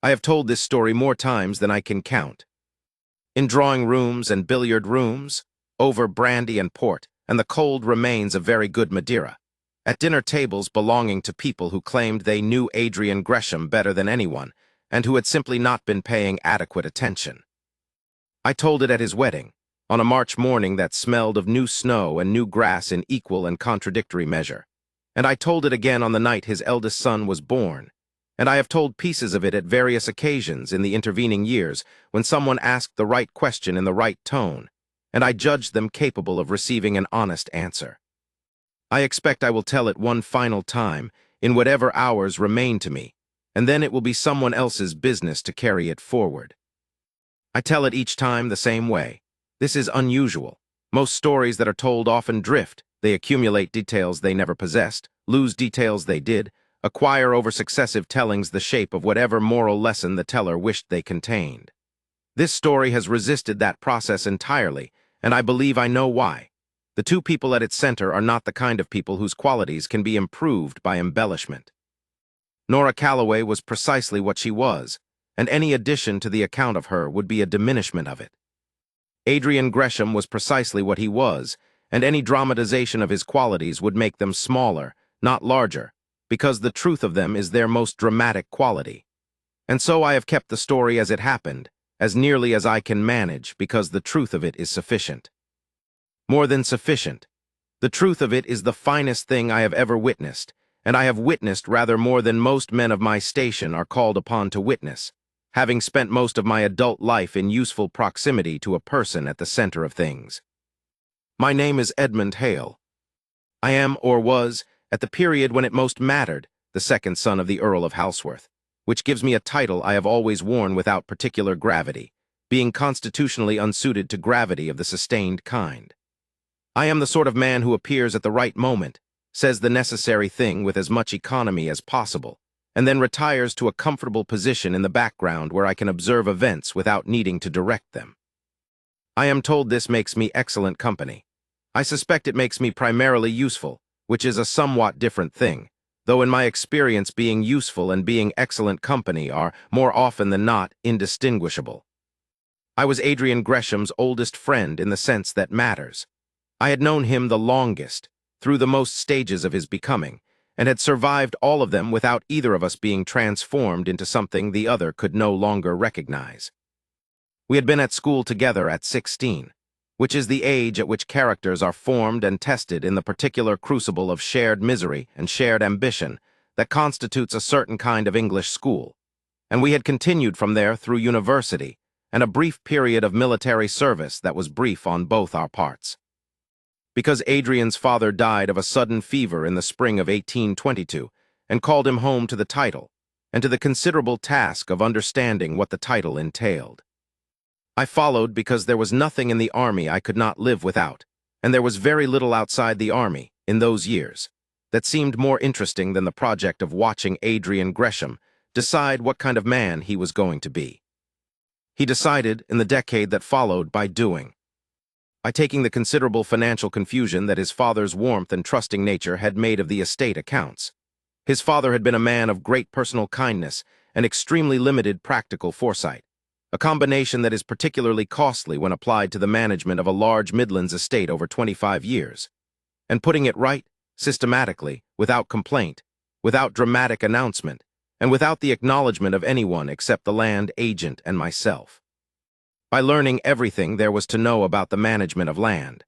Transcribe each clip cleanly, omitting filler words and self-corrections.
I have told this story more times than I can count. In drawing rooms and billiard rooms, over brandy and port, and the cold remains of very good Madeira. At dinner tables belonging to people who claimed they knew Adrian Gresham better than anyone, and who had simply not been paying adequate attention. I told it at his wedding, on a March morning that smelled of new snow and new grass in equal and contradictory measure. And I told it again on the night his eldest son was born. And I have told pieces of it at various occasions in the intervening years when someone asked the right question in the right tone, and I judged them capable of receiving an honest answer. I expect I will tell it one final time, in whatever hours remain to me, and then it will be someone else's business to carry it forward. I tell it each time the same way. This is unusual. Most stories that are told often drift. They accumulate details they never possessed, lose details they did, acquire over successive tellings the shape of whatever moral lesson the teller wished they contained. This story has resisted that process entirely, and I believe I know why. The two people at its center are not the kind of people whose qualities can be improved by embellishment. Nora Calloway was precisely what she was, and any addition to the account of her would be a diminishment of it. Adrian Gresham was precisely what he was, and any dramatization of his qualities would make them smaller, not larger, because the truth of them is their most dramatic quality. And so I have kept the story as it happened, as nearly as I can manage, because the truth of it is sufficient. More than sufficient. The truth of it is the finest thing I have ever witnessed, and I have witnessed rather more than most men of my station are called upon to witness, having spent most of my adult life in useful proximity to a person at the center of things. My name is Edmund Hale. I am, or was, at the period when it most mattered, the second son of the Earl of Halsworth, which gives me a title I have always worn without particular gravity, being constitutionally unsuited to gravity of the sustained kind. I am the sort of man who appears at the right moment, says the necessary thing with as much economy as possible, and then retires to a comfortable position in the background where I can observe events without needing to direct them. I am told this makes me excellent company. I suspect it makes me primarily useful, which is a somewhat different thing, though in my experience being useful and being excellent company are, more often than not, indistinguishable. I was Adrian Gresham's oldest friend in the sense that matters. I had known him the longest, through the most stages of his becoming, and had survived all of them without either of us being transformed into something the other could no longer recognize. We had been at school together at 16, which is the age at which characters are formed and tested in the particular crucible of shared misery and shared ambition that constitutes a certain kind of English school, and we had continued from there through university and a brief period of military service that was brief on both our parts. Because Adrian's father died of a sudden fever in the spring of 1822 and called him home to the title and to the considerable task of understanding what the title entailed. I followed because there was nothing in the army I could not live without, and there was very little outside the army, in those years, that seemed more interesting than the project of watching Adrian Gresham decide what kind of man he was going to be. He decided in the decade that followed by doing. By taking the considerable financial confusion that his father's warmth and trusting nature had made of the estate accounts. His father had been a man of great personal kindness and extremely limited practical foresight, a combination that is particularly costly when applied to the management of a large Midlands estate over 25 years. And putting it right, systematically, without complaint, without dramatic announcement, and without the acknowledgement of anyone except the land agent and myself. By learning everything there was to know about the management of land,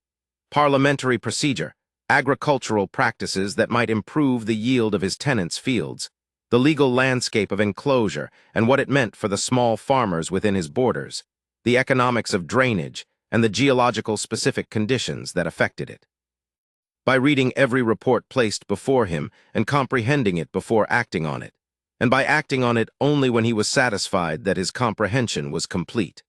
parliamentary procedure, agricultural practices that might improve the yield of his tenants' fields, the legal landscape of enclosure and what it meant for the small farmers within his borders, the economics of drainage, and the geological specific conditions that affected it. By reading every report placed before him and comprehending it before acting on it, and by acting on it only when he was satisfied that his comprehension was complete.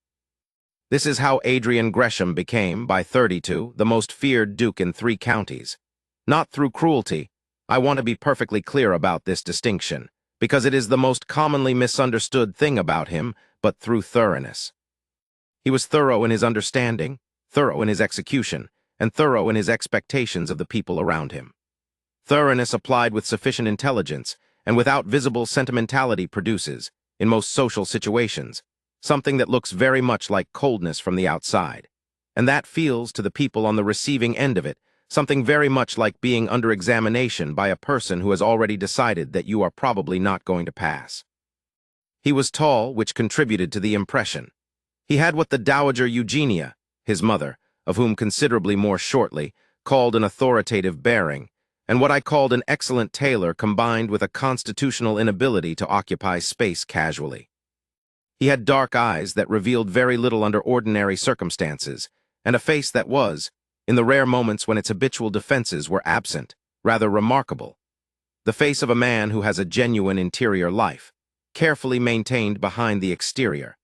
This is how Adrian Gresham became, by 32, the most feared duke in 3 counties. Not through cruelty. I want to be perfectly clear about this distinction, because it is the most commonly misunderstood thing about him, but through thoroughness. He was thorough in his understanding, thorough in his execution, and thorough in his expectations of the people around him. Thoroughness applied with sufficient intelligence, and without visible sentimentality produces, in most social situations, something that looks very much like coldness from the outside. And that feels, to the people on the receiving end of it, something very much like being under examination by a person who has already decided that you are probably not going to pass. He was tall, which contributed to the impression. He had what the Dowager Eugenia, his mother, of whom considerably more shortly, called an authoritative bearing, and what I called an excellent tailor combined with a constitutional inability to occupy space casually. He had dark eyes that revealed very little under ordinary circumstances, and a face that was, in the rare moments when its habitual defenses were absent, rather remarkable. The face of a man who has a genuine interior life, carefully maintained behind the exterior,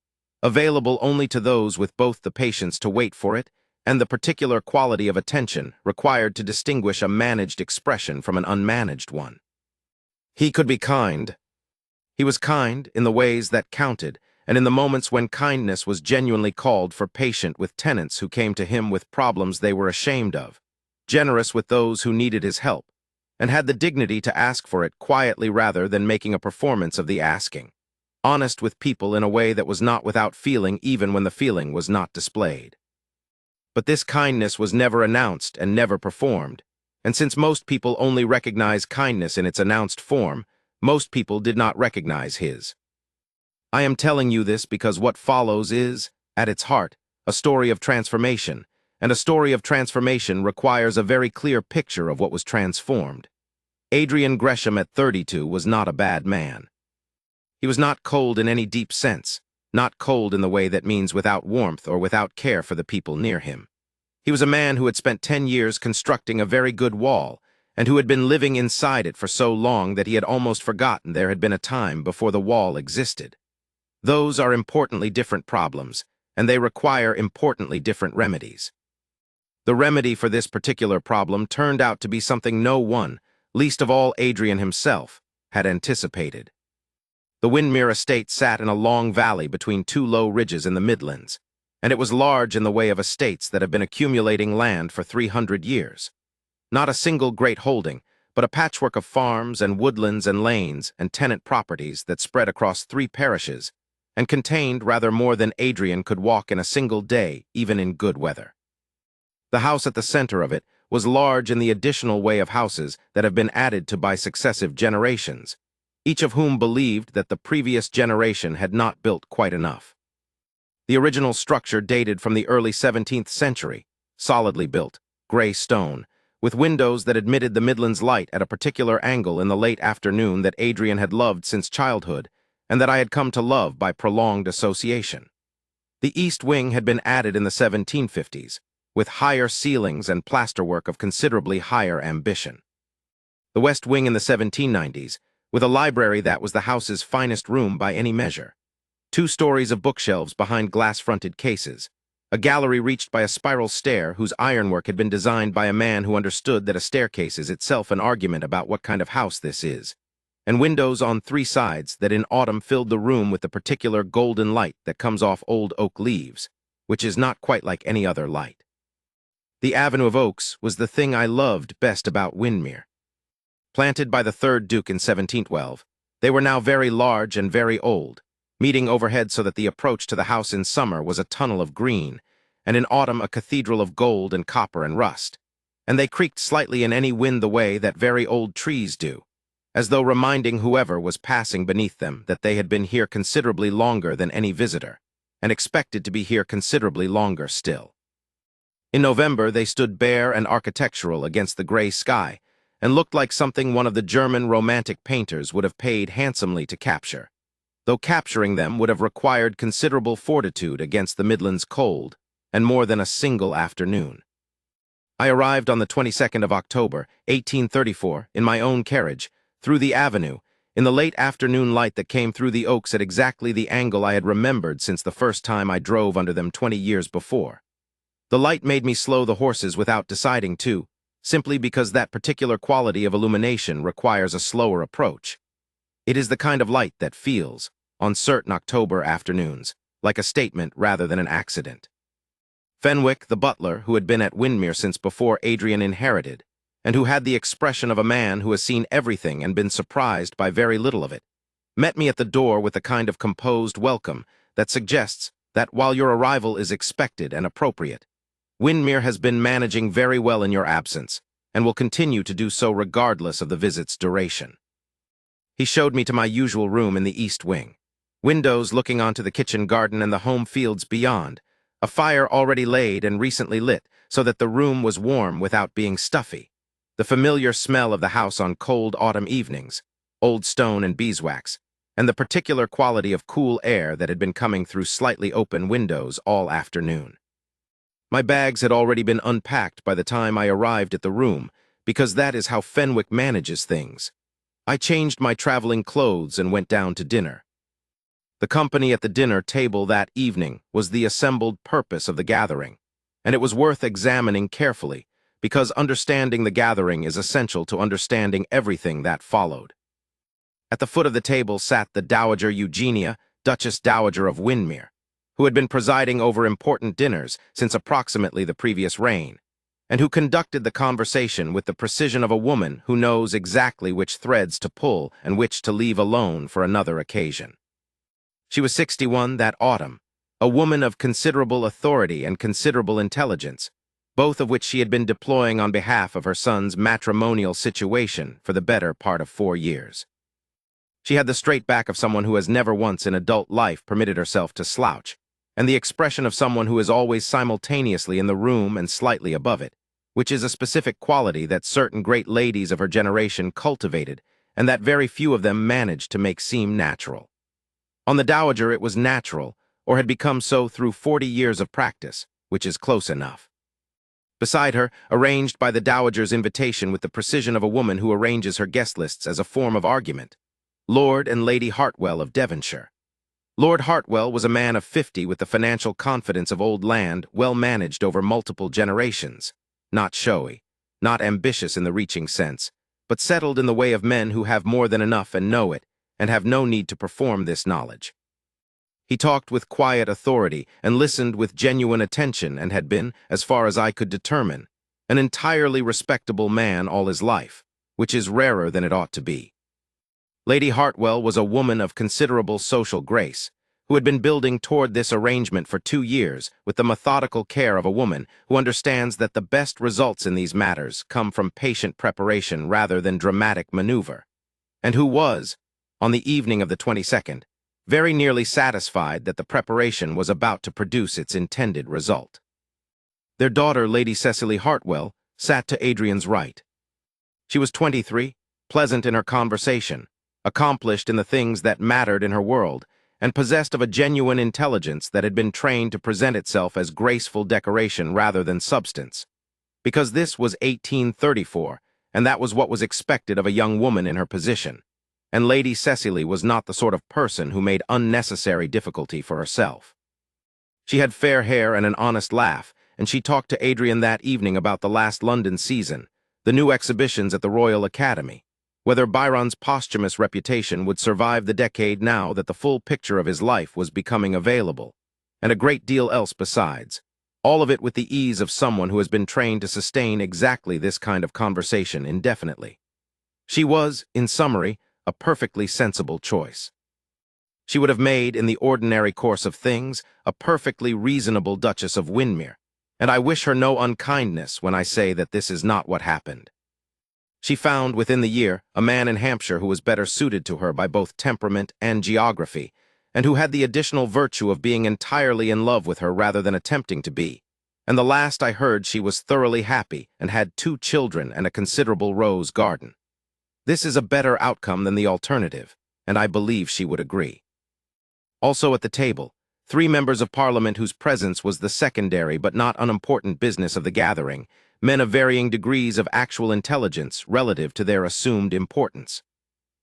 available only to those with both the patience to wait for it and the particular quality of attention required to distinguish a managed expression from an unmanaged one. He could be kind. He was kind in the ways that counted, and in the moments when kindness was genuinely called for, patient with tenants who came to him with problems they were ashamed of, generous with those who needed his help, and had the dignity to ask for it quietly rather than making a performance of the asking, honest with people in a way that was not without feeling even when the feeling was not displayed. But this kindness was never announced and never performed, and since most people only recognize kindness in its announced form, most people did not recognize his. I am telling you this because what follows is, at its heart, a story of transformation, and a story of transformation requires a very clear picture of what was transformed. Adrian Gresham at 32 was not a bad man. He was not cold in any deep sense, not cold in the way that means without warmth or without care for the people near him. He was a man who had spent 10 years constructing a very good wall, and who had been living inside it for so long that he had almost forgotten there had been a time before the wall existed. Those are importantly different problems, and they require importantly different remedies. The remedy for this particular problem turned out to be something no one, least of all Adrian himself, had anticipated. The Wyndmere estate sat in a long valley between two low ridges in the Midlands, and it was large in the way of estates that have been accumulating land for 300 years. Not a single great holding, but a patchwork of farms and woodlands and lanes and tenant properties that spread across 3 parishes, and contained rather more than Adrian could walk in a single day, even in good weather. The house at the center of it was large in the additional way of houses that have been added to by successive generations, each of whom believed that the previous generation had not built quite enough. The original structure dated from the early 17th century, solidly built, gray stone, with windows that admitted the Midlands light at a particular angle in the late afternoon that Adrian had loved since childhood, and that I had come to love by prolonged association. The east wing had been added in the 1750s, with higher ceilings and plasterwork of considerably higher ambition. The west wing in the 1790s, with a library that was the house's finest room by any measure, 2 stories of bookshelves behind glass-fronted cases, a gallery reached by a spiral stair whose ironwork had been designed by a man who understood that a staircase is itself an argument about what kind of house this is, and windows on 3 sides that in autumn filled the room with the particular golden light that comes off old oak leaves, which is not quite like any other light. The avenue of oaks was the thing I loved best about Wyndmere. Planted by the 3rd Duke in 1712, they were now very large and very old, meeting overhead so that the approach to the house in summer was a tunnel of green, and in autumn a cathedral of gold and copper and rust, and they creaked slightly in any wind the way that very old trees do, as though reminding whoever was passing beneath them that they had been here considerably longer than any visitor, and expected to be here considerably longer still. In November they stood bare and architectural against the gray sky, and looked like something one of the German romantic painters would have paid handsomely to capture, though capturing them would have required considerable fortitude against the Midlands cold, and more than a single afternoon. I arrived on the 22nd of October, 1834, in my own carriage, through the avenue, in the late afternoon light that came through the oaks at exactly the angle I had remembered since the first time I drove under them 20 years before. The light made me slow the horses without deciding to, simply because that particular quality of illumination requires a slower approach. It is the kind of light that feels, on certain October afternoons, like a statement rather than an accident. Fenwick, the butler, who had been at Wyndmere since before Adrian inherited, and who had the expression of a man who has seen everything and been surprised by very little of it, met me at the door with a kind of composed welcome that suggests that while your arrival is expected and appropriate, Wyndmere has been managing very well in your absence and will continue to do so regardless of the visit's duration. He showed me to my usual room in the east wing, windows looking onto the kitchen garden and the home fields beyond, a fire already laid and recently lit so that the room was warm without being stuffy, the familiar smell of the house on cold autumn evenings, old stone and beeswax, and the particular quality of cool air that had been coming through slightly open windows all afternoon. My bags had already been unpacked by the time I arrived at the room, because that is how Fenwick manages things. I changed my traveling clothes and went down to dinner. The company at the dinner table that evening was the assembled purpose of the gathering, and it was worth examining carefully, because understanding the gathering is essential to understanding everything that followed. At the foot of the table sat the Dowager Eugenia, Duchess Dowager of Wyndmere, who had been presiding over important dinners since approximately the previous reign, and who conducted the conversation with the precision of a woman who knows exactly which threads to pull and which to leave alone for another occasion. She was 61 that autumn, a woman of considerable authority and considerable intelligence, both of which she had been deploying on behalf of her son's matrimonial situation for the better part of 4 years. She had the straight back of someone who has never once in adult life permitted herself to slouch, and the expression of someone who is always simultaneously in the room and slightly above it, which is a specific quality that certain great ladies of her generation cultivated and that very few of them managed to make seem natural. On the Dowager it was natural, or had become so through 40 years of practice, which is close enough. Beside her, arranged by the Dowager's invitation with the precision of a woman who arranges her guest lists as a form of argument, Lord and Lady Hartwell of Devonshire. Lord Hartwell was a man of 50 with the financial confidence of old land, well managed over multiple generations, not showy, not ambitious in the reaching sense, but settled in the way of men who have more than enough and know it, and have no need to perform this knowledge. He talked with quiet authority and listened with genuine attention and had been, as far as I could determine, an entirely respectable man all his life, which is rarer than it ought to be. Lady Hartwell was a woman of considerable social grace, who had been building toward this arrangement for 2 years with the methodical care of a woman who understands that the best results in these matters come from patient preparation rather than dramatic maneuver, and who was, on the evening of the 22nd, very nearly satisfied that the preparation was about to produce its intended result. Their daughter, Lady Cecily Hartwell, sat to Adrian's right. She was 23, pleasant in her conversation, accomplished in the things that mattered in her world, and possessed of a genuine intelligence that had been trained to present itself as graceful decoration rather than substance. Because this was 1834, and that was what was expected of a young woman in her position, and Lady Cecily was not the sort of person who made unnecessary difficulty for herself. She had fair hair and an honest laugh, and she talked to Adrian that evening about the last London season, the new exhibitions at the Royal Academy, whether Byron's posthumous reputation would survive the decade now that the full picture of his life was becoming available, and a great deal else besides, all of it with the ease of someone who has been trained to sustain exactly this kind of conversation indefinitely. She was, in summary, a perfectly sensible choice. She would have made, in the ordinary course of things, a perfectly reasonable Duchess of Wyndmere, and I wish her no unkindness when I say that this is not what happened. She found, within the year, a man in Hampshire who was better suited to her by both temperament and geography, and who had the additional virtue of being entirely in love with her rather than attempting to be. And the last I heard she was thoroughly happy and had 2 children and a considerable rose garden. This is a better outcome than the alternative, and I believe she would agree. Also at the table, 3 members of Parliament whose presence was the secondary but not unimportant business of the gathering, men of varying degrees of actual intelligence relative to their assumed importance.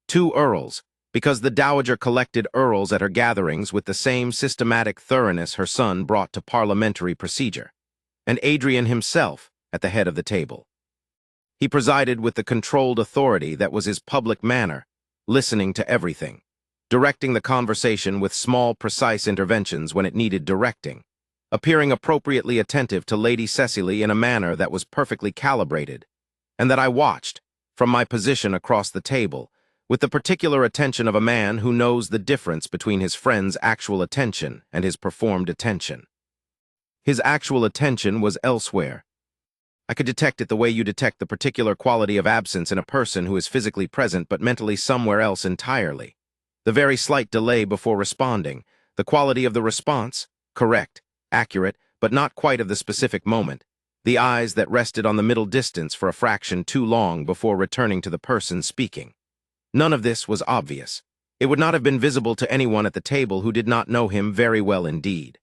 2 earls, because the Dowager collected earls at her gatherings with the same systematic thoroughness her son brought to parliamentary procedure, and Adrian himself at the head of the table. He presided with the controlled authority that was his public manner, listening to everything, directing the conversation with small, precise interventions when it needed directing, appearing appropriately attentive to Lady Cecily in a manner that was perfectly calibrated, and that I watched, from my position across the table, with the particular attention of a man who knows the difference between his friend's actual attention and his performed attention. His actual attention was elsewhere. I could detect it the way you detect the particular quality of absence in a person who is physically present but mentally somewhere else entirely. The very slight delay before responding, the quality of the response, correct, accurate, but not quite of the specific moment, the eyes that rested on the middle distance for a fraction too long before returning to the person speaking. None of this was obvious. It would not have been visible to anyone at the table who did not know him very well indeed.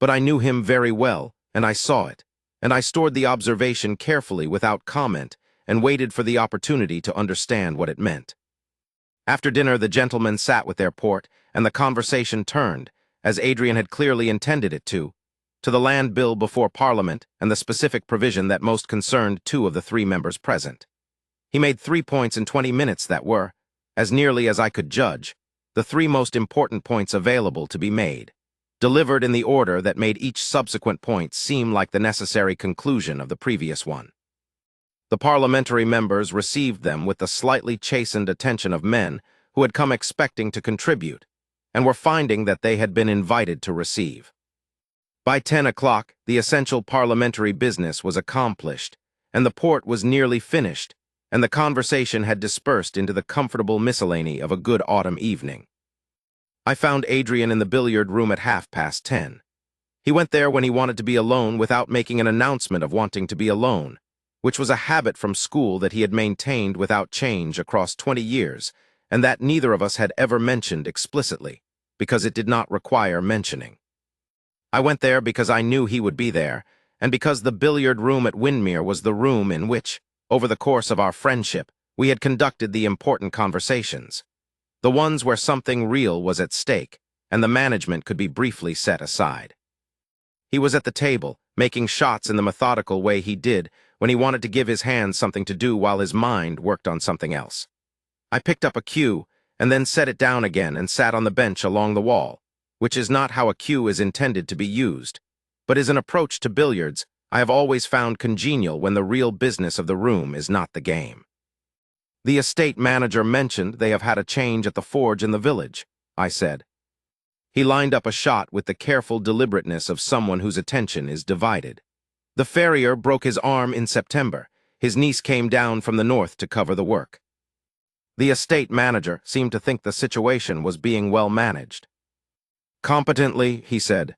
But I knew him very well, and I saw it, and I stored the observation carefully without comment and waited for the opportunity to understand what it meant. After dinner, the gentlemen sat with their port, and the conversation turned, as Adrian had clearly intended it to the land bill before Parliament and the specific provision that most concerned 2 of the 3 members present. He made 3 points in 20 minutes that were, as nearly as I could judge, the 3 most important points available to be made, delivered in the order that made each subsequent point seem like the necessary conclusion of the previous one. The parliamentary members received them with the slightly chastened attention of men who had come expecting to contribute, and were finding that they had been invited to receive. By 10 o'clock, the essential parliamentary business was accomplished, and the port was nearly finished, and the conversation had dispersed into the comfortable miscellany of a good autumn evening. I found Adrian in the billiard room at 10:30. He went there when he wanted to be alone without making an announcement of wanting to be alone, which was a habit from school that he had maintained without change across 20 years, and that neither of us had ever mentioned explicitly, because it did not require mentioning. I went there because I knew he would be there, and because the billiard room at Wyndmere was the room in which, over the course of our friendship, we had conducted the important conversations, the ones where something real was at stake, and the management could be briefly set aside. He was at the table, making shots in the methodical way he did when he wanted to give his hands something to do while his mind worked on something else. I picked up a cue, and then set it down again and sat on the bench along the wall, which is not how a cue is intended to be used, but is an approach to billiards I have always found congenial when the real business of the room is not the game. The estate manager mentioned they have had a change at the forge in the village, I said. He lined up a shot with the careful deliberateness of someone whose attention is divided. The farrier broke his arm in September. His niece came down from the north to cover the work. The estate manager seemed to think the situation was being well managed. Competently, he said.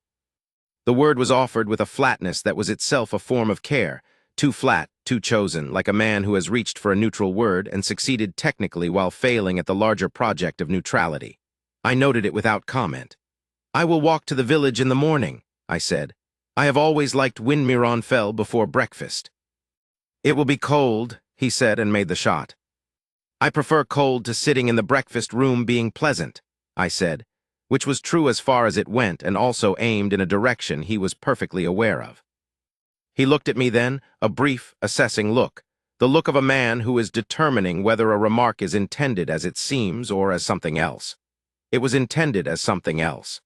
The word was offered with a flatness that was itself a form of care, too flat, too chosen, like a man who has reached for a neutral word and succeeded technically while failing at the larger project of neutrality. I noted it without comment. I will walk to the village in the morning, I said. I have always liked Wyndmere Fell before breakfast. It will be cold, he said, and made the shot. I prefer cold to sitting in the breakfast room being pleasant, I said, which was true as far as it went and also aimed in a direction he was perfectly aware of. He looked at me then, a brief, assessing look, the look of a man who is determining whether a remark is intended as it seems or as something else. It was intended as something else.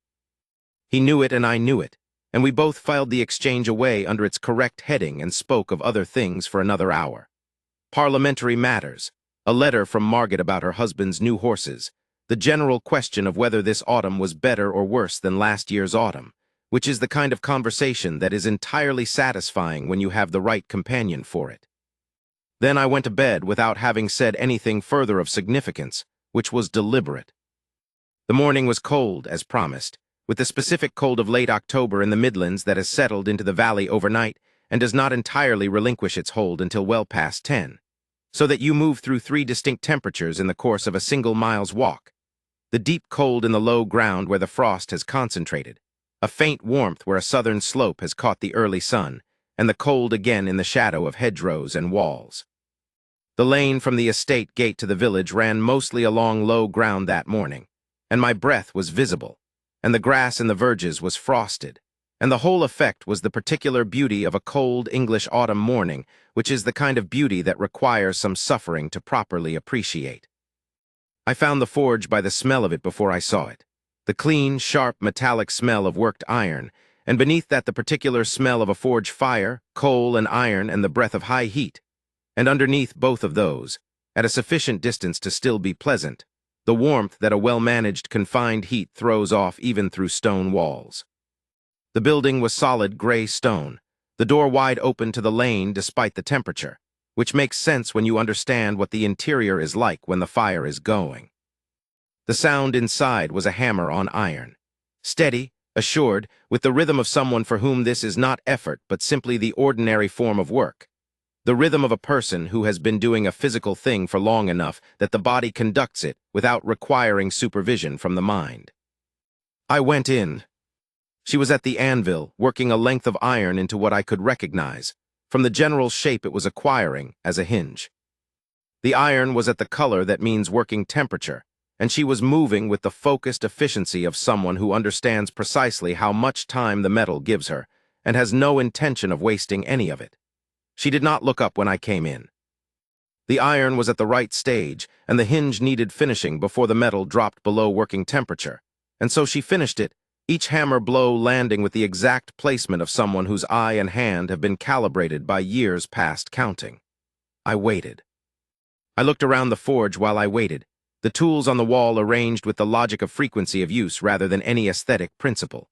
He knew it and I knew it, and we both filed the exchange away under its correct heading and spoke of other things for another hour. Parliamentary matters, a letter from Margaret about her husband's new horses, the general question of whether this autumn was better or worse than last year's autumn, which is the kind of conversation that is entirely satisfying when you have the right companion for it. Then I went to bed without having said anything further of significance, which was deliberate. The morning was cold, as promised, with the specific cold of late October in the Midlands that has settled into the valley overnight and does not entirely relinquish its hold until well past 10, so that you move through 3 distinct temperatures in the course of a single mile's walk. The deep cold in the low ground where the frost has concentrated, a faint warmth where a southern slope has caught the early sun, and the cold again in the shadow of hedgerows and walls. The lane from the estate gate to the village ran mostly along low ground that morning, and my breath was visible, and the grass in the verges was frosted, and the whole effect was the particular beauty of a cold English autumn morning, which is the kind of beauty that requires some suffering to properly appreciate. I found the forge by the smell of it before I saw it, the clean, sharp, metallic smell of worked iron, and beneath that the particular smell of a forge fire, coal and iron, and the breath of high heat, and underneath both of those, at a sufficient distance to still be pleasant, the warmth that a well-managed confined heat throws off even through stone walls. The building was solid gray stone, the door wide open to the lane despite the temperature, which makes sense when you understand what the interior is like when the fire is going. The sound inside was a hammer on iron. Steady, assured, with the rhythm of someone for whom this is not effort but simply the ordinary form of work. The rhythm of a person who has been doing a physical thing for long enough that the body conducts it without requiring supervision from the mind. I went in. She was at the anvil, working a length of iron into what I could recognize, from the general shape it was acquiring, as a hinge. The iron was at the color that means working temperature, and she was moving with the focused efficiency of someone who understands precisely how much time the metal gives her, and has no intention of wasting any of it. She did not look up when I came in. The iron was at the right stage, and the hinge needed finishing before the metal dropped below working temperature, and so she finished it, each hammer blow landing with the exact placement of someone whose eye and hand have been calibrated by years past counting. I waited. I looked around the forge while I waited, the tools on the wall arranged with the logic of frequency of use rather than any aesthetic principle.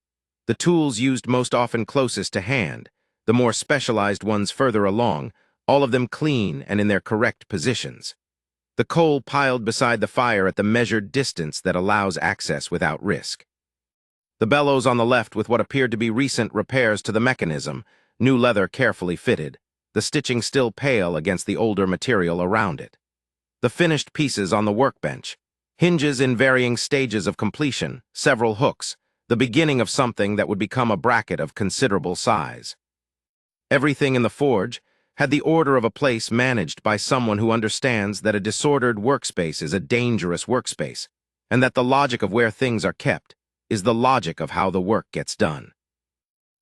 The tools used most often closest to hand, the more specialized ones further along, all of them clean and in their correct positions. The coal piled beside the fire at the measured distance that allows access without risk. The bellows on the left with what appeared to be recent repairs to the mechanism, new leather carefully fitted, the stitching still pale against the older material around it. The finished pieces on the workbench, hinges in varying stages of completion, several hooks, the beginning of something that would become a bracket of considerable size. Everything in the forge had the order of a place managed by someone who understands that a disordered workspace is a dangerous workspace, and that the logic of where things are kept is the logic of how the work gets done.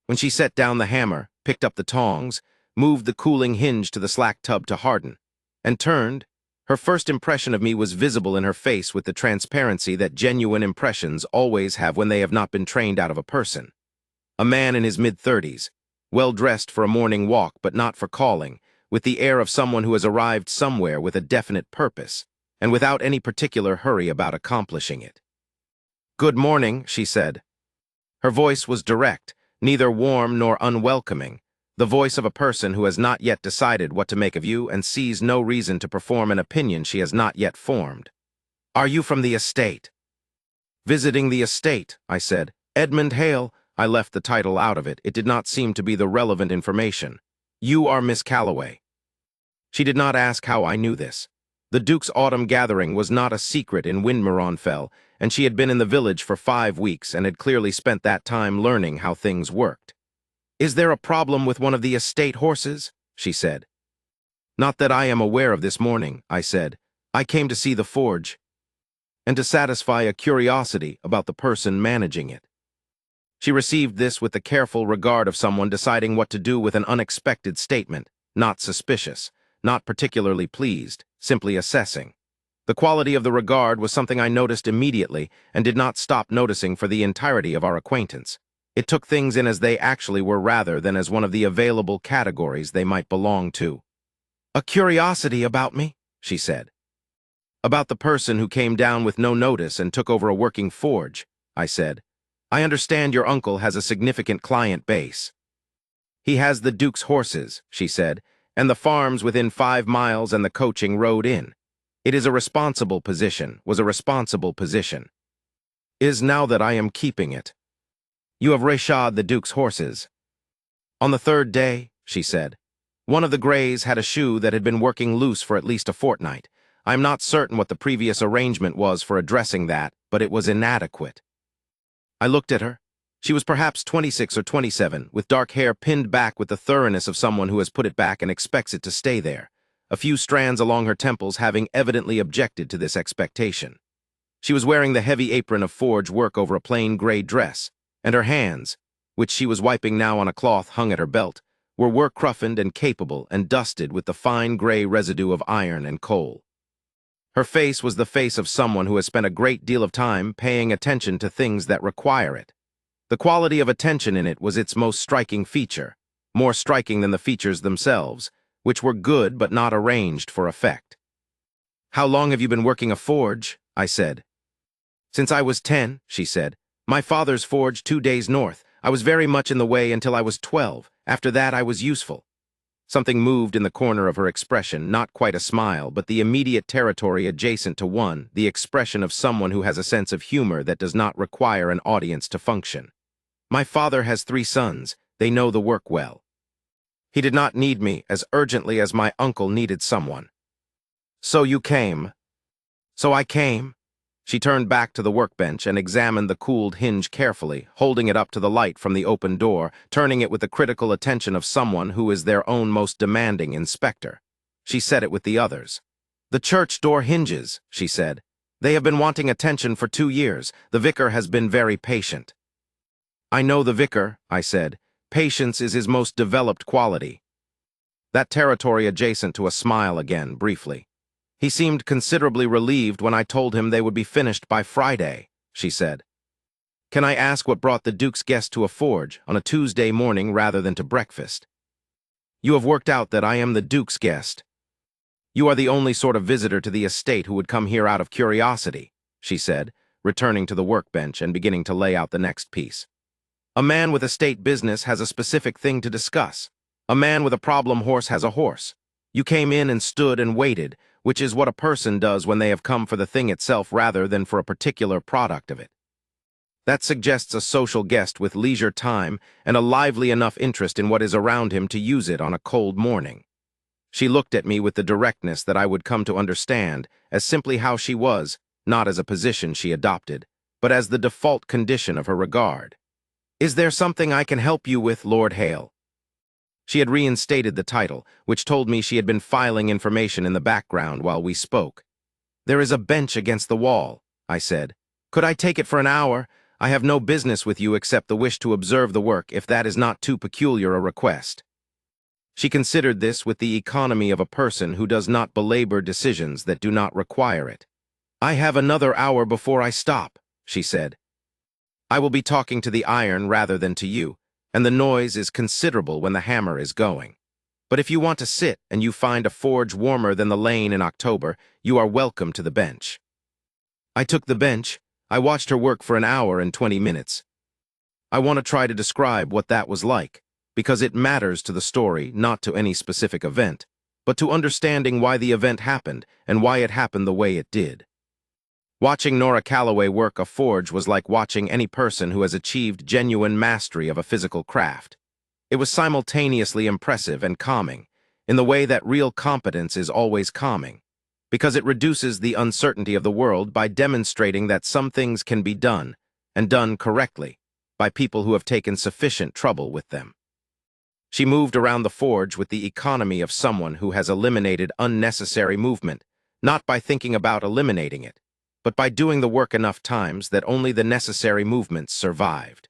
When she set down the hammer, picked up the tongs, moved the cooling hinge to the slack tub to harden, and turned, her first impression of me was visible in her face with the transparency that genuine impressions always have when they have not been trained out of a person. A man in his mid-30s, well-dressed for a morning walk but not for calling, with the air of someone who has arrived somewhere with a definite purpose, and without any particular hurry about accomplishing it. "Good morning," she said. Her voice was direct, neither warm nor unwelcoming, the voice of a person who has not yet decided what to make of you and sees no reason to perform an opinion she has not yet formed. "Are you from the estate?" "Visiting the estate," I said. "Edmund Hale." I left the title out of it. It did not seem to be the relevant information. "You are Miss Calloway." She did not ask how I knew this. The Duke's autumn gathering was not a secret in Wyndmere, and she had been in the village for 5 weeks and had clearly spent that time learning how things worked. "Is there a problem with one of the estate horses?" she said. "Not that I am aware of this morning," I said. "I came to see the forge, and to satisfy a curiosity about the person managing it." She received this with the careful regard of someone deciding what to do with an unexpected statement, not suspicious, not particularly pleased, simply assessing. The quality of the regard was something I noticed immediately and did not stop noticing for the entirety of our acquaintance. It took things in as they actually were rather than as one of the available categories they might belong to. "A curiosity about me," she said. "About the person who came down with no notice and took over a working forge," I said. "I understand your uncle has a significant client base." "He has the Duke's horses," she said, "and the farms within 5 miles and the coaching road in. It is a responsible position, was a responsible position. Is now that I am keeping it. You have reshod the Duke's horses." "On the 3rd day," she said. "One of the greys had a shoe that had been working loose for at least a fortnight. I am not certain what the previous arrangement was for addressing that, but it was inadequate." I looked at her. She was perhaps 26 or 27, with dark hair pinned back with the thoroughness of someone who has put it back and expects it to stay there, a few strands along her temples having evidently objected to this expectation. She was wearing the heavy apron of forge work over a plain gray dress, and her hands, which she was wiping now on a cloth hung at her belt, were work-roughened and capable and dusted with the fine gray residue of iron and coal. Her face was the face of someone who has spent a great deal of time paying attention to things that require it. The quality of attention in it was its most striking feature, more striking than the features themselves, which were good but not arranged for effect. How long have you been working a forge? I said. Since I was 10, she said. My father's forge 2 days north. I was very much in the way until I was 12. After that, I was useful. Something moved in the corner of her expression, not quite a smile, but the immediate territory adjacent to one, the expression of someone who has a sense of humor that does not require an audience to function. My father has 3 sons. They know the work well. He did not need me as urgently as my uncle needed someone. So you came. So I came. She turned back to the workbench and examined the cooled hinge carefully, holding it up to the light from the open door, turning it with the critical attention of someone who is their own most demanding inspector. She said it with the others. The church door hinges, she said. They have been wanting attention for 2 years. The vicar has been very patient. I know the vicar, I said. Patience is his most developed quality. That territory adjacent to a smile again, briefly. He seemed considerably relieved when I told him they would be finished by Friday, she said. Can I ask what brought the Duke's guest to a forge on a Tuesday morning rather than to breakfast? You have worked out that I am the Duke's guest. You are the only sort of visitor to the estate who would come here out of curiosity, she said, returning to the workbench and beginning to lay out the next piece. A man with estate business has a specific thing to discuss. A man with a problem horse has a horse. You came in and stood and waited, which is what a person does when they have come for the thing itself rather than for a particular product of it. That suggests a social guest with leisure time and a lively enough interest in what is around him to use it on a cold morning. She looked at me with the directness that I would come to understand as simply how she was, not as a position she adopted, but as the default condition of her regard. Is there something I can help you with, Lord Hale? She had reinstated the title, which told me she had been filing information in the background while we spoke. There is a bench against the wall, I said. Could I take it for an hour? I have no business with you except the wish to observe the work, if that is not too peculiar a request. She considered this with the economy of a person who does not belabor decisions that do not require it. I have another hour before I stop, she said. I will be talking to the iron rather than to you, and the noise is considerable when the hammer is going. But if you want to sit and you find a forge warmer than the lane in October, you are welcome to the bench. I took the bench. I watched her work for an hour and 20 minutes. I want to try to describe what that was like, because it matters to the story, not to any specific event, but to understanding why the event happened and why it happened the way it did. Watching Nora Calloway work a forge was like watching any person who has achieved genuine mastery of a physical craft. It was simultaneously impressive and calming, in the way that real competence is always calming, because it reduces the uncertainty of the world by demonstrating that some things can be done, and done correctly, by people who have taken sufficient trouble with them. She moved around the forge with the economy of someone who has eliminated unnecessary movement, not by thinking about eliminating it, but by doing the work enough times that only the necessary movements survived.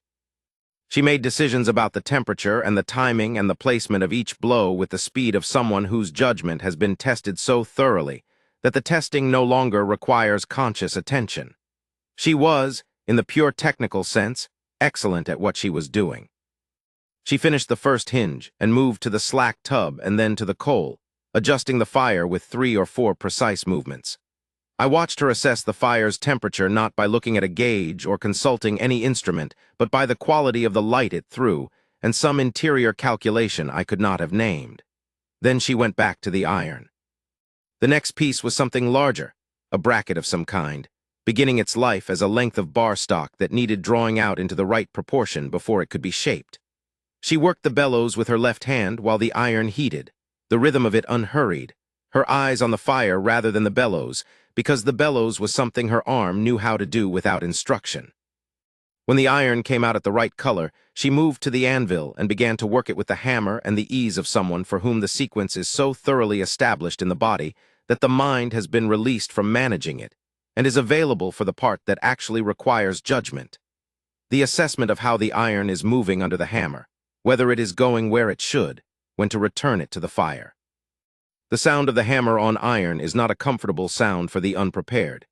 She made decisions about the temperature and the timing and the placement of each blow with the speed of someone whose judgment has been tested so thoroughly that the testing no longer requires conscious attention. She was, in the pure technical sense, excellent at what she was doing. She finished the first hinge and moved to the slack tub and then to the coal, adjusting the fire with 3 or 4 precise movements. I watched her assess the fire's temperature not by looking at a gauge or consulting any instrument, but by the quality of the light it threw and some interior calculation I could not have named. Then she went back to the iron. The next piece was something larger, a bracket of some kind, beginning its life as a length of bar stock that needed drawing out into the right proportion before it could be shaped. She worked the bellows with her left hand while the iron heated, the rhythm of it unhurried, her eyes on the fire rather than the bellows, because the bellows was something her arm knew how to do without instruction. When the iron came out at the right color, she moved to the anvil and began to work it with the hammer and the ease of someone for whom the sequence is so thoroughly established in the body that the mind has been released from managing it and is available for the part that actually requires judgment. The assessment of how the iron is moving under the hammer, whether it is going where it should, when to return it to the fire. The sound of the hammer on iron is not a comfortable sound for the unprepared.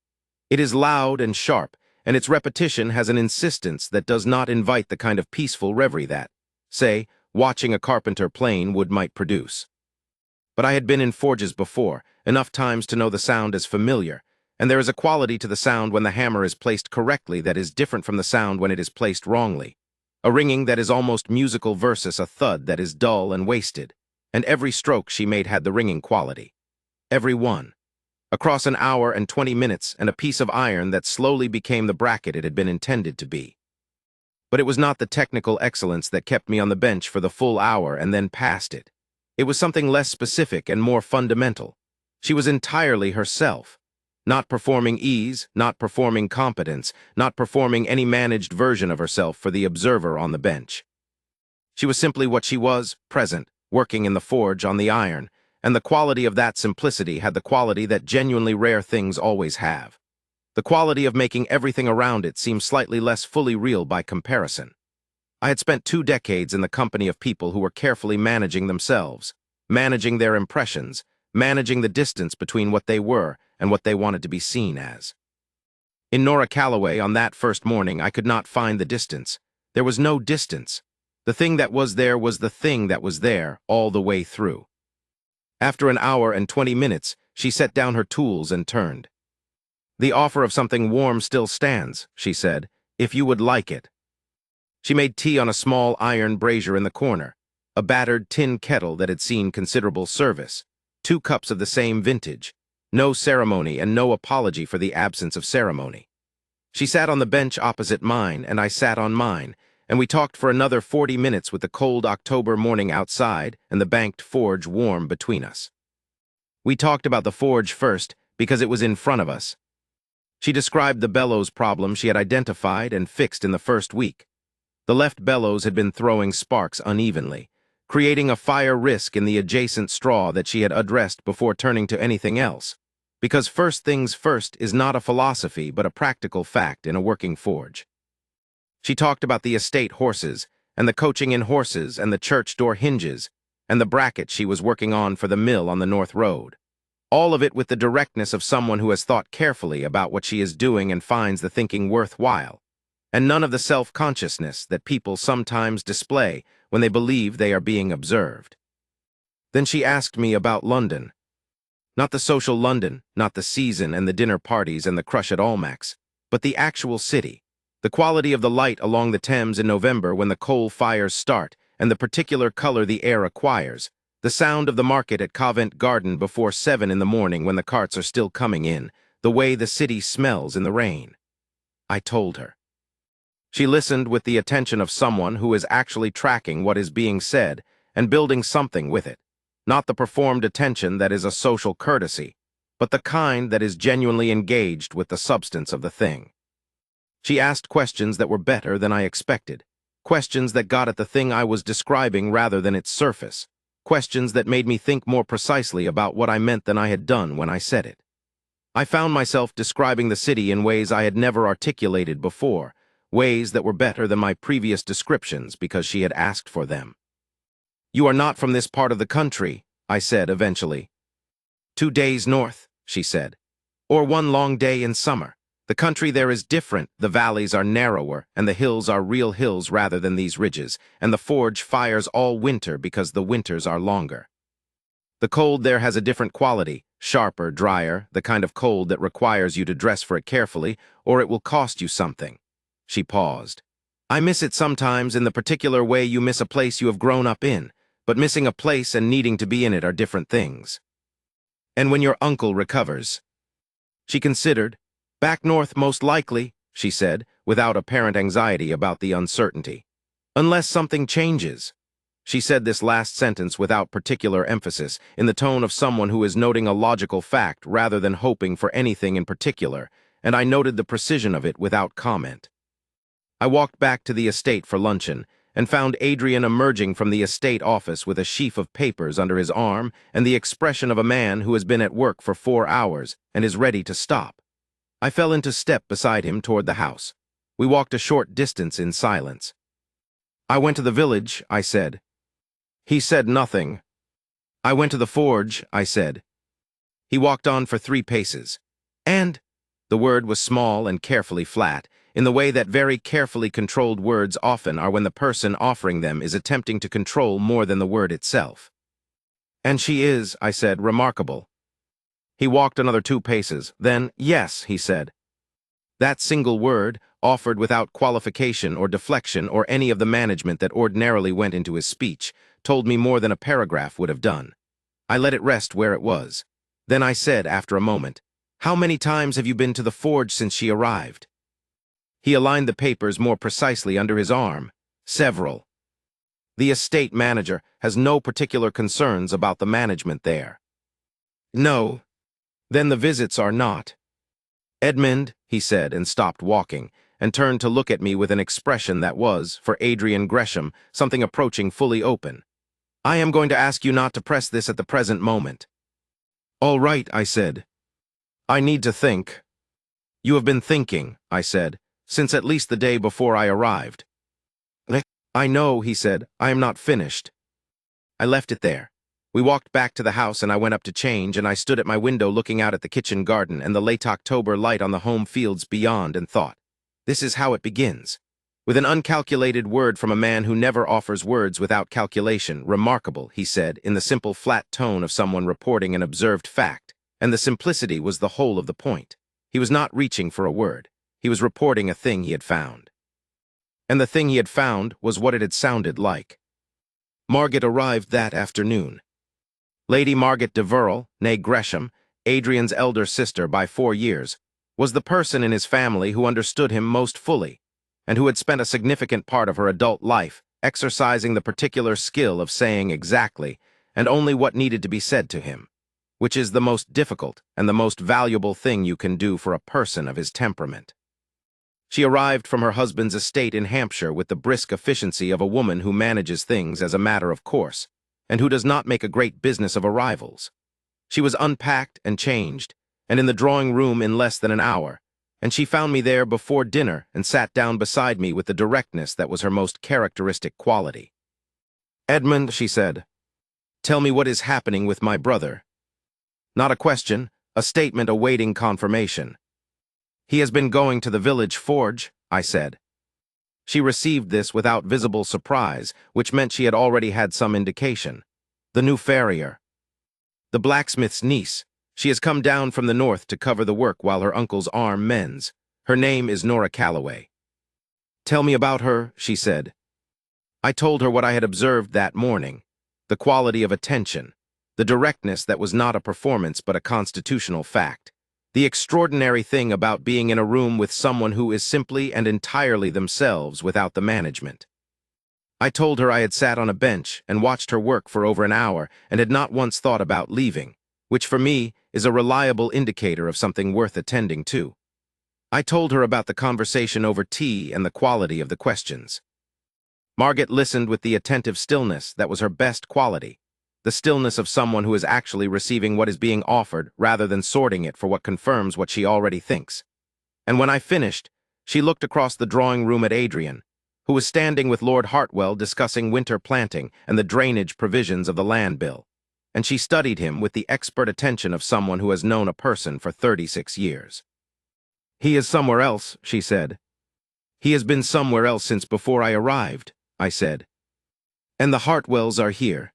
It is loud and sharp, and its repetition has an insistence that does not invite the kind of peaceful reverie that, say, watching a carpenter plane might produce. But I had been in forges before, enough times to know the sound is familiar, and there is a quality to the sound when the hammer is placed correctly that is different from the sound when it is placed wrongly. A ringing that is almost musical versus a thud that is dull and wasted. And every stroke she made had the ringing quality. Every one. Across an hour and 20 minutes and a piece of iron that slowly became the bracket it had been intended to be. But it was not the technical excellence that kept me on the bench for the full hour and then past it. It was something less specific and more fundamental. She was entirely herself. Not performing ease, not performing competence, not performing any managed version of herself for the observer on the bench. She was simply what she was, present, working in the forge on the iron, and the quality of that simplicity had the quality that genuinely rare things always have. The quality of making everything around it seem slightly less fully real by comparison. I had spent 2 decades in the company of people who were carefully managing themselves, managing their impressions, managing the distance between what they were and what they wanted to be seen as. In Nora Calloway, on that first morning, I could not find the distance. There was no distance. The thing that was there was the thing that was there all the way through. After an hour and 20 minutes, she set down her tools and turned. "The offer of something warm still stands," she said, "if you would like it." She made tea on a small iron brazier in the corner, a battered tin kettle that had seen considerable service, 2 cups of the same vintage, no ceremony and no apology for the absence of ceremony. She sat on the bench opposite mine, and I sat on mine, and we talked for another 40 minutes with the cold October morning outside and the banked forge warm between us. We talked about the forge first because it was in front of us. She described the bellows problem she had identified and fixed in the first week. The left bellows had been throwing sparks unevenly, creating a fire risk in the adjacent straw that she had addressed before turning to anything else, because first things first is not a philosophy but a practical fact in a working forge. She talked about the estate horses, and the coaching in horses, and the church door hinges, and the bracket she was working on for the mill on the North Road. All of it with the directness of someone who has thought carefully about what she is doing and finds the thinking worthwhile, and none of the self-consciousness that people sometimes display when they believe they are being observed. Then she asked me about London. Not the social London, not the season and the dinner parties and the crush at Almack's, but the actual city. The quality of the light along the Thames in November when the coal fires start, and the particular color the air acquires. The sound of the market at Covent Garden before 7 in the morning when the carts are still coming in. The way the city smells in the rain. I told her. She listened with the attention of someone who is actually tracking what is being said and building something with it. Not the performed attention that is a social courtesy, but the kind that is genuinely engaged with the substance of the thing. She asked questions that were better than I expected, questions that got at the thing I was describing rather than its surface, questions that made me think more precisely about what I meant than I had done when I said it. I found myself describing the city in ways I had never articulated before, ways that were better than my previous descriptions because she had asked for them. "You are not from this part of the country," I said eventually. 2 days north," she said, "or 1 long day in summer. The country there is different, the valleys are narrower, and the hills are real hills rather than these ridges, and the forge fires all winter because the winters are longer. The cold there has a different quality, sharper, drier, the kind of cold that requires you to dress for it carefully, or it will cost you something." She paused. "I miss it sometimes in the particular way you miss a place you have grown up in, but missing a place and needing to be in it are different things. And when your uncle recovers." She considered. "Back north, most likely," she said, without apparent anxiety about the uncertainty. "Unless something changes." She said this last sentence without particular emphasis, in the tone of someone who is noting a logical fact rather than hoping for anything in particular, and I noted the precision of it without comment. I walked back to the estate for luncheon, and found Adrian emerging from the estate office with a sheaf of papers under his arm and the expression of a man who has been at work for 4 hours and is ready to stop. I fell into step beside him toward the house. We walked a short distance in silence. "I went to the village," I said. He said nothing. "I went to the forge," I said. He walked on for 3 paces. "And?" The word was small and carefully flat, in the way that very carefully controlled words often are when the person offering them is attempting to control more than the word itself. "And she is," I said, "remarkable." He walked another 2 paces. Then, yes, he said. That single word, offered without qualification or deflection or any of the management that ordinarily went into his speech, told me more than a paragraph would have done. I let it rest where it was. Then I said, after a moment, "How many times have you been to the forge since she arrived?" He aligned the papers more precisely under his arm. "Several. The estate manager has no particular concerns about the management there." "No. Then the visits are not." "Edmund," he said, and stopped walking, and turned to look at me with an expression that was, for Adrian Gresham, something approaching fully open. "I am going to ask you not to press this at the present moment." "All right," I said. "I need to think." "You have been thinking," I said, "since at least the day before I arrived." "I know," he said. "I am not finished." I left it there. We walked back to the house and I went up to change, and I stood at my window looking out at the kitchen garden and the late October light on the home fields beyond and thought, this is how it begins. With an uncalculated word from a man who never offers words without calculation. "Remarkable," he said, in the simple flat tone of someone reporting an observed fact, and the simplicity was the whole of the point. He was not reaching for a word. He was reporting a thing he had found. And the thing he had found was what it had sounded like. Margaret arrived that afternoon. Lady Margaret de Verle, née Gresham, Adrian's elder sister by 4 years, was the person in his family who understood him most fully, and who had spent a significant part of her adult life exercising the particular skill of saying exactly and only what needed to be said to him, which is the most difficult and the most valuable thing you can do for a person of his temperament. She arrived from her husband's estate in Hampshire with the brisk efficiency of a woman who manages things as a matter of course, and who does not make a great business of arrivals. She was unpacked and changed, and in the drawing-room in less than an hour, and she found me there before dinner and sat down beside me with the directness that was her most characteristic quality. "Edmund," she said, "tell me what is happening with my brother." Not a question, a statement awaiting confirmation. "He has been going to the village forge," I said. She received this without visible surprise, which meant she had already had some indication. "The new farrier." "The blacksmith's niece. She has come down from the north to cover the work while her uncle's arm mends. Her name is Nora Calloway." "Tell me about her," she said. I told her what I had observed that morning, the quality of attention, the directness that was not a performance but a constitutional fact, the extraordinary thing about being in a room with someone who is simply and entirely themselves without the management. I told her I had sat on a bench and watched her work for over an hour and had not once thought about leaving, which for me is a reliable indicator of something worth attending to. I told her about the conversation over tea and the quality of the questions. Margaret listened with the attentive stillness that was her best quality, the stillness of someone who is actually receiving what is being offered rather than sorting it for what confirms what she already thinks. And when I finished, she looked across the drawing room at Adrian, who was standing with Lord Hartwell discussing winter planting and the drainage provisions of the land bill, and she studied him with the expert attention of someone who has known a person for 36 years. "He is somewhere else," she said. "He has been somewhere else since before I arrived," I said. "And the Hartwells are here."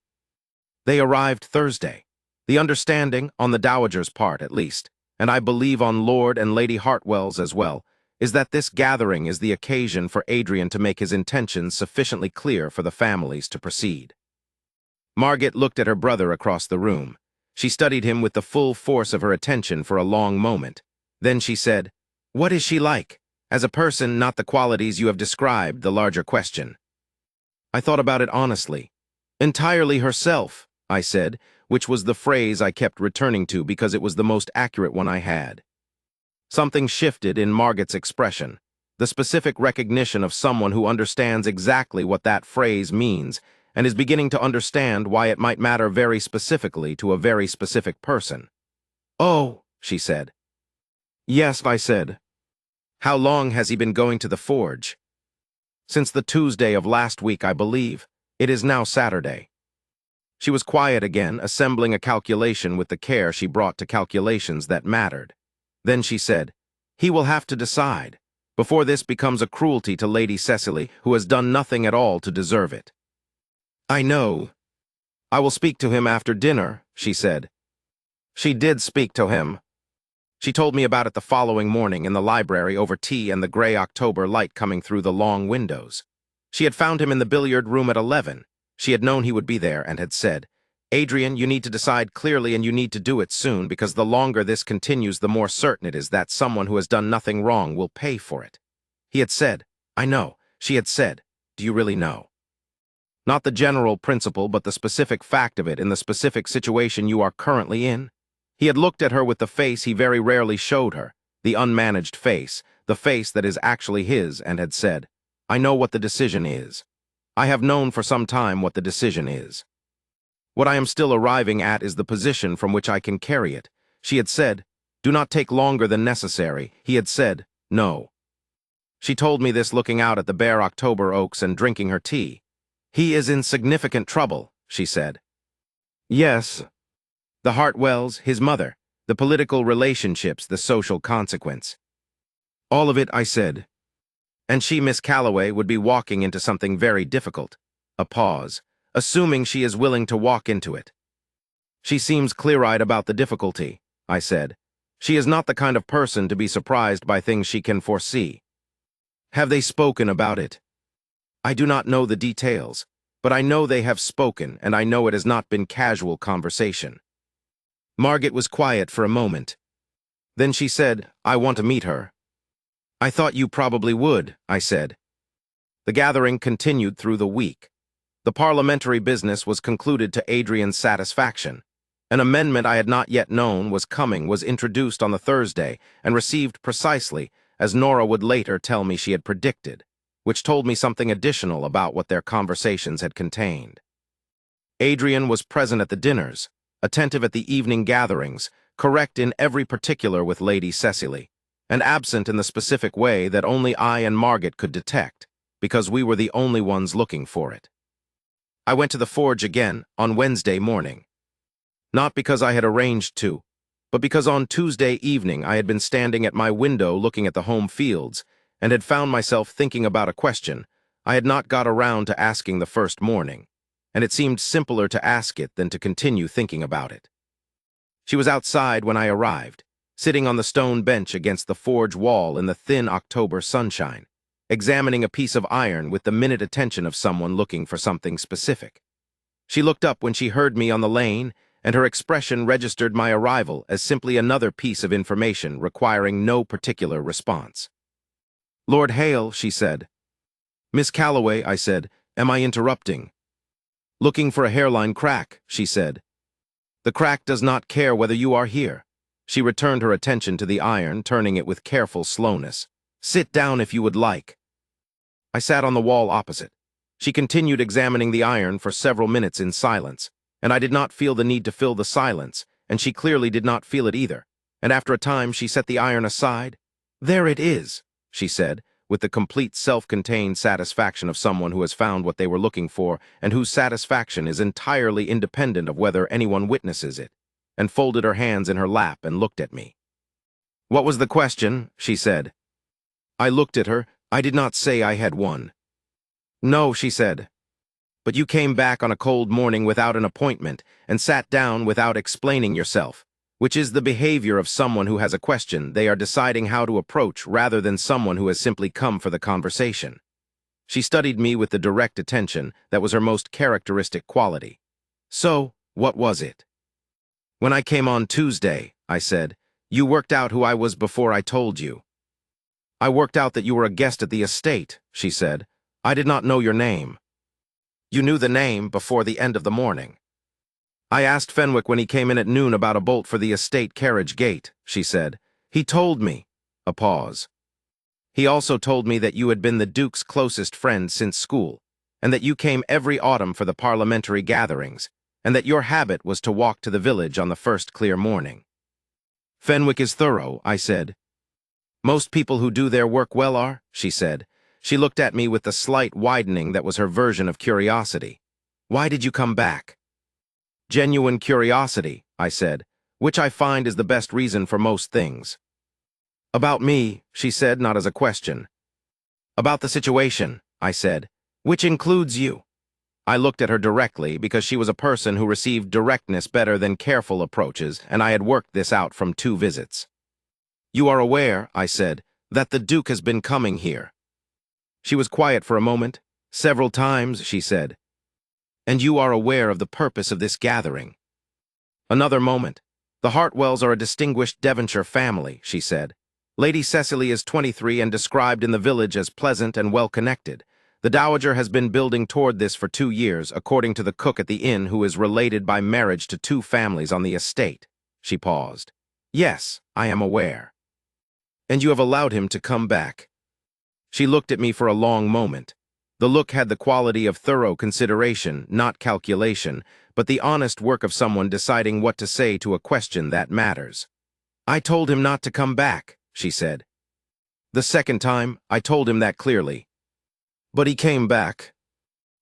"They arrived Thursday. The understanding, on the Dowager's part at least, and I believe on Lord and Lady Hartwell's as well, is that this gathering is the occasion for Adrian to make his intentions sufficiently clear for the families to proceed." Margaret looked at her brother across the room. She studied him with the full force of her attention for a long moment. Then she said, "What is she like? As a person, not the qualities you have described, the larger question." I thought about it honestly. "Entirely herself," I said, which was the phrase I kept returning to because it was the most accurate one I had. Something shifted in Margaret's expression, the specific recognition of someone who understands exactly what that phrase means and is beginning to understand why it might matter very specifically to a very specific person. "Oh," she said. "Yes," I said. "How long has he been going to the forge?" "Since the Tuesday of last week, I believe. It is now Saturday." She was quiet again, assembling a calculation with the care she brought to calculations that mattered. Then she said, "He will have to decide, before this becomes a cruelty to Lady Cecily, who has done nothing at all to deserve it." "I know. I will speak to him after dinner," she said. She did speak to him. She told me about it the following morning in the library over tea and the gray October light coming through the long windows. She had found him in the billiard room at 11. She had known he would be there and had said, "Adrian, you need to decide clearly and you need to do it soon because the longer this continues, the more certain it is that someone who has done nothing wrong will pay for it." He had said, "I know." She had said, "Do you really know?" Not the general principle, but the specific fact of it in the specific situation you are currently in. He had looked at her with the face he very rarely showed her, the unmanaged face, the face that is actually his, and had said, "I know what the decision is. I have known for some time what the decision is. What I am still arriving at is the position from which I can carry it." She had said, "Do not take longer than necessary." He had said, "No." She told me this looking out at the bare October oaks and drinking her tea. "He is in significant trouble," she said. "Yes. The Hartwells, his mother, the political relationships, the social consequence. All of it," I said. "And she, Miss Calloway, would be walking into something very difficult." A pause. "Assuming she is willing to walk into it." "She seems clear-eyed about the difficulty," I said. "She is not the kind of person to be surprised by things she can foresee." "Have they spoken about it?" "I do not know the details, but I know they have spoken, and I know it has not been casual conversation." Margaret was quiet for a moment. Then she said, "I want to meet her." "I thought you probably would," I said. The gathering continued through the week. The parliamentary business was concluded to Adrian's satisfaction. An amendment I had not yet known was introduced on the Thursday and received precisely, as Nora would later tell me she had predicted, which told me something additional about what their conversations had contained. Adrian was present at the dinners, attentive at the evening gatherings, correct in every particular with Lady Cecily, and absent in the specific way that only I and Margaret could detect, because we were the only ones looking for it. I went to the forge again on Wednesday morning. Not because I had arranged to, but because on Tuesday evening I had been standing at my window looking at the home fields and had found myself thinking about a question I had not got around to asking the first morning, and it seemed simpler to ask it than to continue thinking about it. She was outside when I arrived, sitting on the stone bench against the forge wall in the thin October sunshine, examining a piece of iron with the minute attention of someone looking for something specific. She looked up when she heard me on the lane, and her expression registered my arrival as simply another piece of information requiring no particular response. "Lord Hale," she said. "Miss Calloway," I said, "am I interrupting?" "Looking for a hairline crack," she said. "The crack does not care whether you are here." She returned her attention to the iron, turning it with careful slowness. "Sit down if you would like." I sat on the wall opposite. She continued examining the iron for several minutes in silence, and I did not feel the need to fill the silence, and she clearly did not feel it either, and after a time she set the iron aside. "There it is," she said, with the complete self-contained satisfaction of someone who has found what they were looking for and whose satisfaction is entirely independent of whether anyone witnesses it, and folded her hands in her lap and looked at me. "What was the question?" she said. I looked at her. I did not say I had one. "No," she said. "But you came back on a cold morning without an appointment and sat down without explaining yourself, which is the behavior of someone who has a question they are deciding how to approach rather than someone who has simply come for the conversation." She studied me with the direct attention that was her most characteristic quality. "So, what was it?" "When I came on Tuesday," I said, "you worked out who I was before I told you." "I worked out that you were a guest at the estate," she said. "I did not know your name." "You knew the name before the end of the morning." "I asked Fenwick when he came in at noon about a bolt for the estate carriage gate," she said. "He told me." A pause. "He also told me that you had been the Duke's closest friend since school, and that you came every autumn for the parliamentary gatherings, and that your habit was to walk to the village on the first clear morning." "Fenwick is thorough," I said. "Most people who do their work well are," she said. She looked at me with the slight widening that was her version of curiosity. "Why did you come back?" "Genuine curiosity," I said, "which I find is the best reason for most things." "About me," she said, not as a question. "About the situation," I said, "which includes you." I looked at her directly because she was a person who received directness better than careful approaches, and I had worked this out from 2 visits. "You are aware," I said, "that the Duke has been coming here." She was quiet for a moment. "Several times," she said. "And you are aware of the purpose of this gathering." Another moment. "The Hartwells are a distinguished Devonshire family," she said. "Lady Cecily is 23 and described in the village as pleasant and well-connected. The Dowager has been building toward this for 2 years, according to the cook at the inn, who is related by marriage to 2 families on the estate." She paused. "Yes, I am aware." "And you have allowed him to come back." She looked at me for a long moment. The look had the quality of thorough consideration, not calculation, but the honest work of someone deciding what to say to a question that matters. "I told him not to come back," she said. "The second time, I told him that clearly." "But he came back."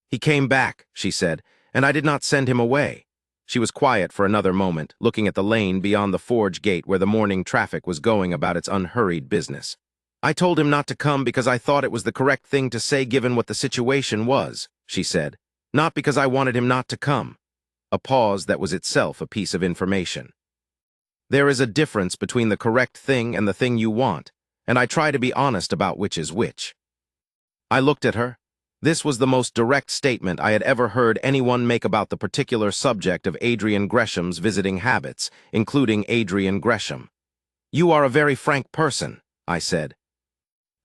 "He came back," she said, "and I did not send him away." She was quiet for another moment, looking at the lane beyond the forge gate where the morning traffic was going about its unhurried business. "I told him not to come because I thought it was the correct thing to say given what the situation was," she said, "not because I wanted him not to come." A pause that was itself a piece of information. There is a difference between the correct thing and the thing you want, and I try to be honest about which is which. I looked at her. This was the most direct statement I had ever heard anyone make about the particular subject of Adrian Gresham's visiting habits, including Adrian Gresham. "You are a very frank person," I said.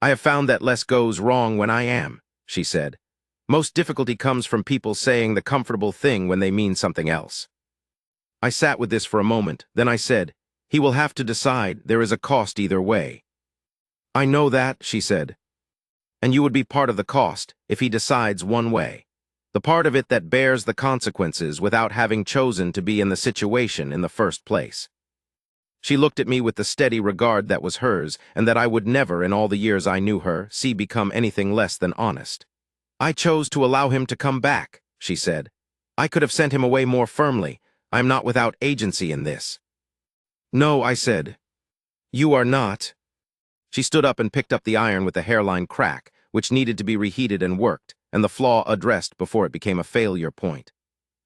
"I have found that less goes wrong when I am," she said. "Most difficulty comes from people saying the comfortable thing when they mean something else." I sat with this for a moment, then I said, "He will have to decide. There is a cost either way." "I know that," she said. "And you would be part of the cost if he decides one way. The part of it that bears the consequences without having chosen to be in the situation in the first place." She looked at me with the steady regard that was hers, and that I would never, in all the years I knew her, see become anything less than honest. "I chose to allow him to come back," she said. "I could have sent him away more firmly. I am not without agency in this." "No," I said. "You are not." She stood up and picked up the iron with the hairline crack, which needed to be reheated and worked, and the flaw addressed before it became a failure point.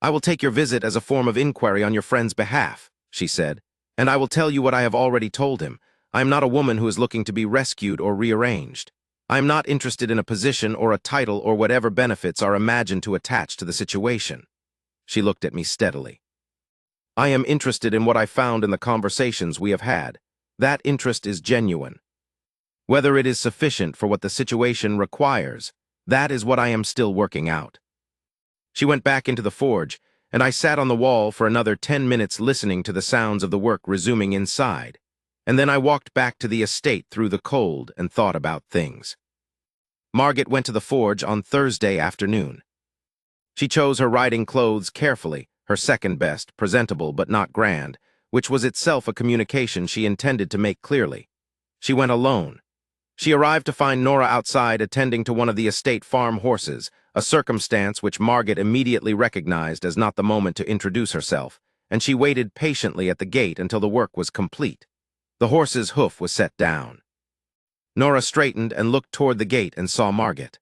"I will take your visit as a form of inquiry on your friend's behalf," she said. "And I will tell you what I have already told him. I am not a woman who is looking to be rescued or rearranged. I am not interested in a position or a title or whatever benefits are imagined to attach to the situation." She looked at me steadily. "I am interested in what I found in the conversations we have had. That interest is genuine. Whether it is sufficient for what the situation requires, that is what I am still working out." She went back into the forge, and I sat on the wall for another 10 minutes listening to the sounds of the work resuming inside, and then I walked back to the estate through the cold and thought about things. Margaret went to the forge on Thursday afternoon. She chose her riding clothes carefully, her second best, presentable but not grand, which was itself a communication she intended to make clearly. She went alone. She arrived to find Nora outside attending to one of the estate farm horses, a circumstance which Margaret immediately recognized as not the moment to introduce herself, and she waited patiently at the gate until the work was complete. The horse's hoof was set down. Nora straightened and looked toward the gate and saw Margaret.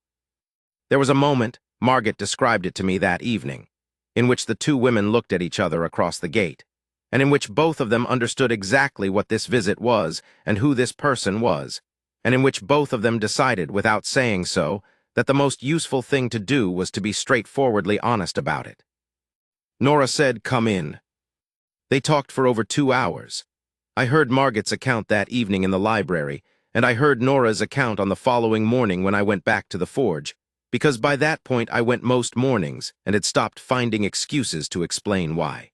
There was a moment, Margaret described it to me that evening, in which the 2 women looked at each other across the gate, and in which both of them understood exactly what this visit was and who this person was, and in which both of them decided, without saying so, that the most useful thing to do was to be straightforwardly honest about it. Nora said, "Come in." They talked for over 2 hours. I heard Margaret's account that evening in the library, and I heard Nora's account on the following morning when I went back to the forge, because by that point I went most mornings and had stopped finding excuses to explain why.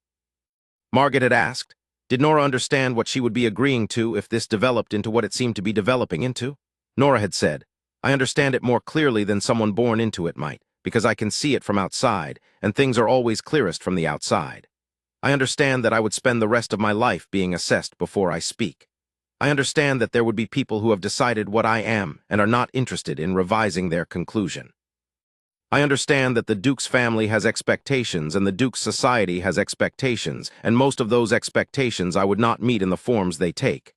Margaret had asked, did Nora understand what she would be agreeing to if this developed into what it seemed to be developing into? Nora had said, "I understand it more clearly than someone born into it might, because I can see it from outside, and things are always clearest from the outside. I understand that I would spend the rest of my life being assessed before I speak. I understand that there would be people who have decided what I am and are not interested in revising their conclusion. I understand that the Duke's family has expectations and the Duke's society has expectations, and most of those expectations I would not meet in the forms they take."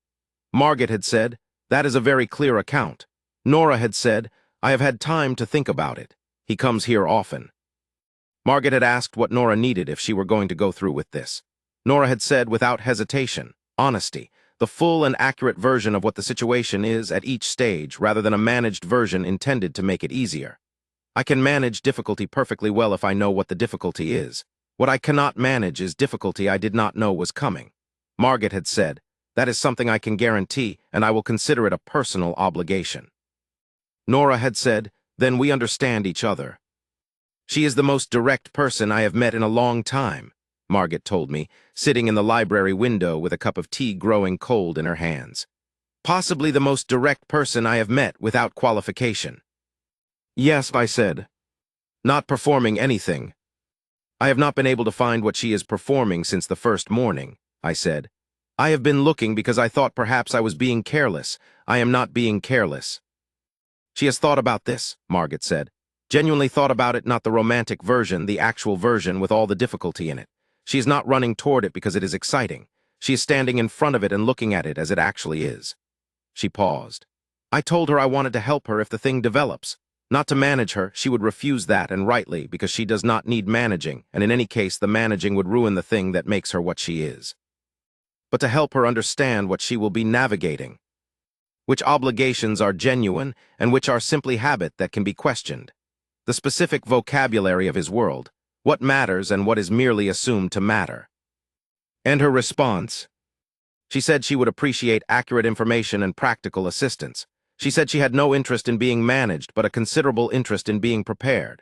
Margaret had said, "That is a very clear account." Nora had said, "I have had time to think about it. He comes here often." Margaret had asked what Nora needed if she were going to go through with this. Nora had said without hesitation, honesty, the full and accurate version of what the situation is at each stage rather than a managed version intended to make it easier. I can manage difficulty perfectly well if I know what the difficulty is. What I cannot manage is difficulty I did not know was coming. Margaret had said, that is something I can guarantee, and I will consider it a personal obligation. Nora had said, then we understand each other. She is the most direct person I have met in a long time, Margaret told me, sitting in the library window with a cup of tea growing cold in her hands. Possibly the most direct person I have met without qualification. Yes, I said. Not performing anything. I have not been able to find what she is performing since the first morning, I said. I have been looking because I thought perhaps I was being careless. I am not being careless. She has thought about this, Margaret said. Genuinely thought about it, not the romantic version, the actual version with all the difficulty in it. She is not running toward it because it is exciting. She is standing in front of it and looking at it as it actually is. She paused. I told her I wanted to help her if the thing develops. Not to manage her, she would refuse that, and rightly, because she does not need managing, and in any case the managing would ruin the thing that makes her what she is. But to help her understand what she will be navigating. Which obligations are genuine, and which are simply habit that can be questioned. The specific vocabulary of his world, what matters and what is merely assumed to matter. And her response. She said she would appreciate accurate information and practical assistance. She said she had no interest in being managed, but a considerable interest in being prepared.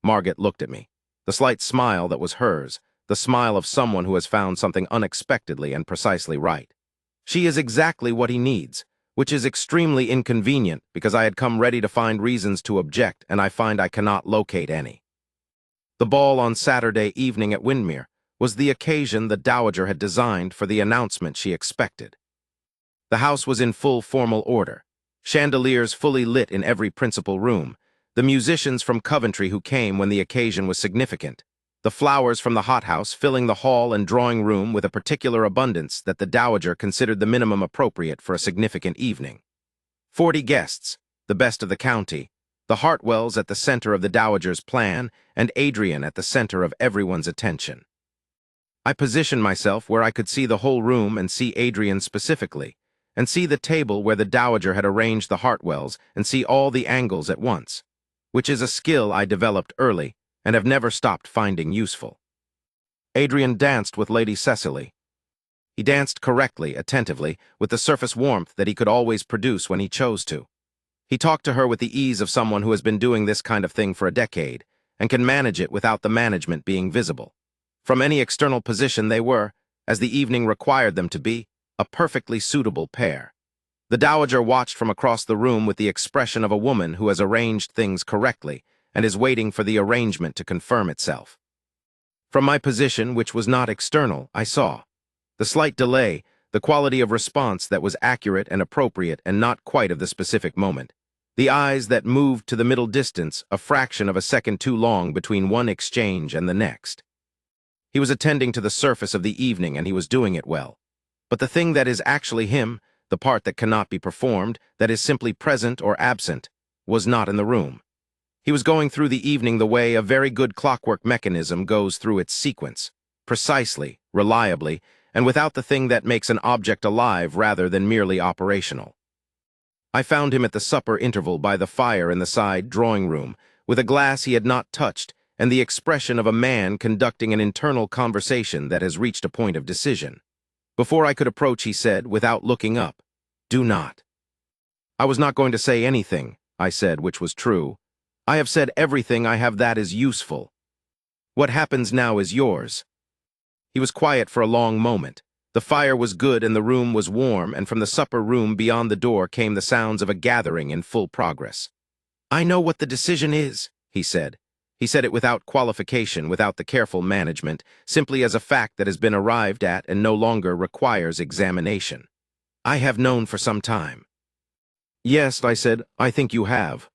Margaret looked at me. The slight smile that was hers, the smile of someone who has found something unexpectedly and precisely right. She is exactly what he needs, which is extremely inconvenient because I had come ready to find reasons to object, and I find I cannot locate any. The ball on Saturday evening at Wyndmere was the occasion the Dowager had designed for the announcement she expected. The house was in full formal order. Chandeliers fully lit in every principal room, the musicians from Coventry who came when the occasion was significant, the flowers from the hothouse filling the hall and drawing room with a particular abundance that the Dowager considered the minimum appropriate for a significant evening. 40 guests, the best of the county, the Hartwells at the center of the Dowager's plan, and Adrian at the center of everyone's attention. I positioned myself where I could see the whole room and see Adrian specifically, and see the table where the Dowager had arranged the Hartwells, and see all the angles at once, which is a skill I developed early and have never stopped finding useful. Adrian danced with Lady Cecily. He danced correctly, attentively, with the surface warmth that he could always produce when he chose to. He talked to her with the ease of someone who has been doing this kind of thing for a decade, and can manage it without the management being visible. From any external position they were, as the evening required them to be, a perfectly suitable pair. The Dowager watched from across the room with the expression of a woman who has arranged things correctly and is waiting for the arrangement to confirm itself. From my position, which was not external, I saw the slight delay, the quality of response that was accurate and appropriate and not quite of the specific moment, the eyes that moved to the middle distance a fraction of a second too long between one exchange and the next. He was attending to the surface of the evening, and he was doing it well. But the thing that is actually him, the part that cannot be performed, that is simply present or absent, was not in the room. He was going through the evening the way a very good clockwork mechanism goes through its sequence, precisely, reliably, and without the thing that makes an object alive rather than merely operational. I found him at the supper interval by the fire in the side drawing-room, with a glass he had not touched, and the expression of a man conducting an internal conversation that has reached a point of decision. Before I could approach, he said, without looking up, "Do not." I was not going to say anything, I said, which was true. I have said everything I have that is useful. What happens now is yours. He was quiet for a long moment. The fire was good and the room was warm, and from the supper room beyond the door came the sounds of a gathering in full progress. I know what the decision is, he said. He said it without qualification, without the careful management, simply as a fact that has been arrived at and no longer requires examination. I have known for some time. Yes, I said, I think you have.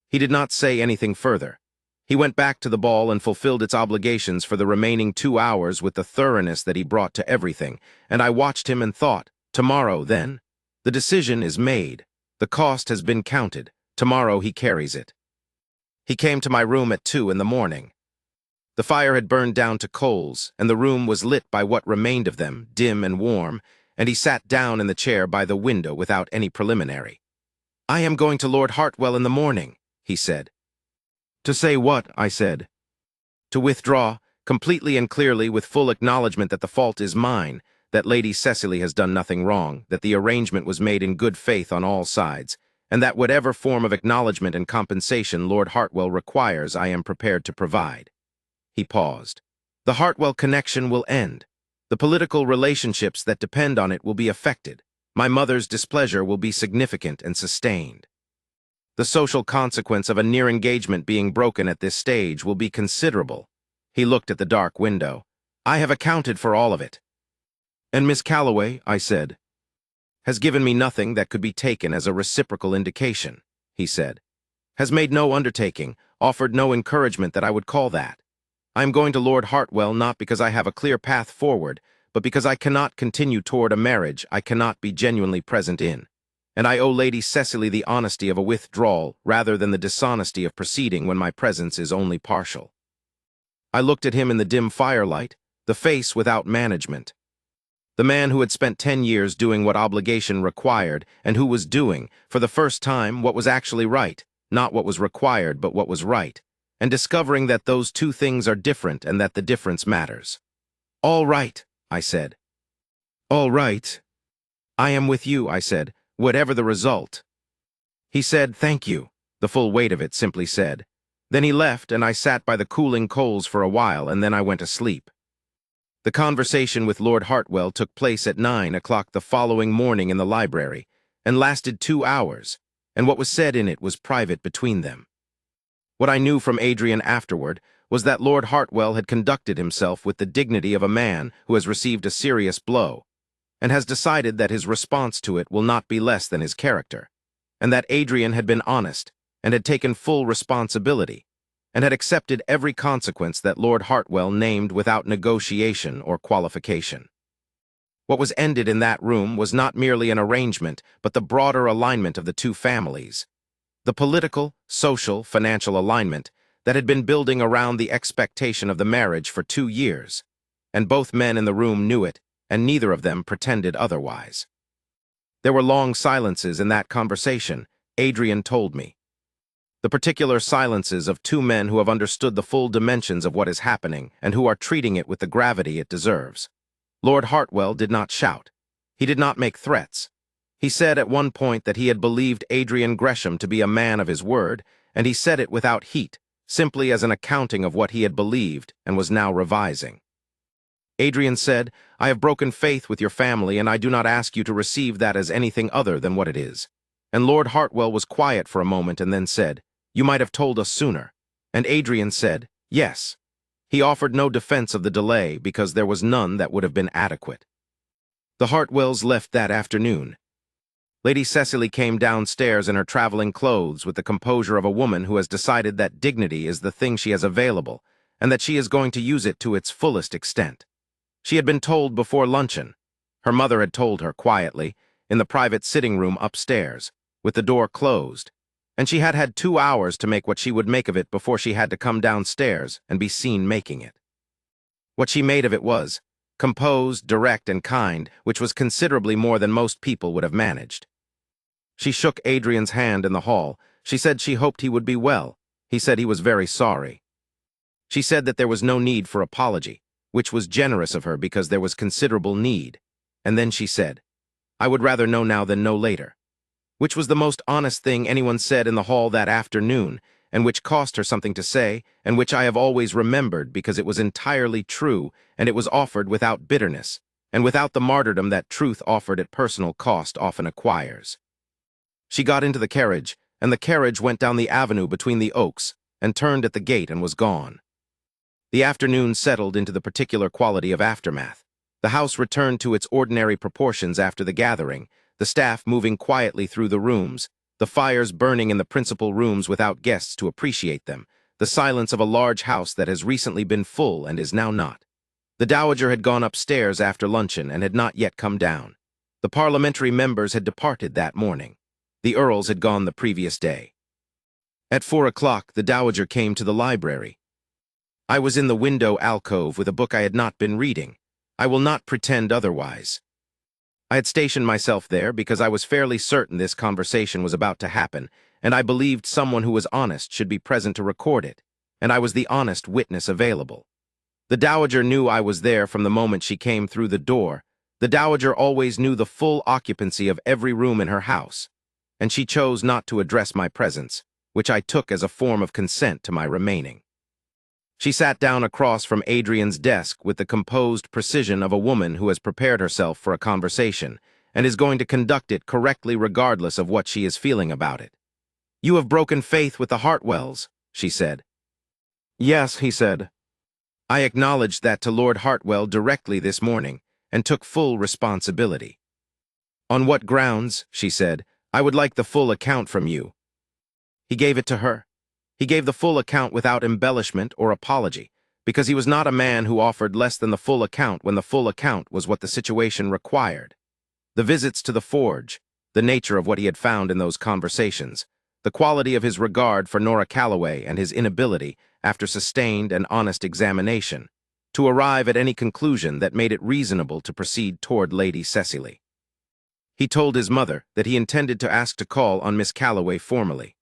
He did not say anything further. He went back to the ball and fulfilled its obligations for the remaining 2 hours with the thoroughness that he brought to everything, and I watched him and thought, tomorrow, then? The decision is made. The cost has been counted. Tomorrow he carries it. He came to my room at 2 in the morning. The fire had burned down to coals, and the room was lit by what remained of them, dim and warm, and he sat down in the chair by the window without any preliminary. "I am going to Lord Hartwell in the morning," he said. "To say what?" I said. "To withdraw, completely and clearly, with full acknowledgement that the fault is mine, that Lady Cecily has done nothing wrong, that the arrangement was made in good faith on all sides, and that whatever form of acknowledgement and compensation Lord Hartwell requires I am prepared to provide." He paused. "The Hartwell connection will end. The political relationships that depend on it will be affected. My mother's displeasure will be significant and sustained. The social consequence of a near engagement being broken at this stage will be considerable." He looked at the dark window. "I have accounted for all of it." "And Miss Calloway," I said, "has given me nothing that could be taken as a reciprocal indication," he said. "Has made no undertaking, offered no encouragement that I would call that. I am going to Lord Hartwell not because I have a clear path forward, but because I cannot continue toward a marriage I cannot be genuinely present in. And I owe Lady Cecily the honesty of a withdrawal rather than the dishonesty of proceeding when my presence is only partial." I looked at him in the dim firelight, the face without management. The man who had spent 10 years doing what obligation required, and who was doing, for the first time, what was actually right, not what was required but what was right, and discovering that those two things are different and that the difference matters. "All right," I said. "All right." "I am with you," I said, "whatever the result." He said, "Thank you," the full weight of it simply said. Then he left, and I sat by the cooling coals for a while, and then I went to sleep. The conversation with Lord Hartwell took place at 9 o'clock the following morning in the library, and lasted 2 hours, and what was said in it was private between them. What I knew from Adrian afterward was that Lord Hartwell had conducted himself with the dignity of a man who has received a serious blow, and has decided that his response to it will not be less than his character, and that Adrian had been honest, and had taken full responsibility, and had accepted every consequence that Lord Hartwell named without negotiation or qualification. What was ended in that room was not merely an arrangement, but the broader alignment of the two families. The political, social, financial alignment that had been building around the expectation of the marriage for 2 years, and both men in the room knew it, and neither of them pretended otherwise. There were long silences in that conversation, Adrian told me. The particular silences of two men who have understood the full dimensions of what is happening and who are treating it with the gravity it deserves. Lord Hartwell did not shout. He did not make threats. He said at one point that he had believed Adrian Gresham to be a man of his word, and he said it without heat, simply as an accounting of what he had believed and was now revising. Adrian said, "I have broken faith with your family, and I do not ask you to receive that as anything other than what it is." And Lord Hartwell was quiet for a moment and then said, "You might have told us sooner." And Adrian said, "Yes." He offered no defense of the delay because there was none that would have been adequate. The Hartwells left that afternoon. Lady Cecily came downstairs in her traveling clothes with the composure of a woman who has decided that dignity is the thing she has available, and that she is going to use it to its fullest extent. She had been told before luncheon. Her mother had told her quietly, in the private sitting room upstairs, with the door closed, and she had had 2 hours to make what she would make of it before she had to come downstairs and be seen making it. What she made of it was composed, direct, and kind, which was considerably more than most people would have managed. She shook Adrian's hand in the hall. She said she hoped he would be well. He said he was very sorry. She said that there was no need for apology, which was generous of her because there was considerable need. And then she said, "I would rather know now than know later," which was the most honest thing anyone said in the hall that afternoon, and which cost her something to say, and which I have always remembered because it was entirely true, and it was offered without bitterness, and without the martyrdom that truth offered at personal cost often acquires. She got into the carriage, and the carriage went down the avenue between the oaks, and turned at the gate and was gone. The afternoon settled into the particular quality of aftermath. The house returned to its ordinary proportions after the gathering, the staff moving quietly through the rooms, the fires burning in the principal rooms without guests to appreciate them, the silence of a large house that has recently been full and is now not. The Dowager had gone upstairs after luncheon and had not yet come down. The parliamentary members had departed that morning. The earls had gone the previous day. At 4 o'clock, the Dowager came to the library. I was in the window alcove with a book I had not been reading. I will not pretend otherwise. I had stationed myself there because I was fairly certain this conversation was about to happen, and I believed someone who was honest should be present to record it, and I was the honest witness available. The Dowager knew I was there from the moment she came through the door. The Dowager always knew the full occupancy of every room in her house, and she chose not to address my presence, which I took as a form of consent to my remaining. She sat down across from Adrian's desk with the composed precision of a woman who has prepared herself for a conversation and is going to conduct it correctly regardless of what she is feeling about it. "You have broken faith with the Hartwells," she said. "Yes," he said. "I acknowledged that to Lord Hartwell directly this morning and took full responsibility." "On what grounds?" she said. "I would like the full account from you." He gave it to her. He gave the full account without embellishment or apology, because he was not a man who offered less than the full account when the full account was what the situation required. The visits to the forge, the nature of what he had found in those conversations, the quality of his regard for Nora Calloway and his inability, after sustained and honest examination, to arrive at any conclusion that made it reasonable to proceed toward Lady Cecily. He told his mother that he intended to ask to call on Miss Calloway formally.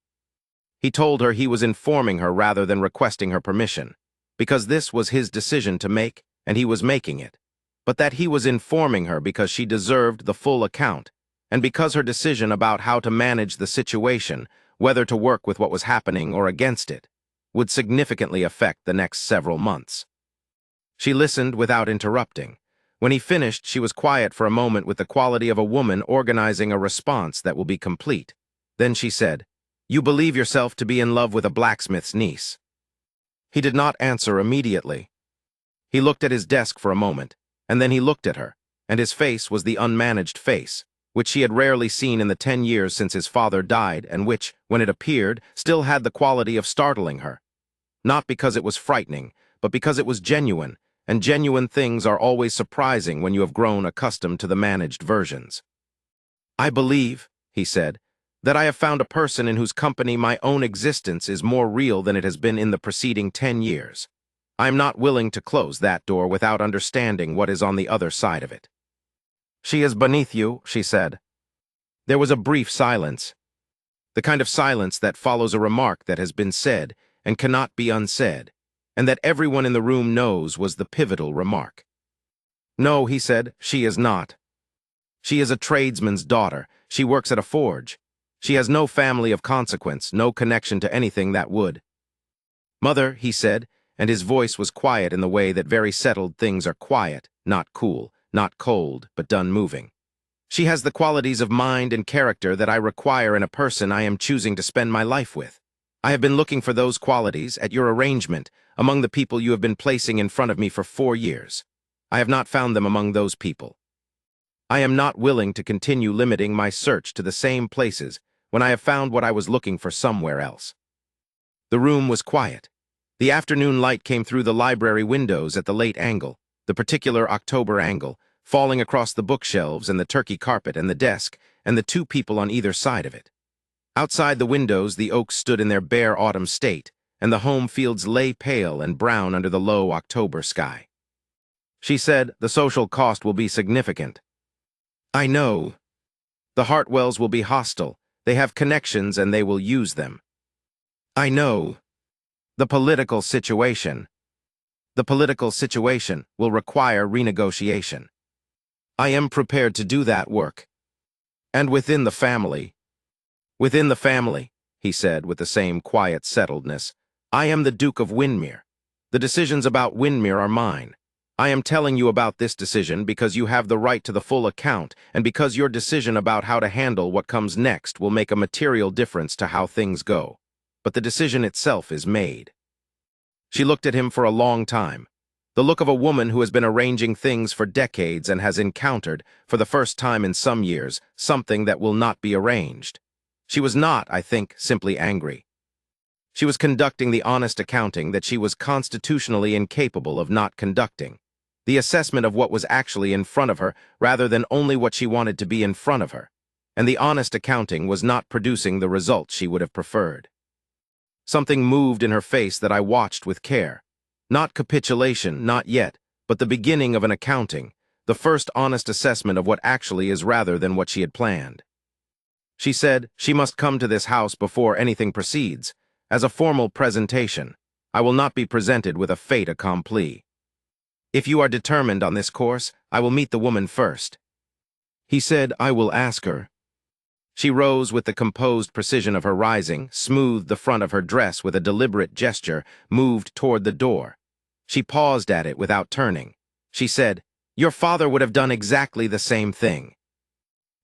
He told her he was informing her rather than requesting her permission, because this was his decision to make, and he was making it, but that he was informing her because she deserved the full account, and because her decision about how to manage the situation, whether to work with what was happening or against it, would significantly affect the next several months. She listened without interrupting. When he finished, she was quiet for a moment with the quality of a woman organizing a response that will be complete. Then she said, "You believe yourself to be in love with a blacksmith's niece." He did not answer immediately. He looked at his desk for a moment, and then he looked at her, and his face was the unmanaged face, which she had rarely seen in the 10 years since his father died, and which, when it appeared, still had the quality of startling her. Not because it was frightening, but because it was genuine, and genuine things are always surprising when you have grown accustomed to the managed versions. "I believe," he said, "that I have found a person in whose company my own existence is more real than it has been in the preceding 10 years. I am not willing to close that door without understanding what is on the other side of it." "She is beneath you," she said. There was a brief silence, the kind of silence that follows a remark that has been said and cannot be unsaid, and that everyone in the room knows was the pivotal remark. "No," he said, "she is not. She is a tradesman's daughter. She works at a forge. She has no family of consequence, no connection to anything that would." "Mother," he said, and his voice was quiet in the way that very settled things are quiet, not cool, not cold, but done moving. "She has the qualities of mind and character that I require in a person I am choosing to spend my life with. I have been looking for those qualities, at your arrangement, among the people you have been placing in front of me for 4 years. I have not found them among those people. I am not willing to continue limiting my search to the same places when I have found what I was looking for somewhere else." The room was quiet. The afternoon light came through the library windows at the late angle, the particular October angle, falling across the bookshelves and the turkey carpet and the desk, and the 2 people on either side of it. Outside the windows, the oaks stood in their bare autumn state, and the home fields lay pale and brown under the low October sky. She said, "The social cost will be significant." "I know. The Hartwells will be hostile. They have connections and they will use them." "I know. The political situation. The political situation will require renegotiation. I am prepared to do that work. And within the family." "Within the family," he said with the same quiet settledness, "I am the Duke of Wyndmere. The decisions about Wyndmere are mine. I am telling you about this decision because you have the right to the full account and because your decision about how to handle what comes next will make a material difference to how things go. But the decision itself is made." She looked at him for a long time, the look of a woman who has been arranging things for decades and has encountered, for the first time in some years, something that will not be arranged. She was not, I think, simply angry. She was conducting the honest accounting that she was constitutionally incapable of not conducting, the assessment of what was actually in front of her rather than only what she wanted to be in front of her, and the honest accounting was not producing the result she would have preferred. Something moved in her face that I watched with care. Not capitulation, not yet, but the beginning of an accounting, the first honest assessment of what actually is rather than what she had planned. She said she must come to this house before anything proceeds, as a formal presentation. I will not be presented with a fait accompli. If you are determined on this course, I will meet the woman first. He said, I will ask her. She rose with the composed precision of her rising, smoothed the front of her dress with a deliberate gesture, moved toward the door. She paused at it without turning. She said, Your father would have done exactly the same thing.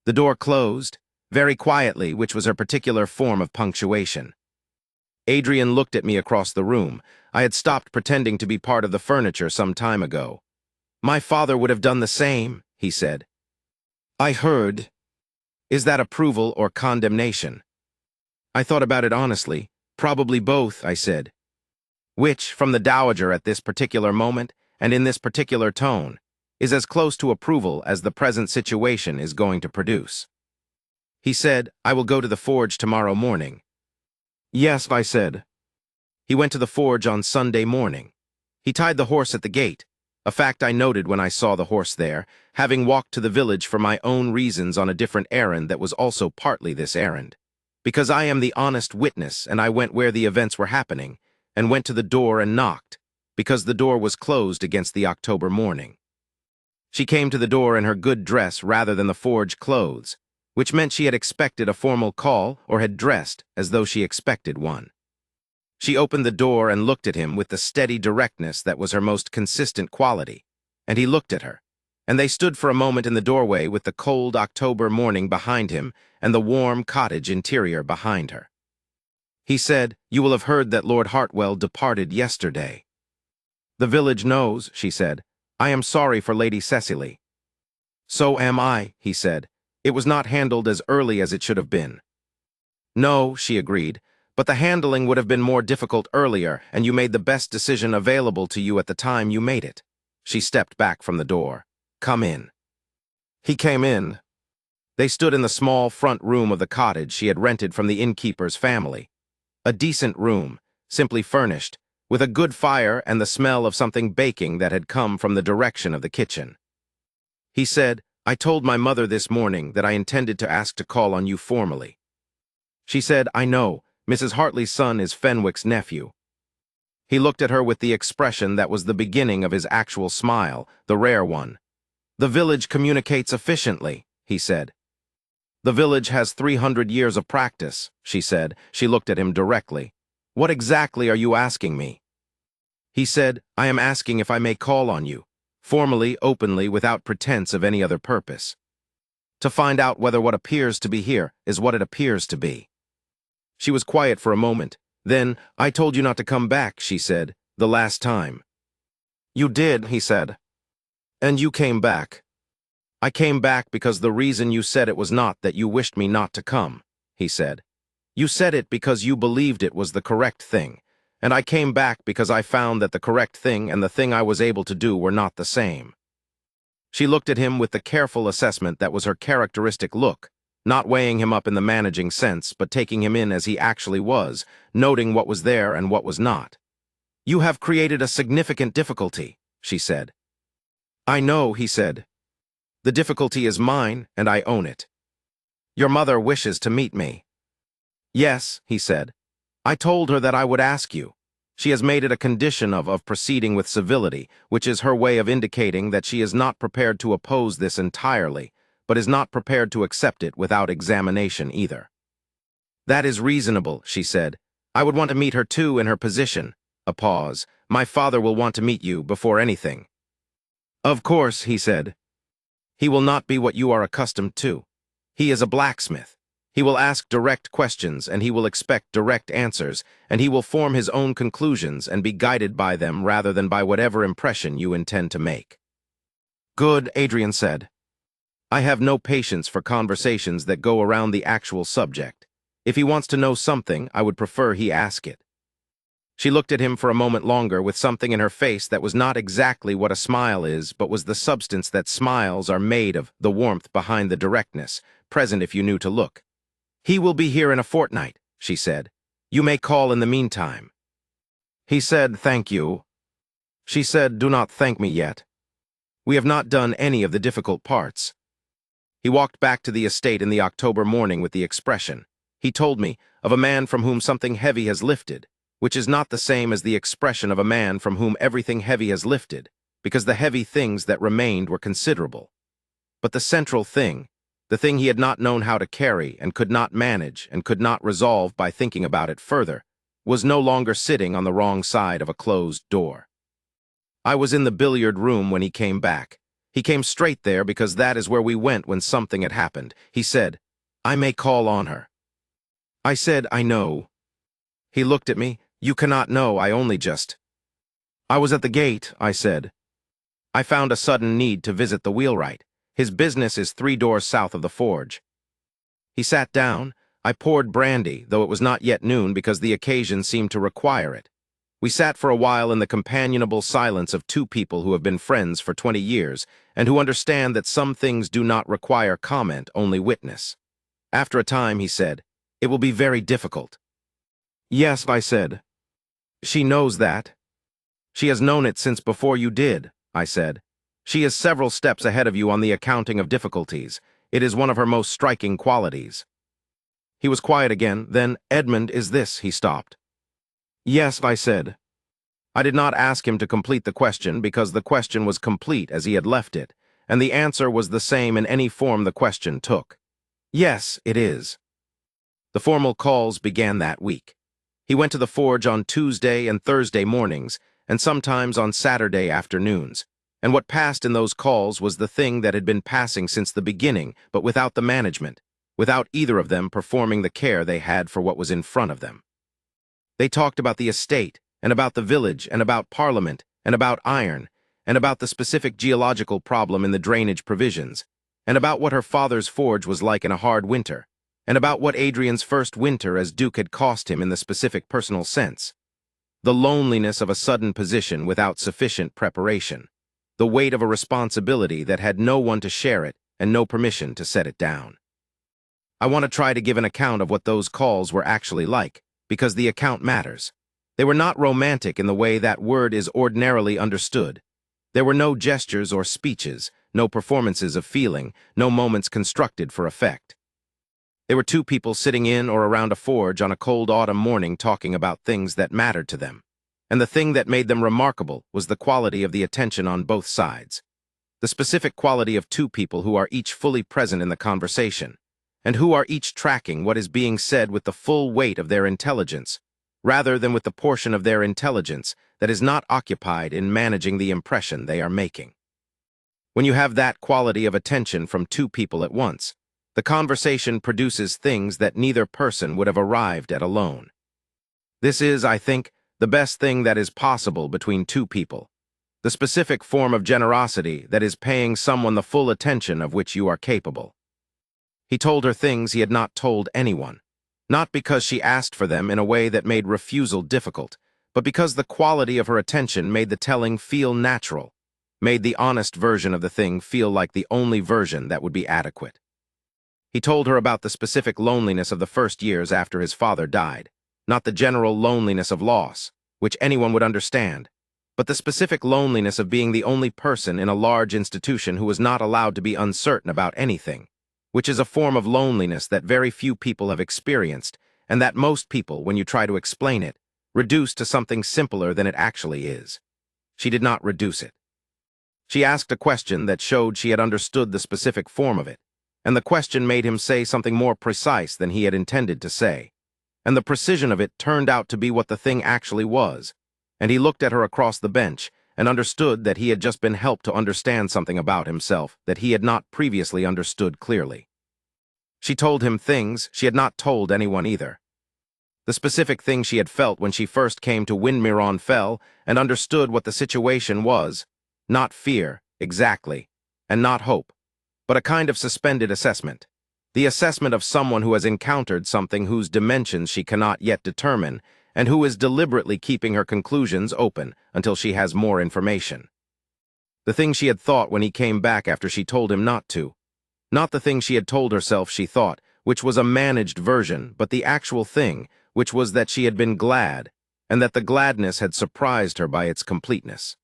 The door closed, very quietly, which was her particular form of punctuation. Adrian looked at me across the room. I had stopped pretending to be part of the furniture some time ago. My father would have done the same, he said. I heard. Is that approval or condemnation? I thought about it honestly. Probably both, I said. Which, from the Dowager at this particular moment, and in this particular tone, is as close to approval as the present situation is going to produce. He said, I will go to the forge tomorrow morning. Yes, I said. He went to the forge on Sunday morning. He tied the horse at the gate, a fact I noted when I saw the horse there, having walked to the village for my own reasons on a different errand that was also partly this errand. Because I am the honest witness, and I went where the events were happening, and went to the door and knocked, because the door was closed against the October morning. She came to the door in her good dress rather than the forge clothes, which meant she had expected a formal call or had dressed as though she expected one. She opened the door and looked at him with the steady directness that was her most consistent quality, and he looked at her, and they stood for a moment in the doorway with the cold October morning behind him and the warm cottage interior behind her. He said, You will have heard that Lord Hartwell departed yesterday. The village knows, she said. I am sorry for Lady Cecily. So am I, he said. It was not handled as early as it should have been. No, she agreed. But the handling would have been more difficult earlier, and you made the best decision available to you at the time you made it. She stepped back from the door. Come in. He came in. They stood in the small front room of the cottage she had rented from the innkeeper's family. A decent room, simply furnished, with a good fire and the smell of something baking that had come from the direction of the kitchen. He said, I told my mother this morning that I intended to ask to call on you formally. She said, I know. Mrs. Hartley's son is Fenwick's nephew. He looked at her with the expression that was the beginning of his actual smile, the rare one. The village communicates efficiently, he said. The village has 300 years of practice, she said. She looked at him directly. What exactly are you asking me? He said, I am asking if I may call on you, formally, openly, without pretense of any other purpose. To find out whether what appears to be here is what it appears to be. She was quiet for a moment. Then, I told you not to come back, she said, the last time. You did, he said. And you came back. I came back because the reason you said it was not that you wished me not to come, he said. You said it because you believed it was the correct thing, and I came back because I found that the correct thing and the thing I was able to do were not the same. She looked at him with the careful assessment that was her characteristic look, not weighing him up in the managing sense, but taking him in as he actually was, noting what was there and what was not. You have created a significant difficulty, she said. I know, he said. The difficulty is mine, and I own it. Your mother wishes to meet me. Yes, he said. I told her that I would ask you. She has made it a condition of proceeding with civility, which is her way of indicating that she is not prepared to oppose this entirely, but is not prepared to accept it without examination either. That is reasonable, she said. I would want to meet her too in her position. A pause. My father will want to meet you before anything. Of course, he said. He will not be what you are accustomed to. He is a blacksmith. He will ask direct questions, and he will expect direct answers, and he will form his own conclusions and be guided by them rather than by whatever impression you intend to make. Good, Adrian said. I have no patience for conversations that go around the actual subject. If he wants to know something, I would prefer he ask it. She looked at him for a moment longer with something in her face that was not exactly what a smile is, but was the substance that smiles are made of, the warmth behind the directness, present if you knew to look. He will be here in a fortnight, she said. You may call in the meantime. He said, thank you. She said, "Do not thank me yet. We have not done any of the difficult parts." He walked back to the estate in the October morning with the expression, he told me, of a man from whom something heavy has lifted, which is not the same as the expression of a man from whom everything heavy has lifted, because the heavy things that remained were considerable. But the central thing, the thing he had not known how to carry and could not manage and could not resolve by thinking about it further, was no longer sitting on the wrong side of a closed door. I was in the billiard room when he came back. He came straight there because that is where we went when something had happened. He said, "I may call on her." I said, "I know." He looked at me. "You cannot know, I only just—" "I was at the gate," I said. I found a sudden need to visit the wheelwright. His business is 3 doors south of the forge. He sat down. I poured brandy, though it was not yet noon because the occasion seemed to require it. We sat for a while in the companionable silence of 2 people who have been friends for 20 years and who understand that some things do not require comment, only witness. After a time, he said, "It will be very difficult." "Yes," I said. "She knows that." "She has known it since before you did," I said. "She is several steps ahead of you on the accounting of difficulties. It is one of her most striking qualities." He was quiet again. Then, "Edmund, is this?" he stopped. "Yes," I said. I did not ask him to complete the question because the question was complete as he had left it, and the answer was the same in any form the question took. "Yes, it is." The formal calls began that week. He went to the forge on Tuesday and Thursday mornings, and sometimes on Saturday afternoons, and what passed in those calls was the thing that had been passing since the beginning, but without the management, without either of them performing the care they had for what was in front of them. They talked about the estate, and about the village, and about Parliament, and about iron, and about the specific geological problem in the drainage provisions, and about what her father's forge was like in a hard winter, and about what Adrian's first winter as Duke had cost him in the specific personal sense. The loneliness of a sudden position without sufficient preparation, the weight of a responsibility that had no one to share it and no permission to set it down. I want to try to give an account of what those calls were actually like, because the account matters. They were not romantic in the way that word is ordinarily understood. There were no gestures or speeches, no performances of feeling, no moments constructed for effect. They were 2 people sitting in or around a forge on a cold autumn morning talking about things that mattered to them. And the thing that made them remarkable was the quality of the attention on both sides. The specific quality of 2 people who are each fully present in the conversation, and who are each tracking what is being said with the full weight of their intelligence, rather than with the portion of their intelligence that is not occupied in managing the impression they are making. When you have that quality of attention from 2 people at once, the conversation produces things that neither person would have arrived at alone. This is, I think, the best thing that is possible between 2 people, the specific form of generosity that is paying someone the full attention of which you are capable. He told her things he had not told anyone, not because she asked for them in a way that made refusal difficult, but because the quality of her attention made the telling feel natural, made the honest version of the thing feel like the only version that would be adequate. He told her about the specific loneliness of the first years after his father died, not the general loneliness of loss, which anyone would understand, but the specific loneliness of being the only person in a large institution who was not allowed to be uncertain about anything, which is a form of loneliness that very few people have experienced, and that most people, when you try to explain it, reduce to something simpler than it actually is. She did not reduce it. She asked a question that showed she had understood the specific form of it, and the question made him say something more precise than he had intended to say, and the precision of it turned out to be what the thing actually was, and he looked at her across the bench and understood that he had just been helped to understand something about himself that he had not previously understood clearly. She told him things she had not told anyone either. The specific thing she had felt when she first came to Wyndmere Fell and understood what the situation was, not fear, exactly, and not hope, but a kind of suspended assessment. The assessment of someone who has encountered something whose dimensions she cannot yet determine, and who is deliberately keeping her conclusions open until she has more information. The thing she had thought when he came back after she told him not to. Not the thing she had told herself she thought, which was a managed version, but the actual thing, which was that she had been glad, and that the gladness had surprised her by its completeness.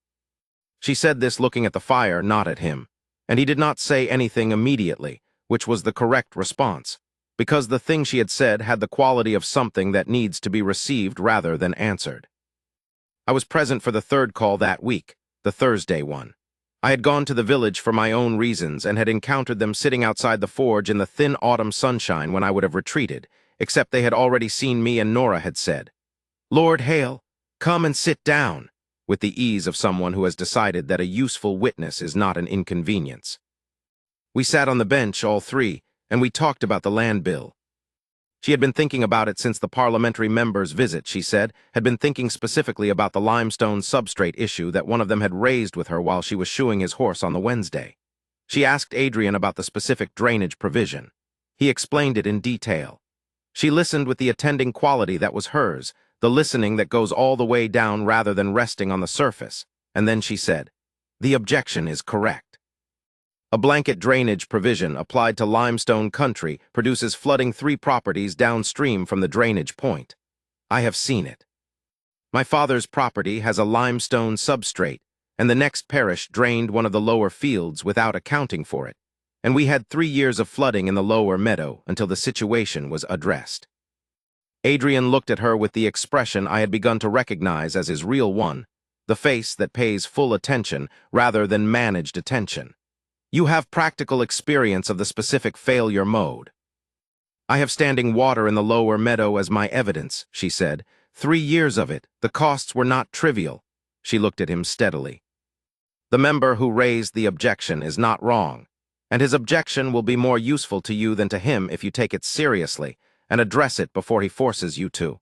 She said this looking at the fire, not at him, and he did not say anything immediately, which was the correct response, because the thing she had said had the quality of something that needs to be received rather than answered. I was present for the third call that week, the Thursday one. I had gone to the village for my own reasons and had encountered them sitting outside the forge in the thin autumn sunshine when I would have retreated, except they had already seen me and Nora had said, "Lord Hale, come and sit down," with the ease of someone who has decided that a useful witness is not an inconvenience. We sat on the bench, all three, and we talked about the land bill. She had been thinking about it since the parliamentary member's visit, she said, had been thinking specifically about the limestone substrate issue that one of them had raised with her while she was shoeing his horse on the Wednesday. She asked Adrian about the specific drainage provision. He explained it in detail. She listened with the attending quality that was hers, the listening that goes all the way down rather than resting on the surface, and then she said, "The objection is correct. A blanket drainage provision applied to limestone country produces flooding 3 properties downstream from the drainage point. I have seen it. My father's property has a limestone substrate, and the next parish drained one of the lower fields without accounting for it, and we had 3 years of flooding in the lower meadow until the situation was addressed." Adrian looked at her with the expression I had begun to recognize as his real one, the face that pays full attention rather than managed attention. "You have practical experience of the specific failure mode." "I have standing water in the lower meadow as my evidence," she said. 3 years of it. The costs were not trivial." She looked at him steadily. "The member who raised the objection is not wrong, and his objection will be more useful to you than to him if you take it seriously and address it before he forces you to.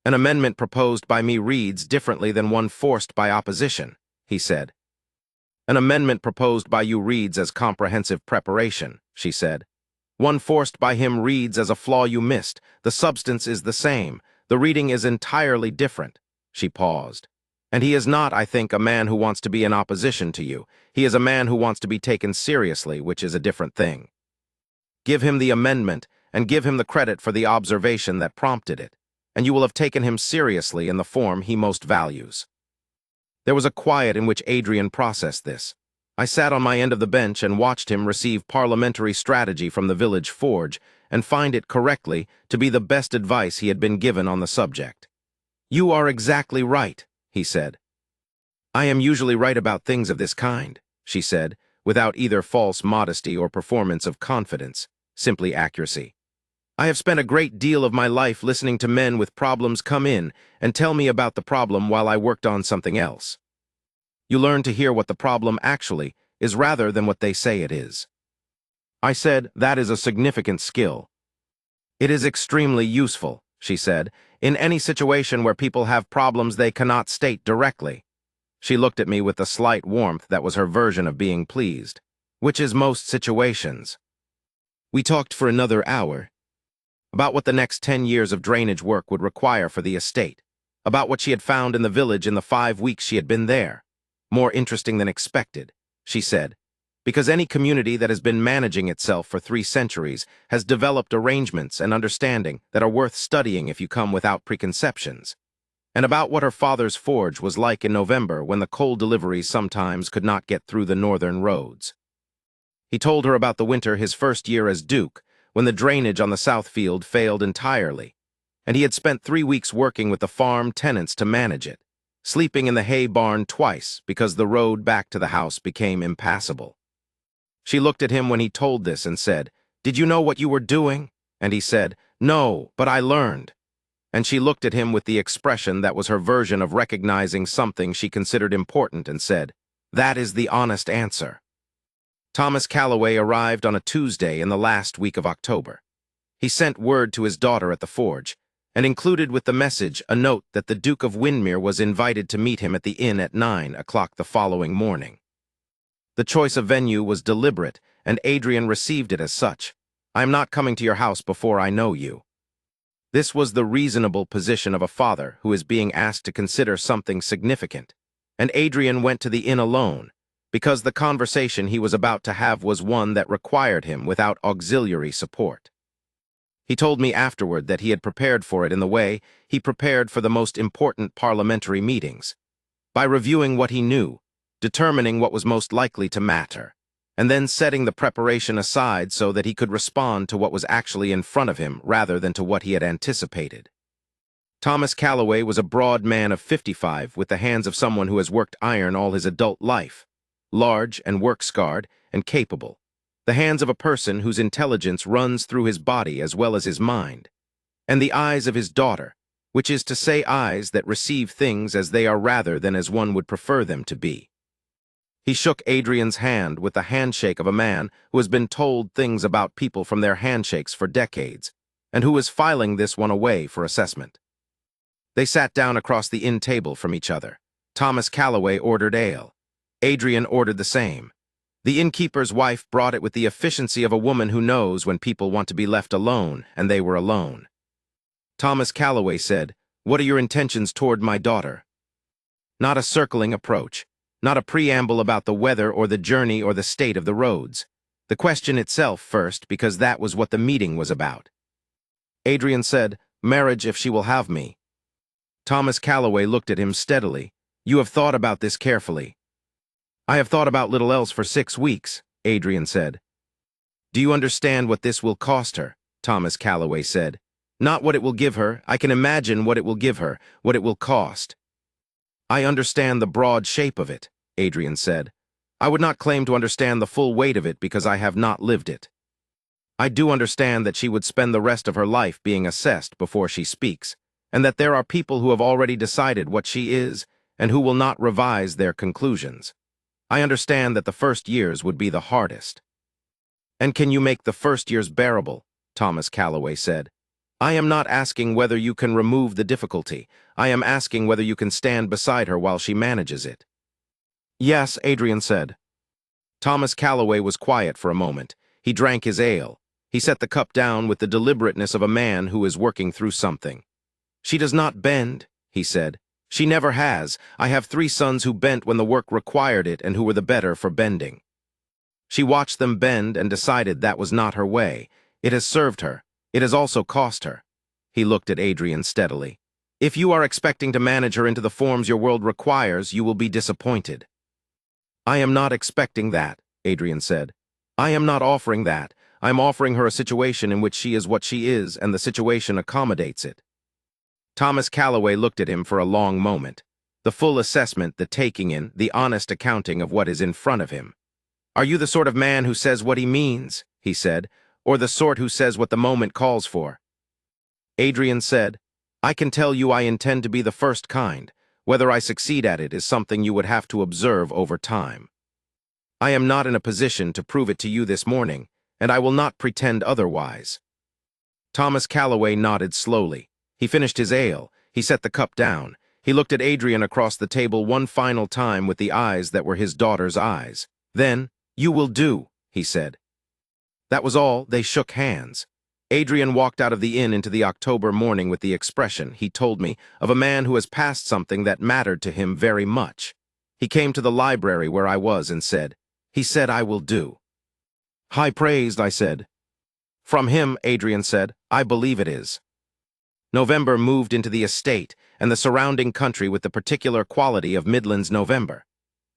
An amendment proposed by me reads differently than one forced by opposition," he said. "An amendment proposed by you reads as comprehensive preparation," she said. "One forced by him reads as a flaw you missed. The substance is the same. The reading is entirely different." She paused. "And he is not, I think, a man who wants to be in opposition to you. He is a man who wants to be taken seriously, which is a different thing. Give him the amendment, and give him the credit for the observation that prompted it, and you will have taken him seriously in the form he most values." There was a quiet in which Adrian processed this. I sat on my end of the bench and watched him receive parliamentary strategy from the village forge and find it correctly to be the best advice he had been given on the subject. "You are exactly right," he said. "I am usually right about things of this kind," she said, without either false modesty or performance of confidence, simply accuracy. "I have spent a great deal of my life listening to men with problems come in and tell me about the problem while I worked on something else. You learn to hear what the problem actually is rather than what they say it is." I said, "That is a significant skill." "It is extremely useful," she said, "in any situation where people have problems they cannot state directly." She looked at me with the slight warmth that was her version of being pleased, which is most situations. We talked for another hour, about what the next 10 years of drainage work would require for the estate, about what she had found in the village in the 5 weeks she had been there. More interesting than expected, she said, because any community that has been managing itself for 3 centuries has developed arrangements and understanding that are worth studying if you come without preconceptions. And about what her father's forge was like in November when the coal deliveries sometimes could not get through the northern roads. He told her about the winter his first year as Duke, when the drainage on the south field failed entirely, and he had spent 3 weeks working with the farm tenants to manage it, sleeping in the hay barn twice because the road back to the house became impassable. She looked at him when he told this and said, "Did you know what you were doing?" And he said, "No, but I learned." And she looked at him with the expression that was her version of recognizing something she considered important and said, "That is the honest answer." Thomas Calloway arrived on a Tuesday in the last week of October. He sent word to his daughter at the forge, and included with the message a note that the Duke of Wyndmere was invited to meet him at the inn at 9 o'clock the following morning. The choice of venue was deliberate, and Adrian received it as such. "I am not coming to your house before I know you." This was the reasonable position of a father who is being asked to consider something significant, and Adrian went to the inn alone, because the conversation he was about to have was one that required him without auxiliary support. He told me afterward that he had prepared for it in the way he prepared for the most important parliamentary meetings, by reviewing what he knew, determining what was most likely to matter, and then setting the preparation aside so that he could respond to what was actually in front of him rather than to what he had anticipated. Thomas Calloway was a broad man of 55 with the hands of someone who has worked iron all his adult life, large and work-scarred and capable, the hands of a person whose intelligence runs through his body as well as his mind, and the eyes of his daughter, which is to say eyes that receive things as they are rather than as one would prefer them to be. He shook Adrian's hand with the handshake of a man who has been told things about people from their handshakes for decades, and who was filing this one away for assessment. They sat down across the inn table from each other. Thomas Calloway ordered ale. Adrian ordered the same. The innkeeper's wife brought it with the efficiency of a woman who knows when people want to be left alone, and they were alone. Thomas Calloway said, "What are your intentions toward my daughter?" Not a circling approach, not a preamble about the weather or the journey or the state of the roads. The question itself first, because that was what the meeting was about. Adrian said, "Marriage if she will have me." Thomas Calloway looked at him steadily. "You have thought about this carefully." "I have thought about little else for 6 weeks," Adrian said. "Do you understand what this will cost her?" Thomas Calloway said. "Not what it will give her. I can imagine what it will give her, what it will cost." "I understand the broad shape of it," Adrian said. "I would not claim to understand the full weight of it because I have not lived it. I do understand that she would spend the rest of her life being assessed before she speaks, and that there are people who have already decided what she is and who will not revise their conclusions. I understand that the first years would be the hardest." "And can you make the first years bearable?" Thomas Calloway said. "I am not asking whether you can remove the difficulty. I am asking whether you can stand beside her while she manages it." "Yes," Adrian said. Thomas Calloway was quiet for a moment. He drank his ale. He set the cup down with the deliberateness of a man who is working through something. "She does not bend," he said. "She never has. I have 3 sons who bent when the work required it and who were the better for bending. She watched them bend and decided that was not her way. It has served her. It has also cost her." He looked at Adrian steadily. "If you are expecting to manage her into the forms your world requires, you will be disappointed." "I am not expecting that," Adrian said. "I am not offering that. I am offering her a situation in which she is what she is, and the situation accommodates it." Thomas Calloway looked at him for a long moment. The full assessment, the taking in, the honest accounting of what is in front of him. "Are you the sort of man who says what he means," he said, "or the sort who says what the moment calls for?" Adrian said, "I can tell you I intend to be the first kind. Whether I succeed at it is something you would have to observe over time. I am not in a position to prove it to you this morning, and I will not pretend otherwise." Thomas Calloway nodded slowly. He finished his ale. He set the cup down. He looked at Adrian across the table one final time with the eyes that were his daughter's eyes. Then, "You will do," he said. That was all. They shook hands. Adrian walked out of the inn into the October morning with the expression, he told me, of a man who has passed something that mattered to him very much. He came to the library where I was and said, "He said I will do." "High praised," I said. "From him," Adrian said, "I believe it is." November moved into the estate and the surrounding country with the particular quality of Midland's November.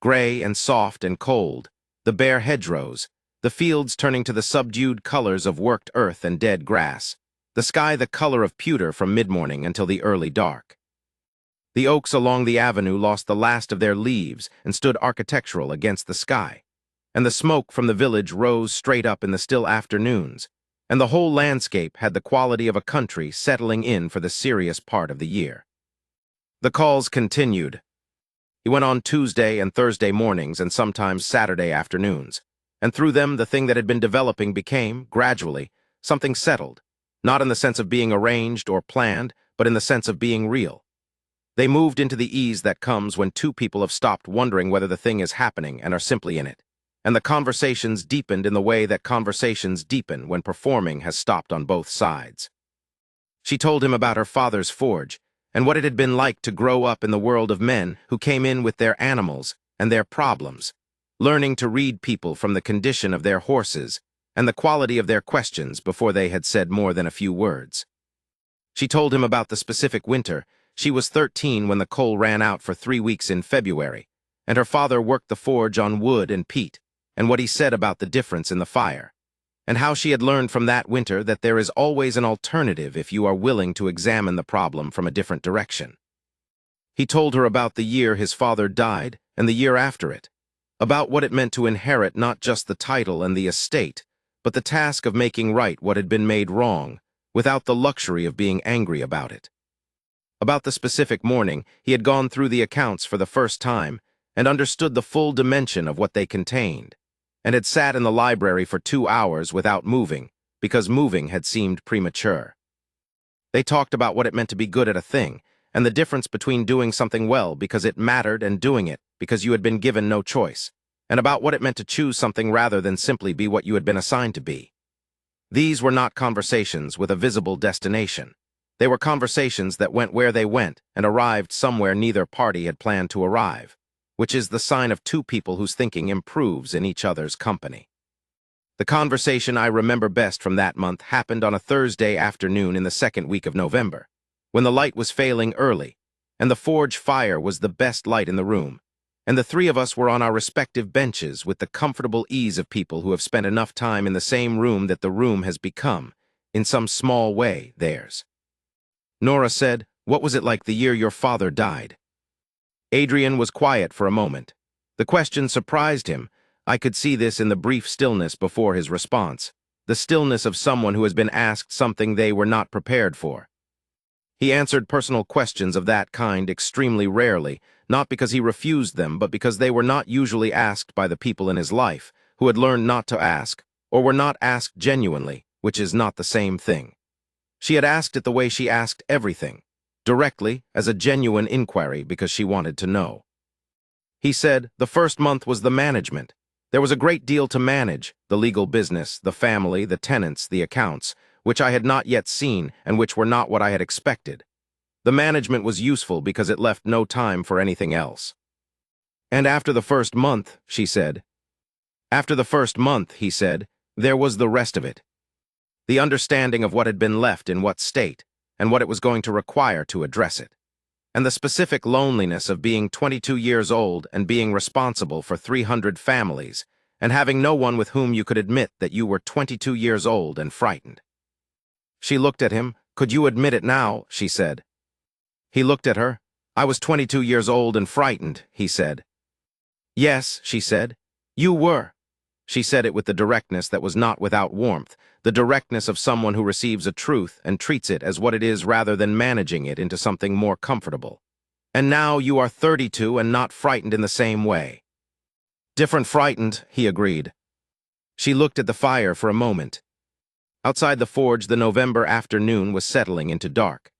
Gray and soft and cold, the bare hedgerows, the fields turning to the subdued colors of worked earth and dead grass, the sky the color of pewter from mid-morning until the early dark. The oaks along the avenue lost the last of their leaves and stood architectural against the sky, and the smoke from the village rose straight up in the still afternoons, and the whole landscape had the quality of a country settling in for the serious part of the year. The calls continued. He went on Tuesday and Thursday mornings and sometimes Saturday afternoons, and through them the thing that had been developing became, gradually, something settled, not in the sense of being arranged or planned, but in the sense of being real. They moved into the ease that comes when 2 people have stopped wondering whether the thing is happening and are simply in it. And the conversations deepened in the way that conversations deepen when performing has stopped on both sides. She told him about her father's forge, and what it had been like to grow up in the world of men who came in with their animals and their problems, learning to read people from the condition of their horses and the quality of their questions before they had said more than a few words. She told him about the specific winter. She was 13 when the coal ran out for 3 weeks in February, and her father worked the forge on wood and peat, and what he said about the difference in the fire, and how she had learned from that winter that there is always an alternative if you are willing to examine the problem from a different direction. He told her about the year his father died and the year after it, about what it meant to inherit not just the title and the estate, but the task of making right what had been made wrong, without the luxury of being angry about it. About the specific morning, he had gone through the accounts for the first time and understood the full dimension of what they contained, and had sat in the library for 2 hours without moving, because moving had seemed premature. They talked about what it meant to be good at a thing, and the difference between doing something well because it mattered and doing it because you had been given no choice, and about what it meant to choose something rather than simply be what you had been assigned to be. These were not conversations with a visible destination. They were conversations that went where they went and arrived somewhere neither party had planned to arrive, which is the sign of two people whose thinking improves in each other's company. The conversation I remember best from that month happened on a Thursday afternoon in the second week of November, when the light was failing early, and the forge fire was the best light in the room, and the three of us were on our respective benches with the comfortable ease of people who have spent enough time in the same room that the room has become, in some small way, theirs. Nora said, "What was it like the year your father died?" Adrian was quiet for a moment. The question surprised him. I could see this in the brief stillness before his response, the stillness of someone who has been asked something they were not prepared for. He answered personal questions of that kind extremely rarely, not because he refused them, but because they were not usually asked by the people in his life, who had learned not to ask, or were not asked genuinely, which is not the same thing. She had asked it the way she asked everything, directly, as a genuine inquiry because she wanted to know. He said, the first month was the management. There was a great deal to manage, the legal business, the family, the tenants, the accounts, which I had not yet seen and which were not what I had expected. The management was useful because it left no time for anything else. And after the first month, she said. After the first month, he said, there was the rest of it. The understanding of what had been left in what state, and what it was going to require to address it. And the specific loneliness of being 22 years old and being responsible for 300 families, and having no one with whom you could admit that you were 22 years old and frightened. She looked at him. Could you admit it now? She said. He looked at her. I was 22 years old and frightened, he said. Yes, she said. You were. She said it with the directness that was not without warmth, the directness of someone who receives a truth and treats it as what it is rather than managing it into something more comfortable. And now you are 32 and not frightened in the same way. Different frightened, he agreed. She looked at the fire for a moment. Outside the forge, the November afternoon was settling into dark.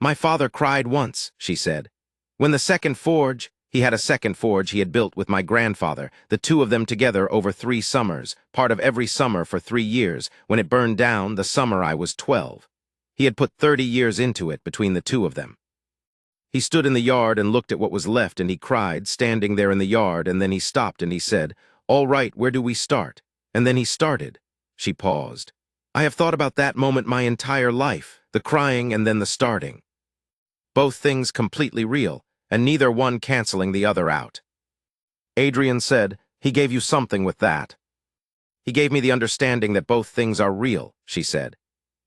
My father cried once, she said. When the second forge, he had a second forge he had built with my grandfather, the two of them together over 3 summers, part of every summer for 3 years. When it burned down, the summer I was 12. He had put 30 years into it between the two of them. He stood in the yard and looked at what was left, and he cried, standing there in the yard, and then he stopped and he said, All right, where do we start? And then he started. She paused. I have thought about that moment my entire life, the crying and then the starting. Both things completely real, and neither one canceling the other out. Adrian said, he gave you something with that. He gave me the understanding that both things are real, she said.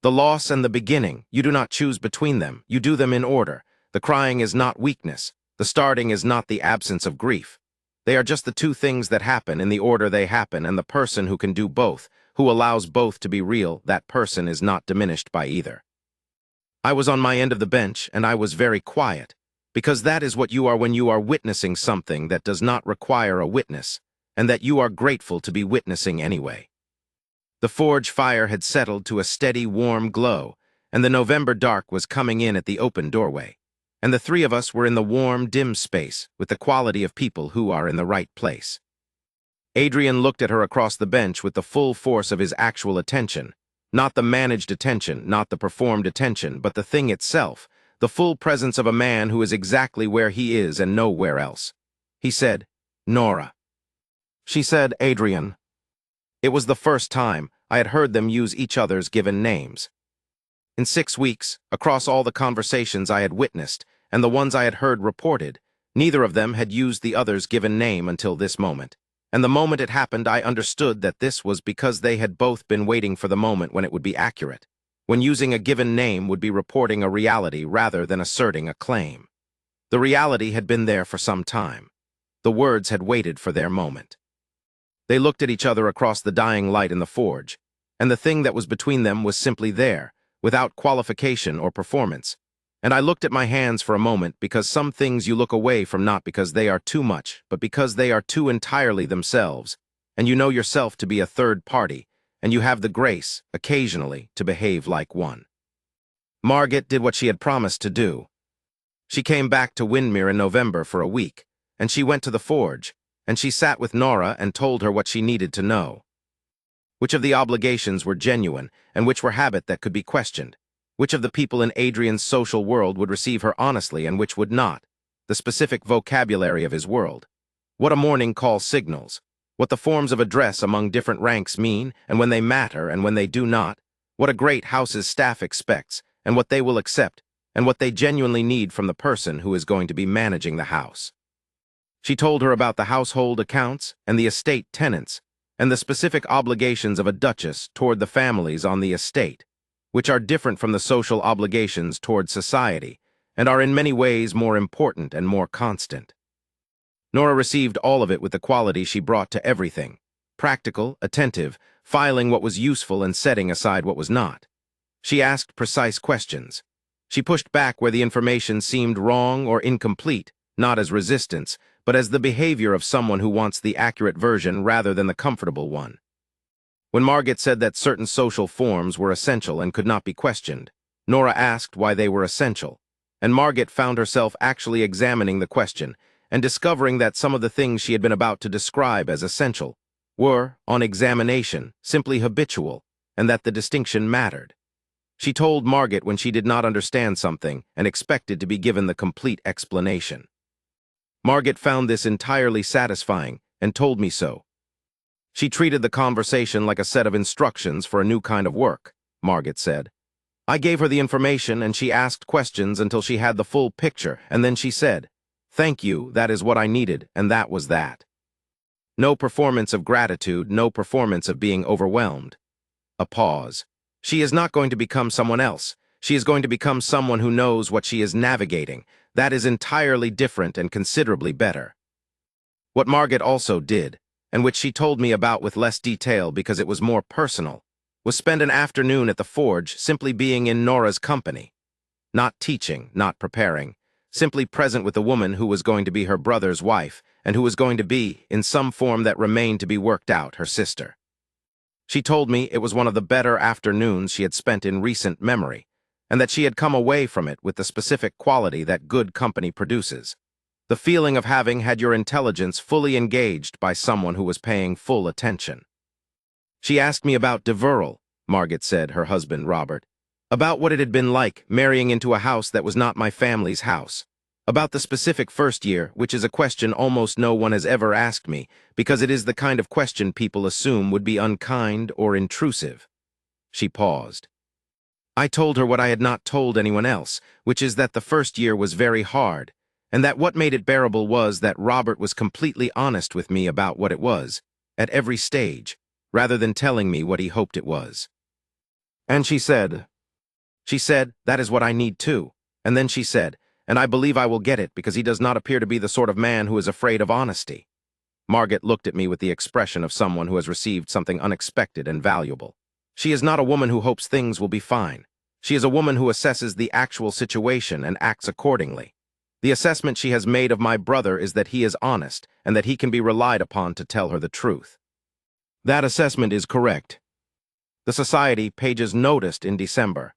The loss and the beginning, you do not choose between them, you do them in order. The crying is not weakness. The starting is not the absence of grief. They are just the two things that happen in the order they happen, and the person who can do both, who allows both to be real, that person is not diminished by either. I was on my end of the bench, and I was very quiet, because that is what you are when you are witnessing something that does not require a witness, and that you are grateful to be witnessing anyway. The forge fire had settled to a steady, warm glow, and the November dark was coming in at the open doorway, and the three of us were in the warm, dim space with the quality of people who are in the right place. Adrian looked at her across the bench with the full force of his actual attention, not the managed attention, not the performed attention, but the thing itself, the full presence of a man who is exactly where he is and nowhere else. He said, Nora. She said, Adrian. It was the first time I had heard them use each other's given names. In 6 weeks, across all the conversations I had witnessed and the ones I had heard reported, Neither of them had used the other's given name until this moment, and the moment it happened I understood that this was because they had both been waiting for the moment when it would be accurate, when using a given name would be reporting a reality rather than asserting a claim. The reality had been there for some time. The words had waited for their moment. They looked at each other across the dying light in the forge, and the thing that was between them was simply there, without qualification or performance. And I looked at my hands for a moment because some things you look away from not because they are too much, but because they are too entirely themselves, and you know yourself to be a third party, and you have the grace, occasionally, to behave like one. Margaret did what she had promised to do. She came back to Wyndmere in November for a week, and she went to the forge, and she sat with Nora and told her what she needed to know. Which of the obligations were genuine, and which were habit that could be questioned? Which of the people in Adrian's social world would receive her honestly and which would not? The specific vocabulary of his world. What a morning call signals. What the forms of address among different ranks mean, and when they matter and when they do not. What a great house's staff expects, and what they will accept, and what they genuinely need from the person who is going to be managing the house. She told her about the household accounts and the estate tenants, and the specific obligations of a duchess toward the families on the estate, which are different from the social obligations toward society, and are in many ways more important and more constant. Nora received all of it with the quality she brought to everything, practical, attentive, filing what was useful and setting aside what was not. She asked precise questions. She pushed back where the information seemed wrong or incomplete, not as resistance, but as the behavior of someone who wants the accurate version rather than the comfortable one. When Margaret said that certain social forms were essential and could not be questioned, Nora asked why they were essential, and Margaret found herself actually examining the question and discovering that some of the things she had been about to describe as essential were, on examination, simply habitual, and that the distinction mattered. She told Margaret when she did not understand something and expected to be given the complete explanation. Margaret found this entirely satisfying and told me so. She treated the conversation like a set of instructions for a new kind of work, Margaret said. I gave her the information and she asked questions until she had the full picture, and then she said, "Thank you, that is what I needed, and that was that." No performance of gratitude, no performance of being overwhelmed. A pause. She is not going to become someone else. She is going to become someone who knows what she is navigating. That is entirely different and considerably better. What Margaret also did, and which she told me about with less detail because it was more personal, was spend an afternoon at the forge simply being in Nora's company. Not teaching, not preparing, simply present with the woman who was going to be her brother's wife and who was going to be, in some form that remained to be worked out, her sister. She told me it was one of the better afternoons she had spent in recent memory, and that she had come away from it with the specific quality that good company produces. The feeling of having had your intelligence fully engaged by someone who was paying full attention. She asked me about Duval, Margaret said, her husband, Robert. About what it had been like marrying into a house that was not my family's house. About the specific first year, which is a question almost no one has ever asked me, because it is the kind of question people assume would be unkind or intrusive. She paused. I told her what I had not told anyone else, which is that the first year was very hard, and that what made it bearable was that Robert was completely honest with me about what it was, at every stage, rather than telling me what he hoped it was. And she said, that is what I need too. And then she said, and I believe I will get it because he does not appear to be the sort of man who is afraid of honesty. Margaret looked at me with the expression of someone who has received something unexpected and valuable. She is not a woman who hopes things will be fine. She is a woman who assesses the actual situation and acts accordingly. The assessment she has made of my brother is that he is honest and that he can be relied upon to tell her the truth. That assessment is correct. The society pages noticed in December.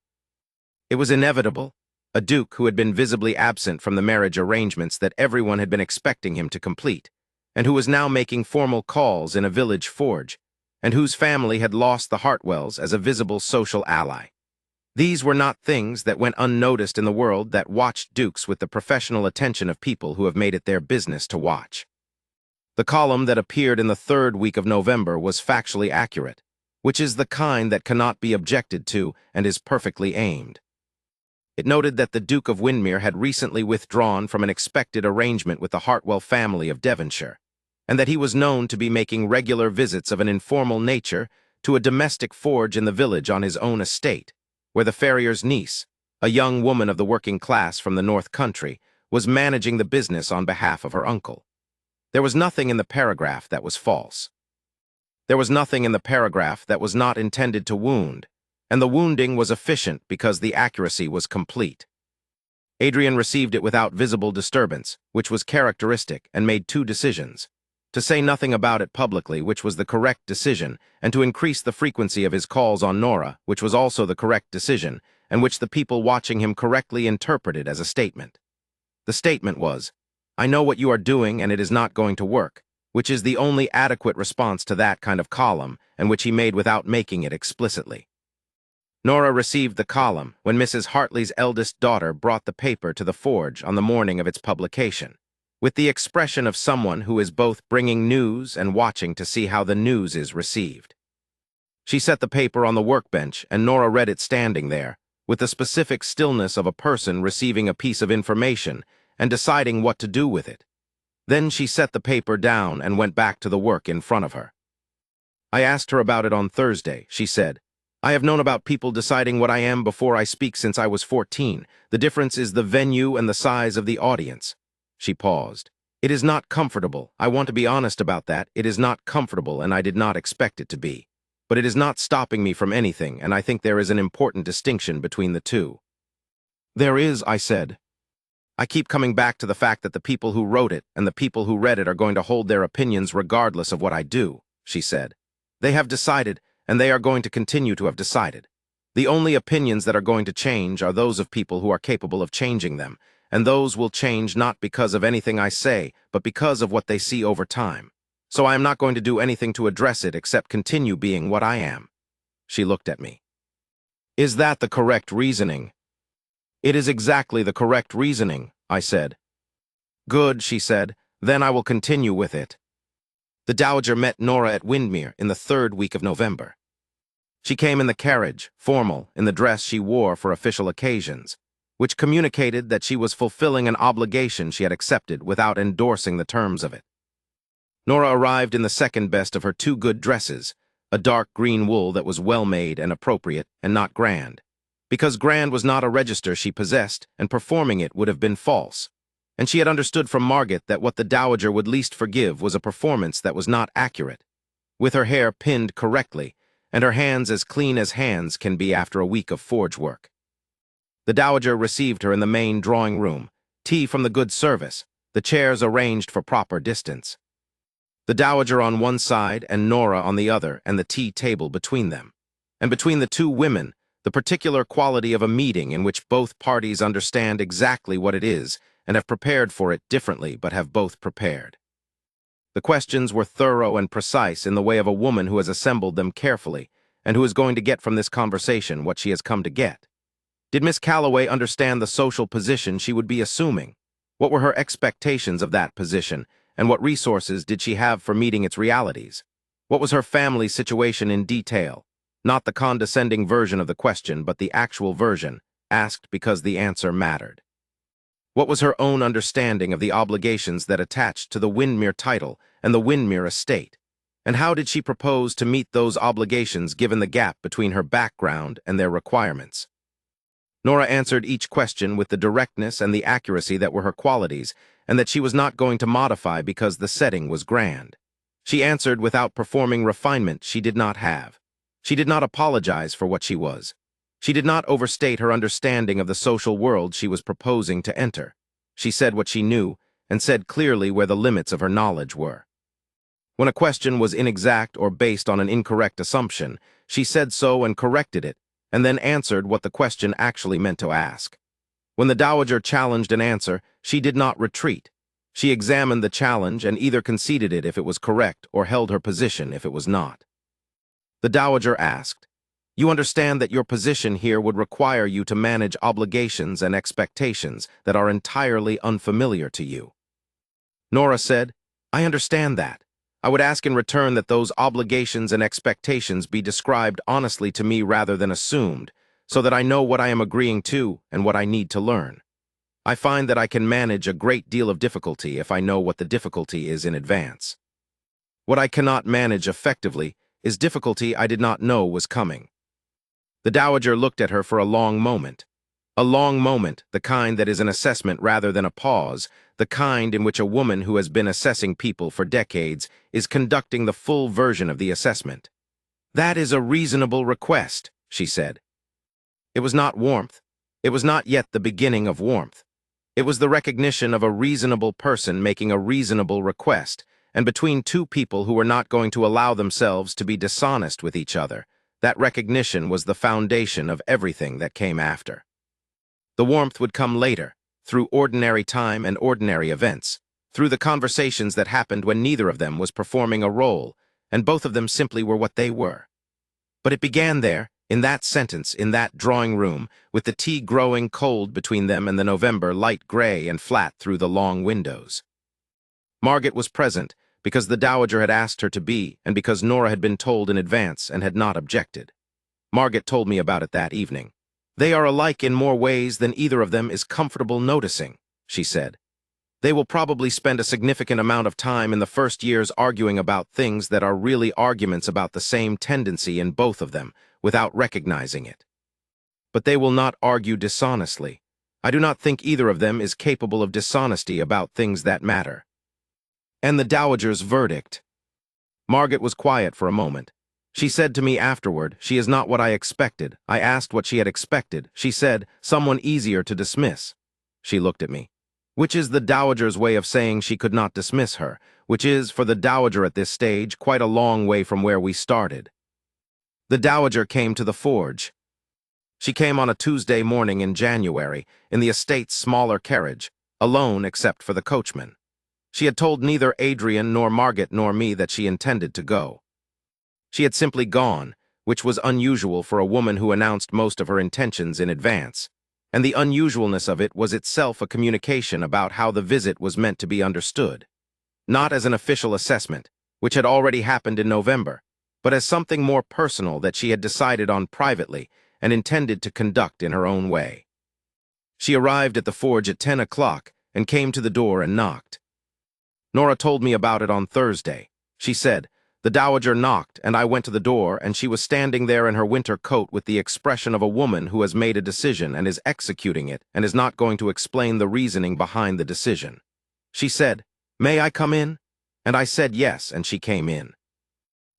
It was inevitable. A duke who had been visibly absent from the marriage arrangements that everyone had been expecting him to complete, and who was now making formal calls in a village forge, and whose family had lost the Hartwells as a visible social ally. These were not things that went unnoticed in the world that watched dukes with the professional attention of people who have made it their business to watch. The column that appeared in the third week of November was factually accurate, which is the kind that cannot be objected to and is perfectly aimed. It noted that the Duke of Wyndmere had recently withdrawn from an expected arrangement with the Hartwell family of Devonshire, and that he was known to be making regular visits of an informal nature to a domestic forge in the village on his own estate, where the farrier's niece, a young woman of the working class from the North Country, was managing the business on behalf of her uncle. There was nothing in the paragraph that was false. There was nothing in the paragraph that was not intended to wound, and the wounding was efficient because the accuracy was complete. Adrian received it without visible disturbance, which was characteristic, and made two decisions: to say nothing about it publicly, which was the correct decision, and to increase the frequency of his calls on Nora, which was also the correct decision, and which the people watching him correctly interpreted as a statement. The statement was, "I know what you are doing and it is not going to work," which is the only adequate response to that kind of column, and which he made without making it explicitly. Nora received the column when Mrs. Hartley's eldest daughter brought the paper to the forge on the morning of its publication, with the expression of someone who is both bringing news and watching to see how the news is received. She set the paper on the workbench, and Nora read it standing there, with the specific stillness of a person receiving a piece of information and deciding what to do with it. Then she set the paper down and went back to the work in front of her. "I asked her about it on Thursday," she said. "I have known about people deciding what I am before I speak since I was 14. The difference is the venue and the size of the audience." She paused. "It is not comfortable. I want to be honest about that. It is not comfortable, and I did not expect it to be. But it is not stopping me from anything, and I think there is an important distinction between the two." "There is," I said. "I keep coming back to the fact that the people who wrote it and the people who read it are going to hold their opinions regardless of what I do," she said. "They have decided, and they are going to continue to have decided. The only opinions that are going to change are those of people who are capable of changing them, and those will change not because of anything I say, but because of what they see over time. So I am not going to do anything to address it except continue being what I am." She looked at me. "Is that the correct reasoning?" "It is exactly the correct reasoning," I said. "Good," she said. "Then I will continue with it." The Dowager met Nora at Wyndmere in the 3rd week of November. She came in the carriage, formal, in the dress she wore for official occasions, which communicated that she was fulfilling an obligation she had accepted without endorsing the terms of it. Nora arrived in the second best of her 2 good dresses, a dark green wool that was well-made and appropriate and not grand, because grand was not a register she possessed, and performing it would have been false. And she had understood from Margaret that what the Dowager would least forgive was a performance that was not accurate, with her hair pinned correctly, and her hands as clean as hands can be after a week of forge work. The Dowager received her in the main drawing room, tea from the good service, the chairs arranged for proper distance. The Dowager on one side and Nora on the other, and the tea table between them. And between the 2 women, the particular quality of a meeting in which both parties understand exactly what it is and have prepared for it differently but have both prepared. The questions were thorough and precise in the way of a woman who has assembled them carefully and who is going to get from this conversation what she has come to get. Did Miss Calloway understand the social position she would be assuming? What were her expectations of that position, and what resources did she have for meeting its realities? What was her family situation in detail? Not the condescending version of the question, but the actual version, asked because the answer mattered. What was her own understanding of the obligations that attached to the Wyndmere title and the Wyndmere estate? And how did she propose to meet those obligations given the gap between her background and their requirements? Nora answered each question with the directness and the accuracy that were her qualities, and that she was not going to modify because the setting was grand. She answered without performing refinement she did not have. She did not apologize for what she was. She did not overstate her understanding of the social world she was proposing to enter. She said what she knew, and said clearly where the limits of her knowledge were. When a question was inexact or based on an incorrect assumption, she said so and corrected it, and then answered what the question actually meant to ask. When the Dowager challenged an answer, she did not retreat. She examined the challenge and either conceded it if it was correct or held her position if it was not. The Dowager asked, "You understand that your position here would require you to manage obligations and expectations that are entirely unfamiliar to you?" Nora said, "I understand that. I would ask in return that those obligations and expectations be described honestly to me rather than assumed, so that I know what I am agreeing to and what I need to learn. I find that I can manage a great deal of difficulty if I know what the difficulty is in advance. What I cannot manage effectively is difficulty I did not know was coming. The Dowager looked at her for a long moment. A long moment, the kind that is an assessment rather than a pause, the kind in which a woman who has been assessing people for decades is conducting the full version of the assessment. "That is a reasonable request," she said. It was not warmth. It was not yet the beginning of warmth. It was the recognition of a reasonable person making a reasonable request, and between two people who were not going to allow themselves to be dishonest with each other. That recognition was the foundation of everything that came after. The warmth would come later, through ordinary time and ordinary events, through the conversations that happened when neither of them was performing a role, and both of them simply were what they were. But it began there, in that sentence, in that drawing room, with the tea growing cold between them and the November light gray and flat through the long windows. Margaret was present, because the Dowager had asked her to be, and because Nora had been told in advance and had not objected. Margaret told me about it that evening. "They are alike in more ways than either of them is comfortable noticing," she said. "They will probably spend a significant amount of time in the first years arguing about things that are really arguments about the same tendency in both of them, without recognizing it. But they will not argue dishonestly. I do not think either of them is capable of dishonesty about things that matter." And the Dowager's verdict. Margaret was quiet for a moment. She said to me afterward, "She is not what I expected." I asked what she had expected. She said, "Someone easier to dismiss." She looked at me. Which is the Dowager's way of saying she could not dismiss her, which is, for the Dowager at this stage, quite a long way from where we started. The Dowager came to the forge. She came on a Tuesday morning in January, in the estate's smaller carriage, alone except for the coachman. She had told neither Adrian nor Margaret nor me that she intended to go. She had simply gone, which was unusual for a woman who announced most of her intentions in advance, and the unusualness of it was itself a communication about how the visit was meant to be understood. Not as an official assessment, which had already happened in November, but as something more personal that she had decided on privately and intended to conduct in her own way. She arrived at the forge at 10 o'clock and came to the door and knocked. Nora told me about it on Thursday. She said, "The Dowager knocked, and I went to the door, and she was standing there in her winter coat with the expression of a woman who has made a decision and is executing it and is not going to explain the reasoning behind the decision. She said, 'May I come in?' And I said yes, and she came in.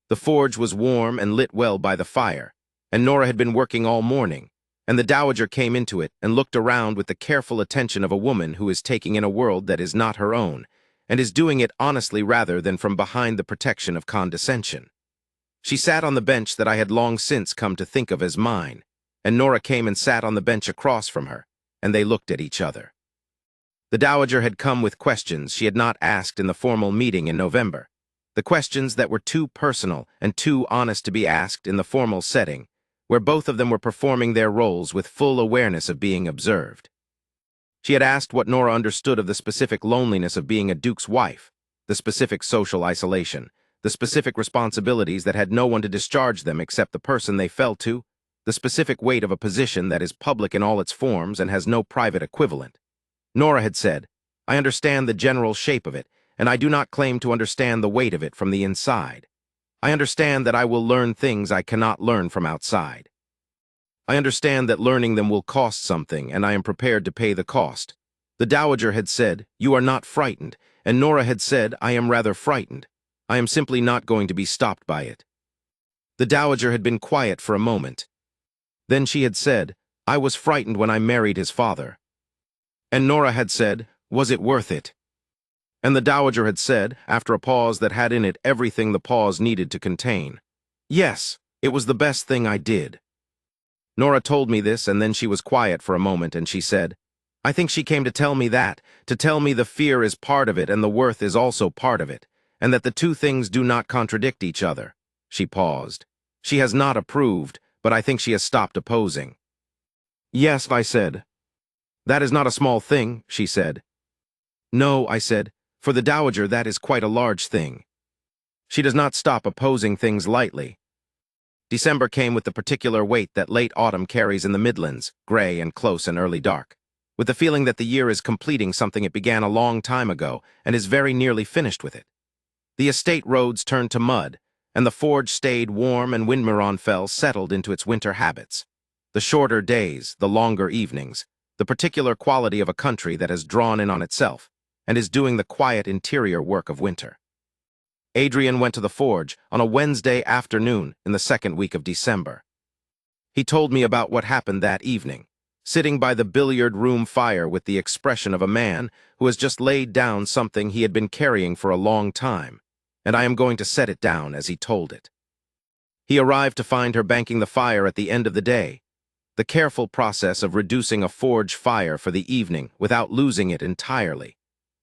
The forge was warm and lit well by the fire, and Nora had been working all morning, and the Dowager came into it and looked around with the careful attention of a woman who is taking in a world that is not her own, and is doing it honestly rather than from behind the protection of condescension. She sat on the bench that I had long since come to think of as mine, and Nora came and sat on the bench across from her, and they looked at each other. The Dowager had come with questions she had not asked in the formal meeting in November, the questions that were too personal and too honest to be asked in the formal setting, where both of them were performing their roles with full awareness of being observed. She had asked what Nora understood of the specific loneliness of being a duke's wife, the specific social isolation, the specific responsibilities that had no one to discharge them except the person they fell to, the specific weight of a position that is public in all its forms and has no private equivalent. Nora had said, "I understand the general shape of it, and I do not claim to understand the weight of it from the inside. I understand that I will learn things I cannot learn from outside. I understand that learning them will cost something, and I am prepared to pay the cost." The Dowager had said, "You are not frightened," and Nora had said, "I am rather frightened. I am simply not going to be stopped by it." The Dowager had been quiet for a moment. Then she had said, "I was frightened when I married his father." And Nora had said, "Was it worth it?" And the Dowager had said, after a pause that had in it everything the pause needed to contain, "Yes, it was the best thing I did." Nora told me this, and then she was quiet for a moment, and she said, "I think she came to tell me that, to tell me the fear is part of it and the worth is also part of it, and that the two things do not contradict each other." She paused. "She has not approved, but I think she has stopped opposing." "Yes," I said. "That is not a small thing," she said. "No," I said, "for the Dowager that is quite a large thing. She does not stop opposing things lightly." December came with the particular weight that late autumn carries in the Midlands, gray and close and early dark, with the feeling that the year is completing something it began a long time ago and is very nearly finished with it. The estate roads turned to mud, and the forge stayed warm and Wyndmere Fell settled into its winter habits. The shorter days, the longer evenings, the particular quality of a country that has drawn in on itself and is doing the quiet interior work of winter. Adrian went to the forge on a Wednesday afternoon in the second week of December. He told me about what happened that evening, sitting by the billiard room fire with the expression of a man who has just laid down something he had been carrying for a long time, and I am going to set it down as he told it. He arrived to find her banking the fire at the end of the day, the careful process of reducing a forge fire for the evening without losing it entirely,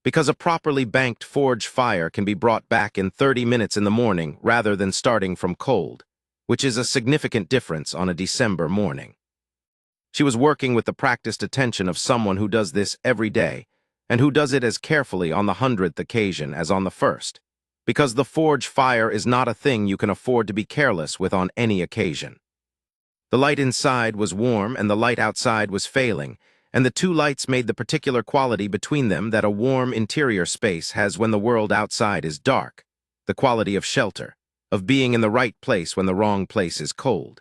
because a properly banked forge fire can be brought back in 30 minutes in the morning rather than starting from cold, which is a significant difference on a December morning. She was working with the practiced attention of someone who does this every day, and who does it as carefully on the 100th occasion as on the first, because the forge fire is not a thing you can afford to be careless with on any occasion. The light inside was warm and the light outside was failing, and the two lights made the particular quality between them that a warm interior space has when the world outside is dark, the quality of shelter, of being in the right place when the wrong place is cold.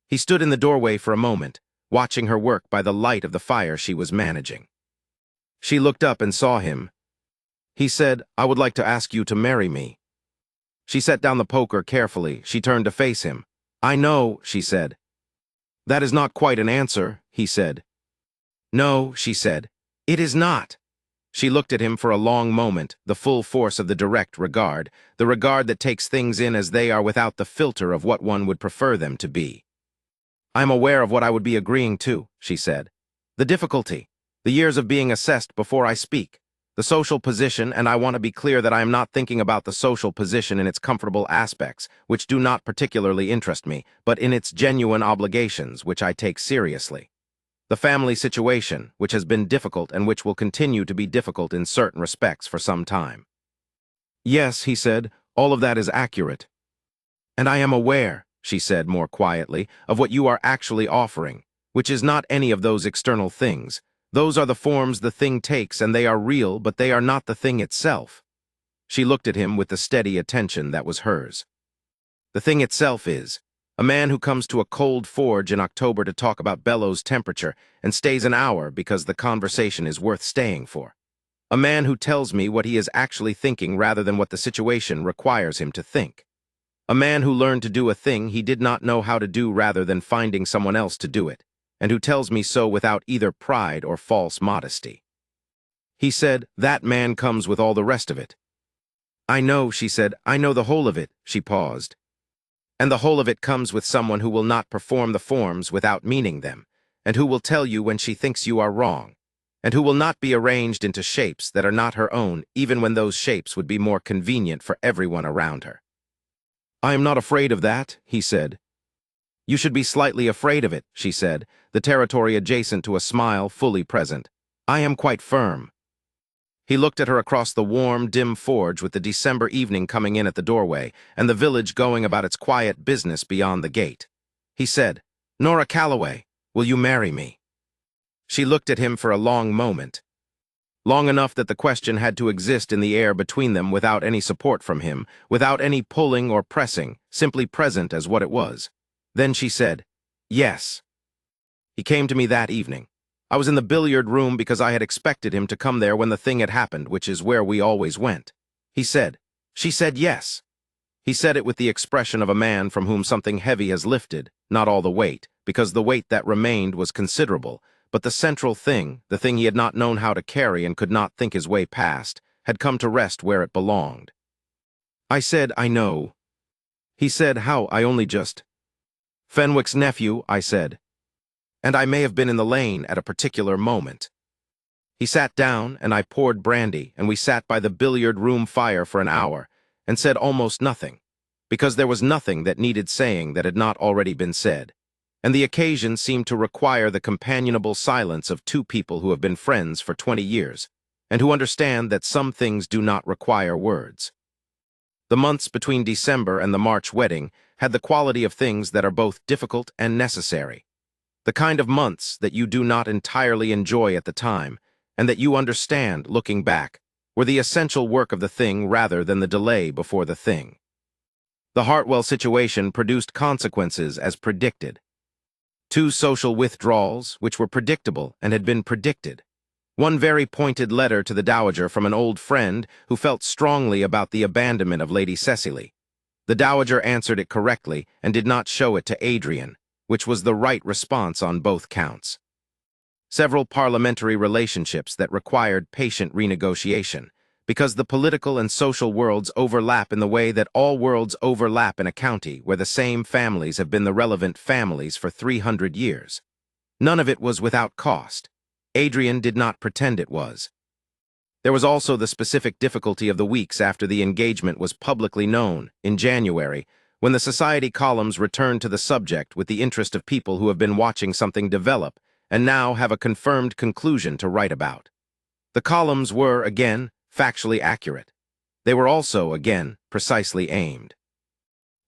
He stood in the doorway for a moment, watching her work by the light of the fire she was managing. She looked up and saw him. He said, "I would like to ask you to marry me." She set down the poker carefully. She turned to face him. "I know," she said. "That is not quite an answer," he said. "No," she said, "it is not." She looked at him for a long moment, the full force of the direct regard, the regard that takes things in as they are without the filter of what one would prefer them to be. "I am aware of what I would be agreeing to," she said. "The difficulty, the years of being assessed before I speak, the social position, and I want to be clear that I am not thinking about the social position in its comfortable aspects, which do not particularly interest me, but in its genuine obligations, which I take seriously. The family situation, which has been difficult and which will continue to be difficult in certain respects for some time." "Yes," he said, "all of that is accurate." "And I am aware," she said more quietly, "of what you are actually offering, which is not any of those external things. Those are the forms the thing takes, and they are real, but they are not the thing itself." She looked at him with the steady attention that was hers. "The thing itself is a man who comes to a cold forge in October to talk about bellows temperature and stays an hour because the conversation is worth staying for. A man who tells me what he is actually thinking rather than what the situation requires him to think. A man who learned to do a thing he did not know how to do rather than finding someone else to do it, and who tells me so without either pride or false modesty." He said, "That man comes with all the rest of it." "I know," she said, "I know the whole of it." She paused. "And the whole of it comes with someone who will not perform the forms without meaning them, and who will tell you when she thinks you are wrong, and who will not be arranged into shapes that are not her own, even when those shapes would be more convenient for everyone around her." "I am not afraid of that," he said. "You should be slightly afraid of it," she said, the territory adjacent to a smile fully present. "I am quite firm." He looked at her across the warm, dim forge with the December evening coming in at the doorway and the village going about its quiet business beyond the gate. He said, "Nora Calloway, will you marry me?" She looked at him for a long moment. Long enough that the question had to exist in the air between them without any support from him, without any pulling or pressing, simply present as what it was. Then she said, "Yes." He came to me that evening. I was in the billiard room because I had expected him to come there when the thing had happened, which is where we always went. He said, "She said yes." He said it with the expression of a man from whom something heavy has lifted, not all the weight, because the weight that remained was considerable, but the central thing, the thing he had not known how to carry and could not think his way past, had come to rest where it belonged. I said, "I know." He said, "How? I only just—" "Fenwick's nephew," I said. "And I may have been in the lane at a particular moment." He sat down, and I poured brandy, and we sat by the billiard room fire for an hour, and said almost nothing, because there was nothing that needed saying that had not already been said, and the occasion seemed to require the companionable silence of two people who have been friends for 20 years, and who understand that some things do not require words. The months between December and the March wedding had the quality of things that are both difficult and necessary. The kind of months that you do not entirely enjoy at the time, and that you understand, looking back, were the essential work of the thing rather than the delay before the thing. The Hartwell situation produced consequences as predicted. 2 social withdrawals, which were predictable and had been predicted. 1 very pointed letter to the Dowager from an old friend who felt strongly about the abandonment of Lady Cecily. The Dowager answered it correctly and did not show it to Adrian, which was the right response on both counts. Several parliamentary relationships that required patient renegotiation, because the political and social worlds overlap in the way that all worlds overlap in a county where the same families have been the relevant families for 300 years. None of it was without cost. Adrian did not pretend it was. There was also the specific difficulty of the weeks after the engagement was publicly known, in January, when the society columns returned to the subject with the interest of people who have been watching something develop and now have a confirmed conclusion to write about. The columns were, again, factually accurate. They were also, again, precisely aimed.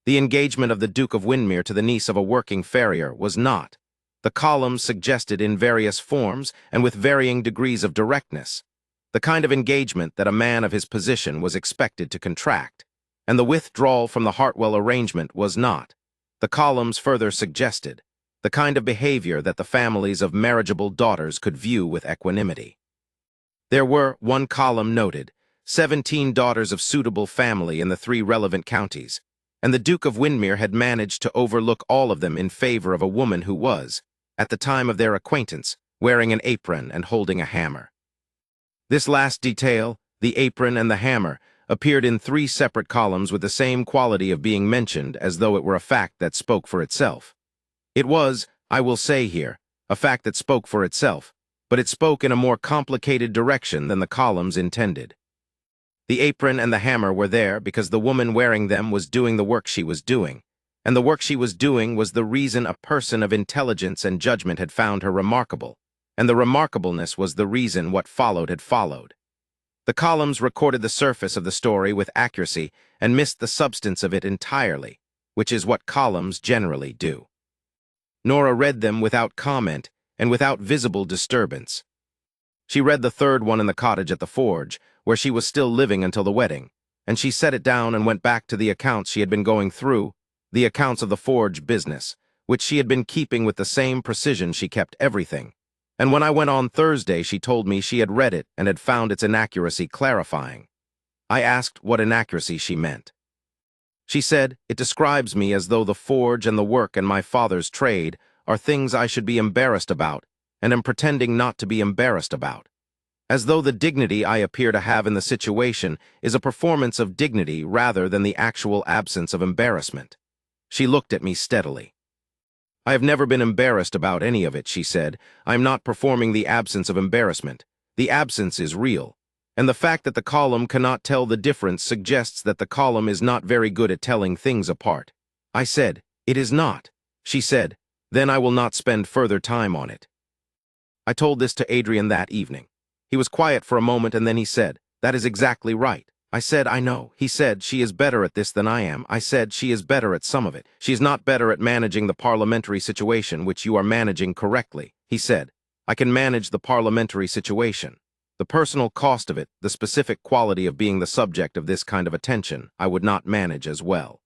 The engagement of the Duke of Wyndmere to the niece of a working farrier was not. The columns suggested in various forms and with varying degrees of directness the kind of engagement that a man of his position was expected to contract, and the withdrawal from the Hartwell arrangement was not. The columns further suggested the kind of behavior that the families of marriageable daughters could view with equanimity. There were, one column noted, 17 daughters of suitable family in the 3 relevant counties, and the Duke of Wyndmere had managed to overlook all of them in favor of a woman who was, at the time of their acquaintance, wearing an apron and holding a hammer. This last detail, the apron and the hammer, appeared in 3 separate columns with the same quality of being mentioned as though it were a fact that spoke for itself. It was, I will say here, a fact that spoke for itself, but it spoke in a more complicated direction than the columns intended. The apron and the hammer were there because the woman wearing them was doing the work she was doing, and the work she was doing was the reason a person of intelligence and judgment had found her remarkable, and the remarkableness was the reason what followed had followed. The columns recorded the surface of the story with accuracy and missed the substance of it entirely, which is what columns generally do. Nora read them without comment and without visible disturbance. She read the 3rd one in the cottage at the forge, where she was still living until the wedding, and she set it down and went back to the accounts she had been going through, the accounts of the forge business, which she had been keeping with the same precision she kept everything. And when I went on Thursday, she told me she had read it and had found its inaccuracy clarifying. I asked what inaccuracy she meant. She said, "It describes me as though the forge and the work and my father's trade are things I should be embarrassed about, and am pretending not to be embarrassed about. As though the dignity I appear to have in the situation is a performance of dignity rather than the actual absence of embarrassment." She looked at me steadily. "I have never been embarrassed about any of it," she said. "I am not performing the absence of embarrassment. The absence is real. And the fact that the column cannot tell the difference suggests that the column is not very good at telling things apart." I said, "It is not." She said, "Then I will not spend further time on it." I told this to Adrian that evening. He was quiet for a moment and then he said, "That is exactly right." I said, "I know." He said, "She is better at this than I am." I said, "She is better at some of it. She is not better at managing the parliamentary situation, which you are managing correctly." He said, "I can manage the parliamentary situation. The personal cost of it, the specific quality of being the subject of this kind of attention, I would not manage as well."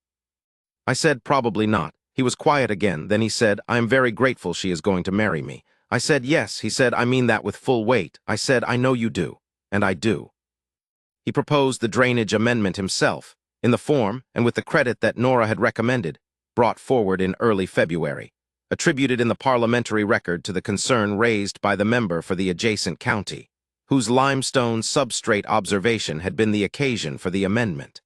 I said, "Probably not." He was quiet again, then he said, "I am very grateful she is going to marry me." I said, "Yes." He said, "I mean that with full weight." I said, "I know you do." And I do. He proposed the drainage amendment himself, in the form and with the credit that Nora had recommended, brought forward in early February, attributed in the parliamentary record to the concern raised by the member for the adjacent county, whose limestone substrate observation had been the occasion for the amendment.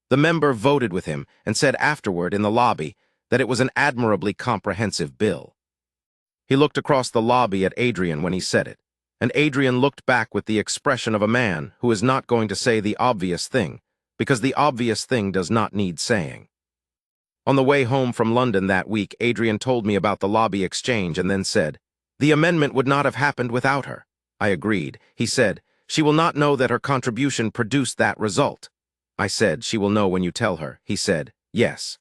The member voted with him and said afterward in the lobby that it was an admirably comprehensive bill. He looked across the lobby at Adrian when he said it, and Adrian looked back with the expression of a man who is not going to say the obvious thing, because the obvious thing does not need saying. On the way home from London that week, Adrian told me about the lobby exchange and then said, "The amendment would not have happened without her." I agreed. He said, "She will not know that her contribution produced that result." I said. She will know when you tell her. He said, yes.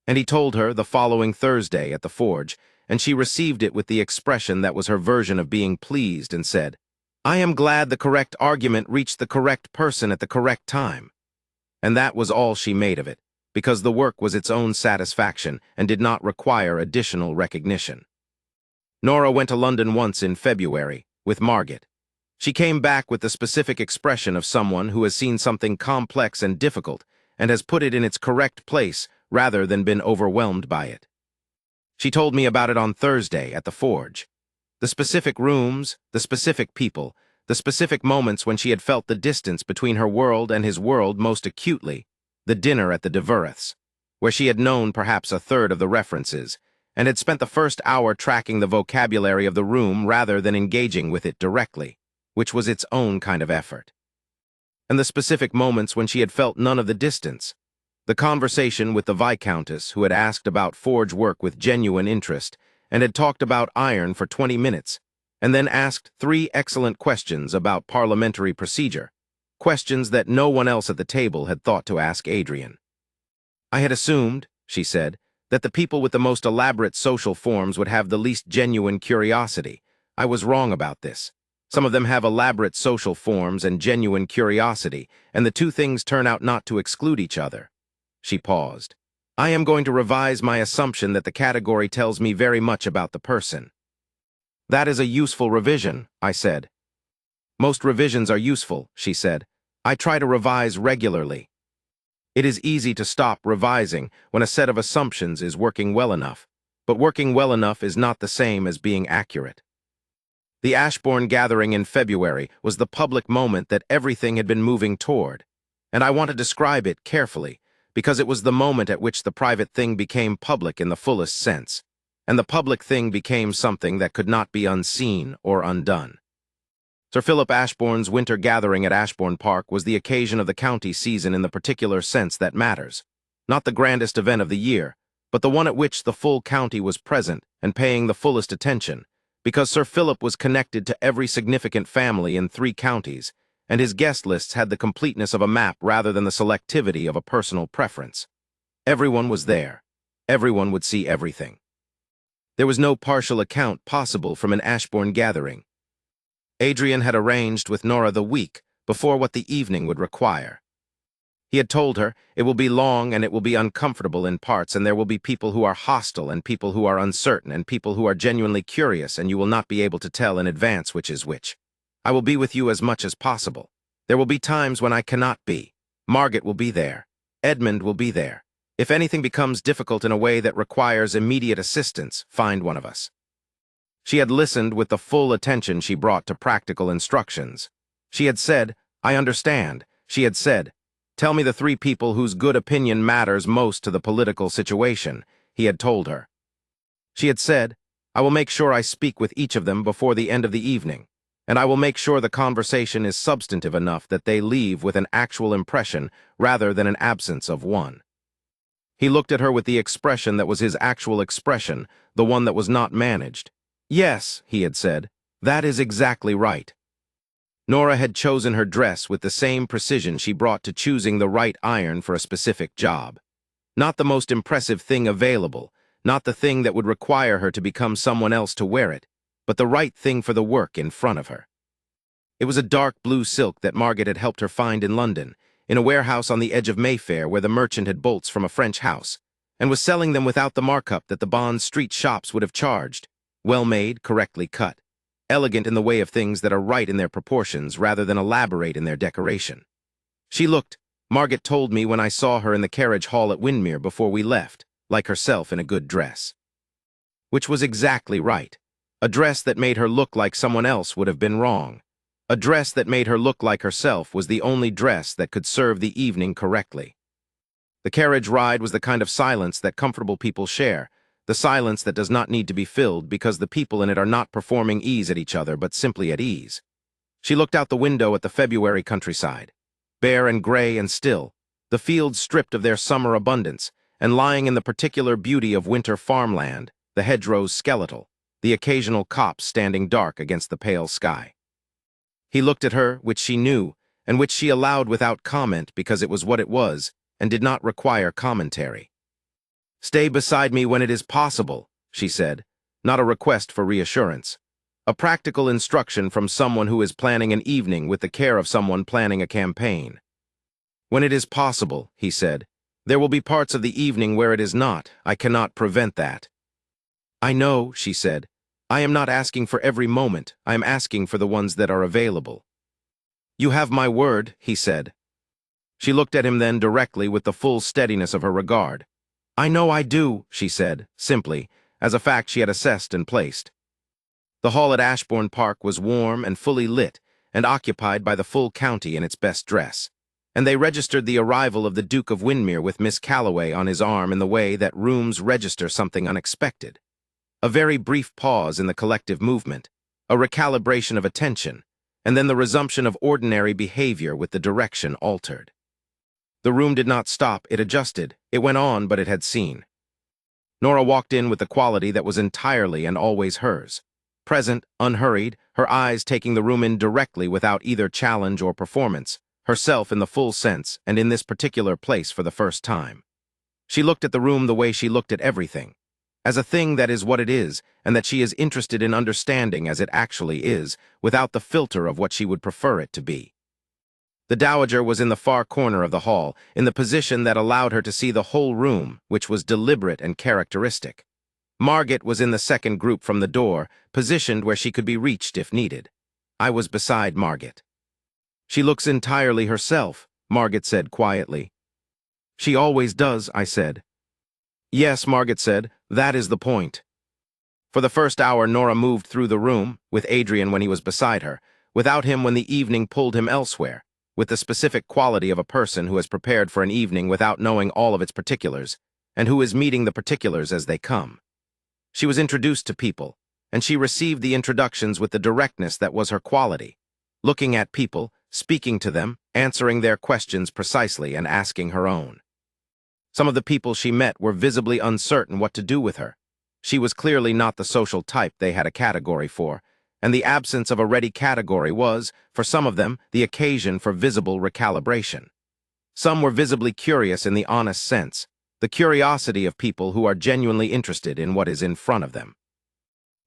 And he told her the following Thursday at the forge, and she received it with the expression that was her version of being pleased and said, I am glad the correct argument reached the correct person at the correct time. And that was all she made of it, because the work was its own satisfaction and did not require additional recognition. Nora went to London once in February, with Margaret. She came back with the specific expression of someone who has seen something complex and difficult and has put it in its correct place rather than been overwhelmed by it. She told me about it on Thursday at the forge. The specific rooms, the specific people, the specific moments when she had felt the distance between her world and his world most acutely, the dinner at the Devereths, where she had known perhaps a third of the references, and had spent the first hour tracking the vocabulary of the room rather than engaging with it directly, which was its own kind of effort. And the specific moments when she had felt none of the distance, the conversation with the Viscountess, who had asked about forge work with genuine interest, and had talked about iron for 20 minutes, and then asked 3 excellent questions about parliamentary procedure, questions that no one else at the table had thought to ask Adrian. I had assumed, she said, that the people with the most elaborate social forms would have the least genuine curiosity. I was wrong about this. Some of them have elaborate social forms and genuine curiosity, and the two things turn out not to exclude each other. She paused. I am going to revise my assumption that the category tells me very much about the person. That is a useful revision, I said. Most revisions are useful, she said. I try to revise regularly. It is easy to stop revising when a set of assumptions is working well enough, but working well enough is not the same as being accurate. The Ashbourne gathering in February was the public moment that everything had been moving toward, and I want to describe it carefully, because it was the moment at which the private thing became public in the fullest sense, and the public thing became something that could not be unseen or undone. Sir Philip Ashbourne's winter gathering at Ashbourne Park was the occasion of the county season in the particular sense that matters, not the grandest event of the year, but the one at which the full county was present and paying the fullest attention, because Sir Philip was connected to every significant family in 3 counties, and his guest lists had the completeness of a map rather than the selectivity of a personal preference. Everyone was there. Everyone would see everything. There was no partial account possible from an Ashbourne gathering. Adrian had arranged with Nora the week before what the evening would require. He had told her, it will be long and it will be uncomfortable in parts, and there will be people who are hostile and people who are uncertain and people who are genuinely curious, and you will not be able to tell in advance which is which. I will be with you as much as possible. There will be times when I cannot be. Margaret will be there. Edmund will be there. If anything becomes difficult in a way that requires immediate assistance, find one of us. She had listened with the full attention she brought to practical instructions. She had said, I understand. She had said, tell me the 3 people whose good opinion matters most to the political situation, he had told her. She had said, I will make sure I speak with each of them before the end of the evening, and I will make sure the conversation is substantive enough that they leave with an actual impression rather than an absence of one. He looked at her with the expression that was his actual expression, the one that was not managed. Yes, he had said, that is exactly right. Nora had chosen her dress with the same precision she brought to choosing the right iron for a specific job. Not the most impressive thing available, not the thing that would require her to become someone else to wear it, but the right thing for the work in front of her. It was a dark blue silk that Margaret had helped her find in London, in a warehouse on the edge of Mayfair where the merchant had bolts from a French house, and was selling them without the markup that the Bond Street shops would have charged. Well-made, correctly cut, elegant in the way of things that are right in their proportions rather than elaborate in their decoration. She looked, Margaret told me when I saw her in the carriage hall at Wyndmere before we left, like herself in a good dress. Which was exactly right. A dress that made her look like someone else would have been wrong. A dress that made her look like herself was the only dress that could serve the evening correctly. The carriage ride was the kind of silence that comfortable people share, the silence that does not need to be filled because the people in it are not performing ease at each other but simply at ease. She looked out the window at the February countryside, bare and gray and still, the fields stripped of their summer abundance, and lying in the particular beauty of winter farmland, the hedgerows skeletal, the occasional copse standing dark against the pale sky. He looked at her, which she knew, and which she allowed without comment because it was what it was and did not require commentary. "Stay beside me when it is possible," she said, not a request for reassurance. A practical instruction from someone who is planning an evening with the care of someone planning a campaign. "When it is possible," he said. "There will be parts of the evening where it is not. I cannot prevent that." "I know," she said. "I am not asking for every moment. I am asking for the ones that are available." "You have my word," he said. She looked at him then directly with the full steadiness of her regard. "I know I do," she said, simply, as a fact she had assessed and placed. The hall at Ashbourne Park was warm and fully lit and occupied by the full county in its best dress, and they registered the arrival of the Duke of Wyndmere with Miss Calloway on his arm in the way that rooms register something unexpected. A very brief pause in the collective movement, a recalibration of attention, and then the resumption of ordinary behavior with the direction altered. The room did not stop, it adjusted, it went on, but it had seen. Nora walked in with the quality that was entirely and always hers. Present, unhurried, her eyes taking the room in directly without either challenge or performance, herself in the full sense and in this particular place for the first time. She looked at the room the way she looked at everything, as a thing that is what it is and that she is interested in understanding as it actually is, without the filter of what she would prefer it to be. The Dowager was in the far corner of the hall, in the position that allowed her to see the whole room, which was deliberate and characteristic. Margaret was in the second group from the door, positioned where she could be reached if needed. I was beside Margaret. "She looks entirely herself," Margaret said quietly. "She always does," I said. "Yes," Margaret said, "that is the point." For the first hour Nora moved through the room, with Adrian when he was beside her, without him when the evening pulled him elsewhere, with the specific quality of a person who has prepared for an evening without knowing all of its particulars, and who is meeting the particulars as they come. She was introduced to people, and she received the introductions with the directness that was her quality, looking at people, speaking to them, answering their questions precisely, and asking her own. Some of the people she met were visibly uncertain what to do with her. She was clearly not the social type they had a category for, and the absence of a ready category was, for some of them, the occasion for visible recalibration. Some were visibly curious in the honest sense, the curiosity of people who are genuinely interested in what is in front of them.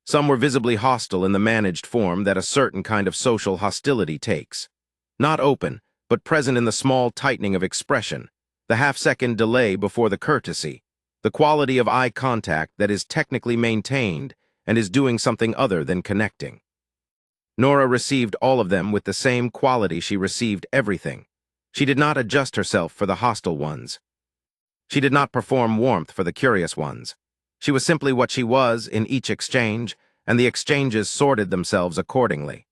Some were visibly hostile in the managed form that a certain kind of social hostility takes. Not open, but present in the small tightening of expression, the half-second delay before the courtesy, the quality of eye contact that is technically maintained and is doing something other than connecting. Nora received all of them with the same quality she received everything. She did not adjust herself for the hostile ones. She did not perform warmth for the curious ones. She was simply what she was in each exchange, and the exchanges sorted themselves accordingly.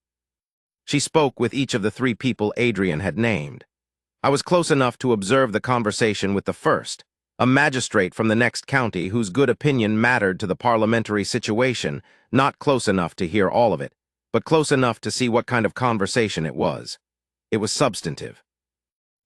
She spoke with each of the three people Adrian had named. I was close enough to observe the conversation with the first, a magistrate from the next county whose good opinion mattered to the parliamentary situation, not close enough to hear all of it, but close enough to see what kind of conversation it was. It was substantive.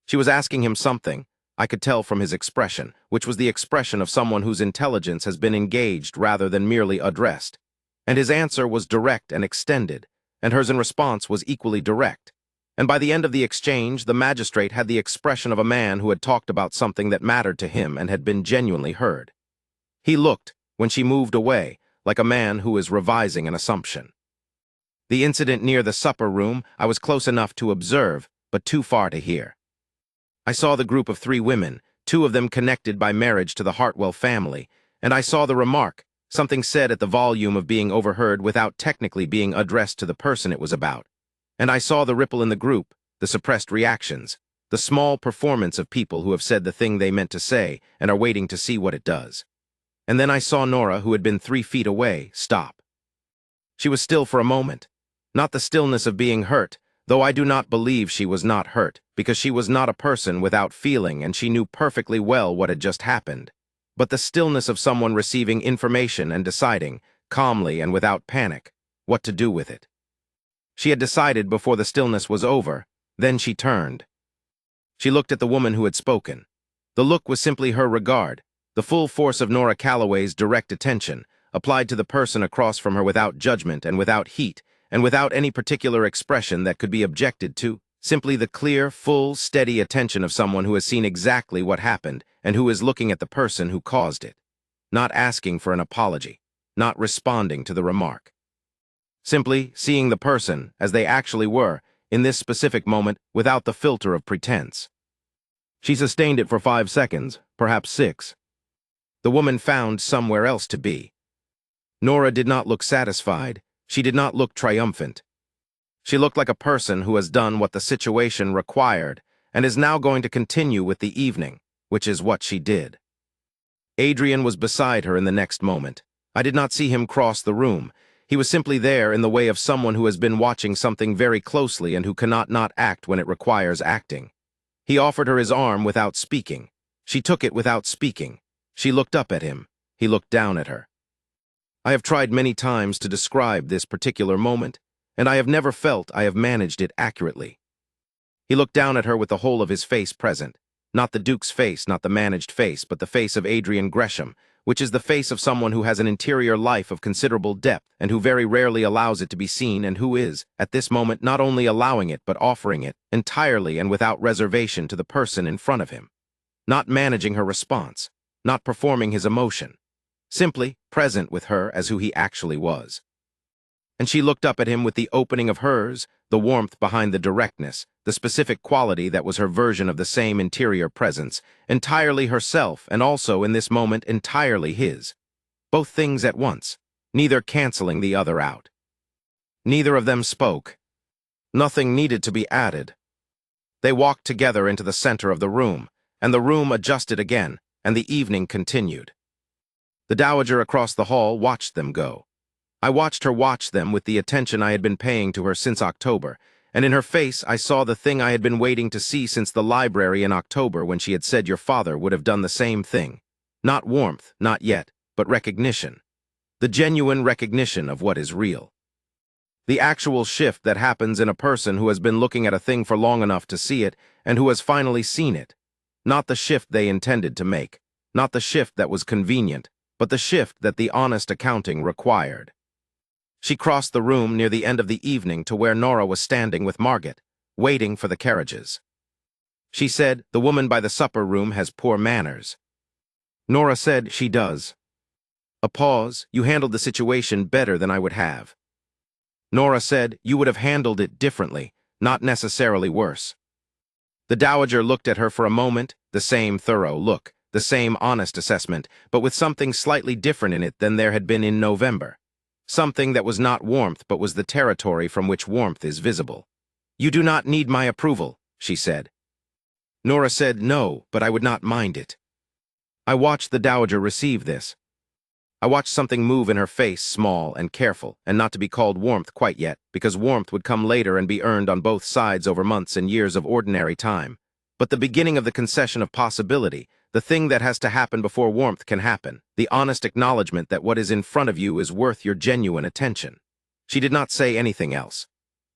She was asking him something, I could tell from his expression, which was the expression of someone whose intelligence has been engaged rather than merely addressed. And his answer was direct and extended, and hers in response was equally direct. And by the end of the exchange, the magistrate had the expression of a man who had talked about something that mattered to him and had been genuinely heard. He looked, when she moved away, like a man who is revising an assumption. The incident near the supper room I was close enough to observe, but too far to hear. I saw the group of three women, two of them connected by marriage to the Hartwell family, and I saw the remark, something said at the volume of being overheard without technically being addressed to the person it was about. And I saw the ripple in the group, the suppressed reactions, the small performance of people who have said the thing they meant to say and are waiting to see what it does. And then I saw Nora, who had been 3 feet away, stop. She was still for a moment, not the stillness of being hurt, though I do not believe she was not hurt, because she was not a person without feeling and she knew perfectly well what had just happened, but the stillness of someone receiving information and deciding, calmly and without panic, what to do with it. She had decided before the stillness was over, then she turned. She looked at the woman who had spoken. The look was simply her regard, the full force of Nora Calloway's direct attention, applied to the person across from her without judgment and without heat, and without any particular expression that could be objected to, Simply the clear, full, steady attention of someone who has seen exactly what happened and who is looking at the person who caused it. Not asking for an apology, not responding to the remark. Simply seeing the person as they actually were in this specific moment without the filter of pretense. She sustained it for 5 seconds, perhaps 6. The woman found somewhere else to be. Nora did not look satisfied. She did not look triumphant. She looked like a person who has done what the situation required and is now going to continue with the evening, which is what she did. Adrian was beside her in the next moment. I did not see him cross the room. He was simply there in the way of someone who has been watching something very closely and who cannot not act when it requires acting. He offered her his arm without speaking. She took it without speaking. She looked up at him. He looked down at her. I have tried many times to describe this particular moment, and I have never felt I have managed it accurately. He looked down at her with the whole of his face present. Not the Duke's face, not the managed face, but the face of Adrian Gresham, which is the face of someone who has an interior life of considerable depth and who very rarely allows it to be seen and who is, at this moment, not only allowing it but offering it, entirely and without reservation to the person in front of him. Not managing her response, not performing his emotion, simply present with her as who he actually was. And she looked up at him with the opening of hers, the warmth behind the directness, the specific quality that was her version of the same interior presence, entirely herself and also in this moment entirely his. Both things at once, neither canceling the other out. Neither of them spoke. Nothing needed to be added. They walked together into the center of the room, and the room adjusted again, and the evening continued. The Dowager across the hall watched them go. I watched her watch them with the attention I had been paying to her since October, and in her face I saw the thing I had been waiting to see since the library in October when she had said your father would have done the same thing. Not warmth, not yet, but recognition. The genuine recognition of what is real. The actual shift that happens in a person who has been looking at a thing for long enough to see it and who has finally seen it. Not the shift they intended to make, not the shift that was convenient, but the shift that the honest accounting required. She crossed the room near the end of the evening to where Nora was standing with Margaret, waiting for the carriages. She said, the woman by the supper room has poor manners. Nora said, she does. A pause, you handled the situation better than I would have. Nora said, you would have handled it differently, not necessarily worse. The Dowager looked at her for a moment, the same thorough look, the same honest assessment, but with something slightly different in it than there had been in November. Something that was not warmth but was the territory from which warmth is visible. You do not need my approval, she said. Nora said, no, but I would not mind it. I watched the Dowager receive this. I watched something move in her face, small and careful, and not to be called warmth quite yet, because warmth would come later and be earned on both sides over months and years of ordinary time. But the beginning of the concession of possibility, the thing that has to happen before warmth can happen, the honest acknowledgement that what is in front of you is worth your genuine attention. She did not say anything else.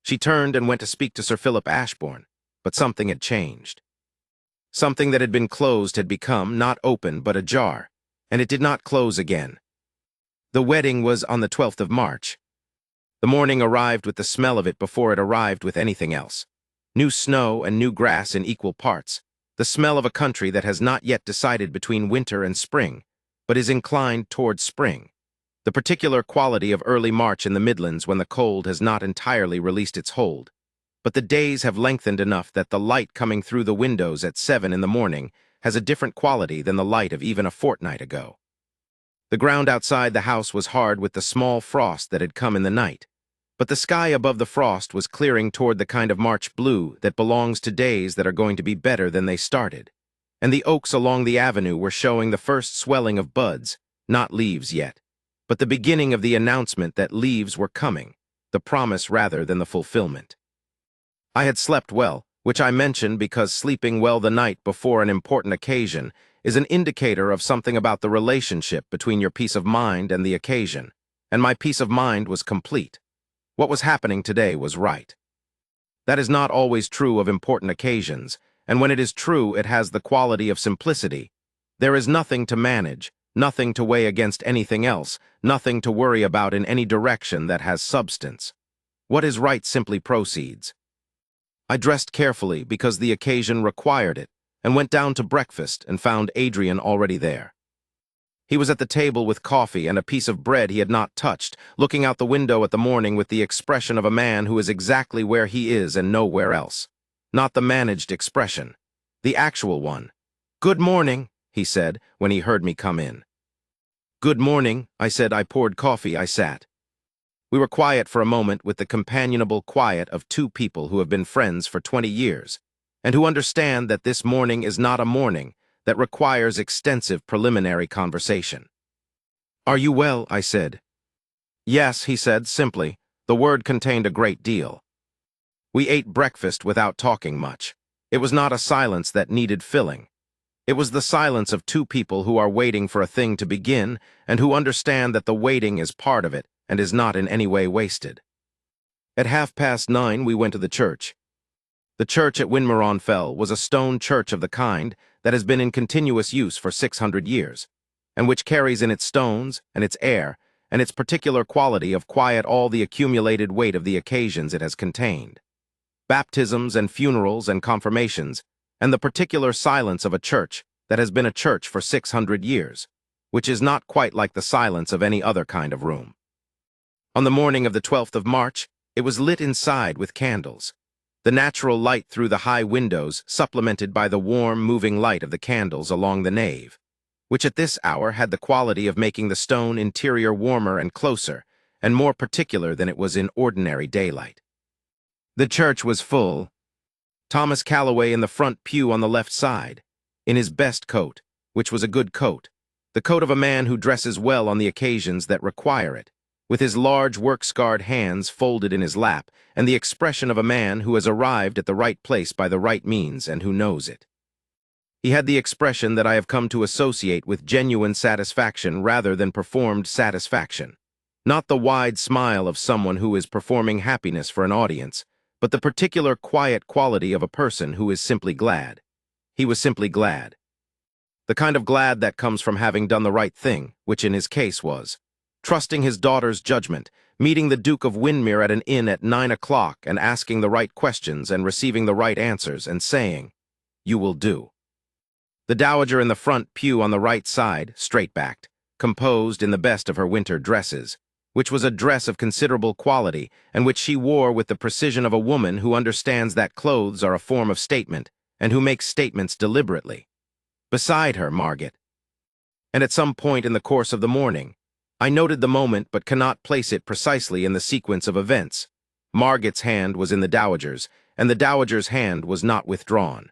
She turned and went to speak to Sir Philip Ashbourne, but something had changed. Something that had been closed had become not open but ajar, and it did not close again. The wedding was on the 12th of March. The morning arrived with the smell of it before it arrived with anything else. New snow and new grass in equal parts. The smell of a country that has not yet decided between winter and spring, but is inclined towards spring. The particular quality of early March in the Midlands when the cold has not entirely released its hold. But the days have lengthened enough that the light coming through the windows at 7 in the morning has a different quality than the light of even a fortnight ago. The ground outside the house was hard with the small frost that had come in the night, but the sky above the frost was clearing toward the kind of March blue that belongs to days that are going to be better than they started, and the oaks along the avenue were showing the first swelling of buds, not leaves yet, but the beginning of the announcement that leaves were coming, the promise rather than the fulfillment. I had slept well, which I mention because sleeping well the night before an important occasion is an indicator of something about the relationship between your peace of mind and the occasion, and my peace of mind was complete. What was happening today was right. That is not always true of important occasions, and when it is true, it has the quality of simplicity. There is nothing to manage, nothing to weigh against anything else, nothing to worry about in any direction that has substance. What is right simply proceeds. I dressed carefully because the occasion required it, and went down to breakfast and found Adrian already there. He was at the table with coffee and a piece of bread he had not touched, looking out the window at the morning with the expression of a man who is exactly where he is and nowhere else. Not the managed expression, the actual one. "Good morning," he said when he heard me come in. "Good morning," I said. I poured coffee. I sat. We were quiet for a moment with the companionable quiet of two people who have been friends for 20 years, and who understand that this morning is not a morning that requires extensive preliminary conversation. "Are you well?" I said. "Yes," he said, simply. The word contained a great deal. We ate breakfast without talking much. It was not a silence that needed filling. It was the silence of two people who are waiting for a thing to begin and who understand that the waiting is part of it and is not in any way wasted. At 9:30 we went to the church. The church at Wyndmere was a stone church of the kind that has been in continuous use for 600 years, and which carries in its stones and its air and its particular quality of quiet all the accumulated weight of the occasions it has contained. Baptisms and funerals and confirmations, and the particular silence of a church that has been a church for 600 years, which is not quite like the silence of any other kind of room. On the morning of the 12th of March, it was lit inside with candles. The natural light through the high windows supplemented by the warm, moving light of the candles along the nave, which at this hour had the quality of making the stone interior warmer and closer, and more particular than it was in ordinary daylight. The church was full. Thomas Calloway in the front pew on the left side, in his best coat, which was a good coat, the coat of a man who dresses well on the occasions that require it, with his large work-scarred hands folded in his lap, and the expression of a man who has arrived at the right place by the right means and who knows it. He had the expression that I have come to associate with genuine satisfaction rather than performed satisfaction. Not the wide smile of someone who is performing happiness for an audience, but the particular quiet quality of a person who is simply glad. He was simply glad. The kind of glad that comes from having done the right thing, which in his case was trusting his daughter's judgment, meeting the Duke of Wyndmere at an inn at 9 o'clock and asking the right questions and receiving the right answers and saying, "You will do." The Dowager in the front pew on the right side, straight-backed, composed in the best of her winter dresses, which was a dress of considerable quality and which she wore with the precision of a woman who understands that clothes are a form of statement and who makes statements deliberately. Beside her, Margaret. And at some point in the course of the morning, I noted the moment but cannot place it precisely in the sequence of events. Margaret's hand was in the Dowager's, and the Dowager's hand was not withdrawn.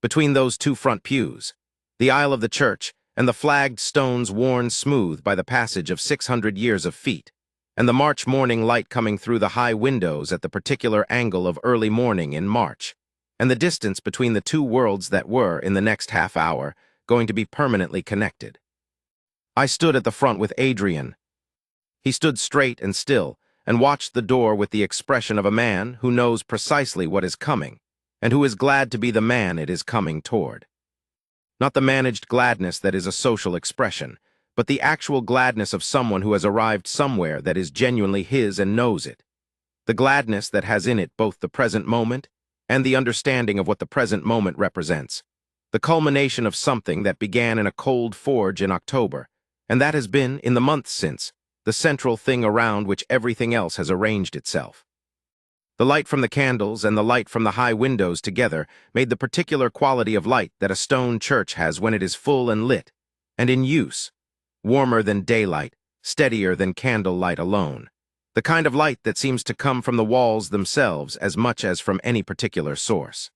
Between those two front pews, the aisle of the church, and the flagged stones worn smooth by the passage of 600 years of feet, and the March morning light coming through the high windows at the particular angle of early morning in March, and the distance between the two worlds that were, in the next half hour, going to be permanently connected. I stood at the front with Adrian. He stood straight and still, and watched the door with the expression of a man who knows precisely what is coming, and who is glad to be the man it is coming toward. Not the managed gladness that is a social expression, but the actual gladness of someone who has arrived somewhere that is genuinely his and knows it. The gladness that has in it both the present moment and the understanding of what the present moment represents. The culmination of something that began in a cold forge in October, and that has been, in the months since, the central thing around which everything else has arranged itself. The light from the candles and the light from the high windows together made the particular quality of light that a stone church has when it is full and lit, and in use, warmer than daylight, steadier than candlelight alone, the kind of light that seems to come from the walls themselves as much as from any particular source.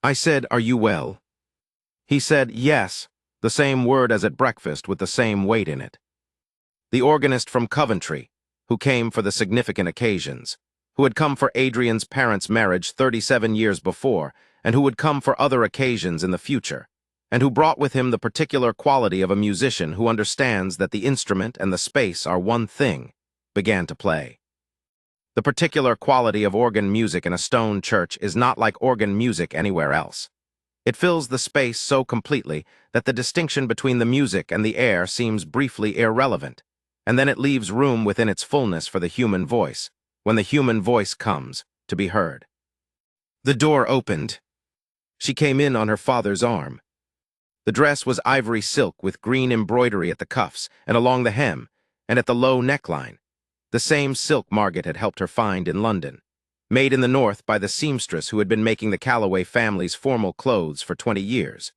I said, "Are you well?" He said, "Yes," the same word as at breakfast with the same weight in it. The organist from Coventry, who came for the significant occasions, who had come for Adrian's parents' marriage 37 years before, and who would come for other occasions in the future, and who brought with him the particular quality of a musician who understands that the instrument and the space are one thing, began to play. The particular quality of organ music in a stone church is not like organ music anywhere else. It fills the space so completely that the distinction between the music and the air seems briefly irrelevant, and then it leaves room within its fullness for the human voice, when the human voice comes, to be heard. The door opened. She came in on her father's arm. The dress was ivory silk with green embroidery at the cuffs and along the hem, and at the low neckline, the same silk Margaret had helped her find in London, made in the north by the seamstress who had been making the Calloway family's formal clothes for 20 years,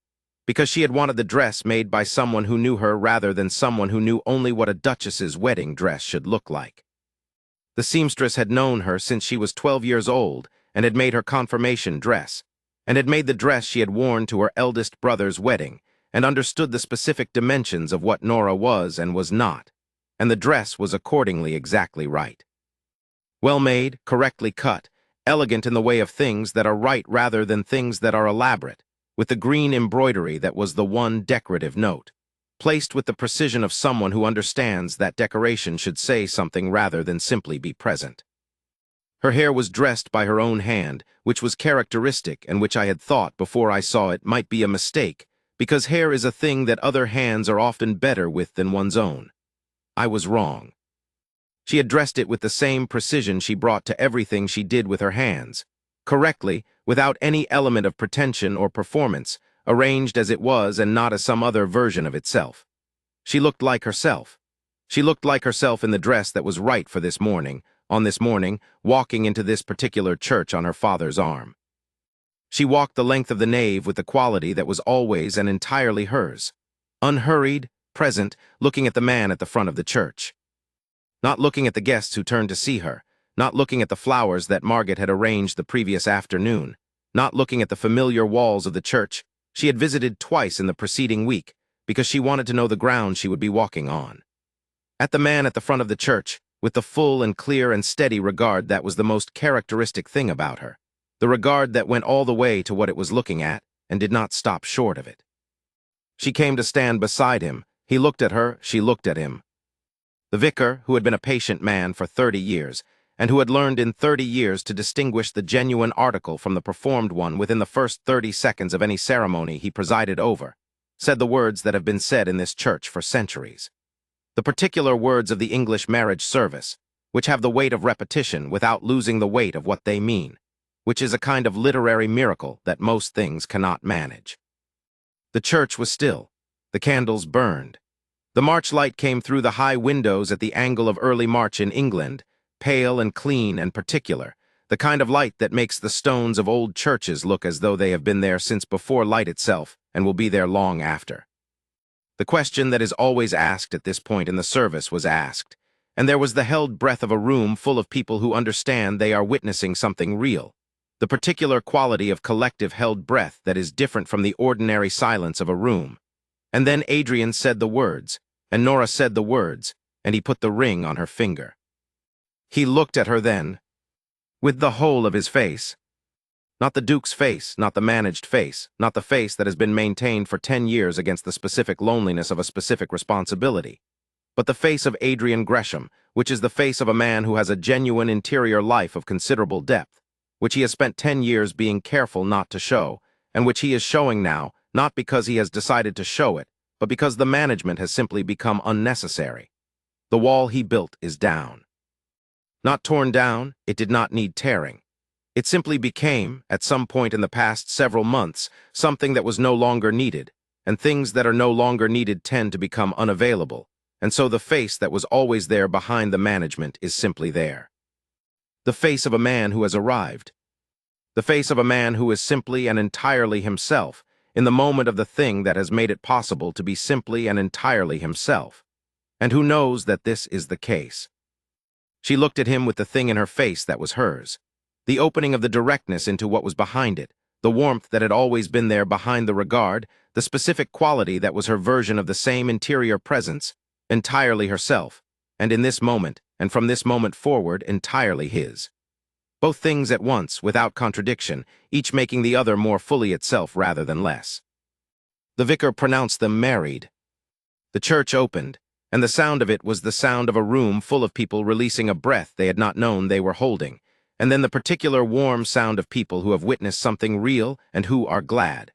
because she had wanted the dress made by someone who knew her rather than someone who knew only what a duchess's wedding dress should look like. The seamstress had known her since she was 12 years old and had made her confirmation dress, and had made the dress she had worn to her eldest brother's wedding, and understood the specific dimensions of what Nora was and was not, and the dress was accordingly exactly right. Well made, correctly cut, elegant in the way of things that are right rather than things that are elaborate, with the green embroidery that was the one decorative note, placed with the precision of someone who understands that decoration should say something rather than simply be present. Her hair was dressed by her own hand, which was characteristic and which I had thought before I saw it might be a mistake, because hair is a thing that other hands are often better with than one's own. I was wrong. She had dressed it with the same precision she brought to everything she did with her hands, correctly, without any element of pretension or performance, arranged as it was and not as some other version of itself. She looked like herself. She looked like herself in the dress that was right for this morning, on this morning, walking into this particular church on her father's arm. She walked the length of the nave with the quality that was always and entirely hers, unhurried, present, looking at the man at the front of the church. Not looking at the guests who turned to see her, not looking at the flowers that Margaret had arranged the previous afternoon, not looking at the familiar walls of the church she had visited twice in the preceding week because she wanted to know the ground she would be walking on. At the man at the front of the church, with the full and clear and steady regard that was the most characteristic thing about her, the regard that went all the way to what it was looking at and did not stop short of it. She came to stand beside him. He looked at her, she looked at him. The vicar, who had been a patient man for 30 years, and who had learned in 30 years to distinguish the genuine article from the performed one within the first 30 seconds of any ceremony he presided over, said the words that have been said in this church for centuries. The particular words of the English marriage service, which have the weight of repetition without losing the weight of what they mean, which is a kind of literary miracle that most things cannot manage. The church was still. The candles burned. The March light came through the high windows at the angle of early March in England, pale and clean and particular, the kind of light that makes the stones of old churches look as though they have been there since before light itself and will be there long after. The question that is always asked at this point in the service was asked, and there was the held breath of a room full of people who understand they are witnessing something real, the particular quality of collective held breath that is different from the ordinary silence of a room. And then Adrian said the words, and Nora said the words, and he put the ring on her finger. He looked at her then, with the whole of his face. Not the Duke's face, not the managed face, not the face that has been maintained for 10 years against the specific loneliness of a specific responsibility, but the face of Adrian Gresham, which is the face of a man who has a genuine interior life of considerable depth, which he has spent 10 years being careful not to show, and which he is showing now, not because he has decided to show it, but because the management has simply become unnecessary. The wall he built is down. Not torn down, it did not need tearing. It simply became, at some point in the past several months, something that was no longer needed, and things that are no longer needed tend to become unavailable, and so the face that was always there behind the management is simply there. The face of a man who has arrived. The face of a man who is simply and entirely himself, in the moment of the thing that has made it possible to be simply and entirely himself, and who knows that this is the case. She looked at him with the thing in her face that was hers, the opening of the directness into what was behind it, the warmth that had always been there behind the regard, the specific quality that was her version of the same interior presence, entirely herself, and in this moment, and from this moment forward, entirely his. Both things at once, without contradiction, each making the other more fully itself rather than less. The vicar pronounced them married. The church opened, and the sound of it was the sound of a room full of people releasing a breath they had not known they were holding, and then the particular warm sound of people who have witnessed something real and who are glad.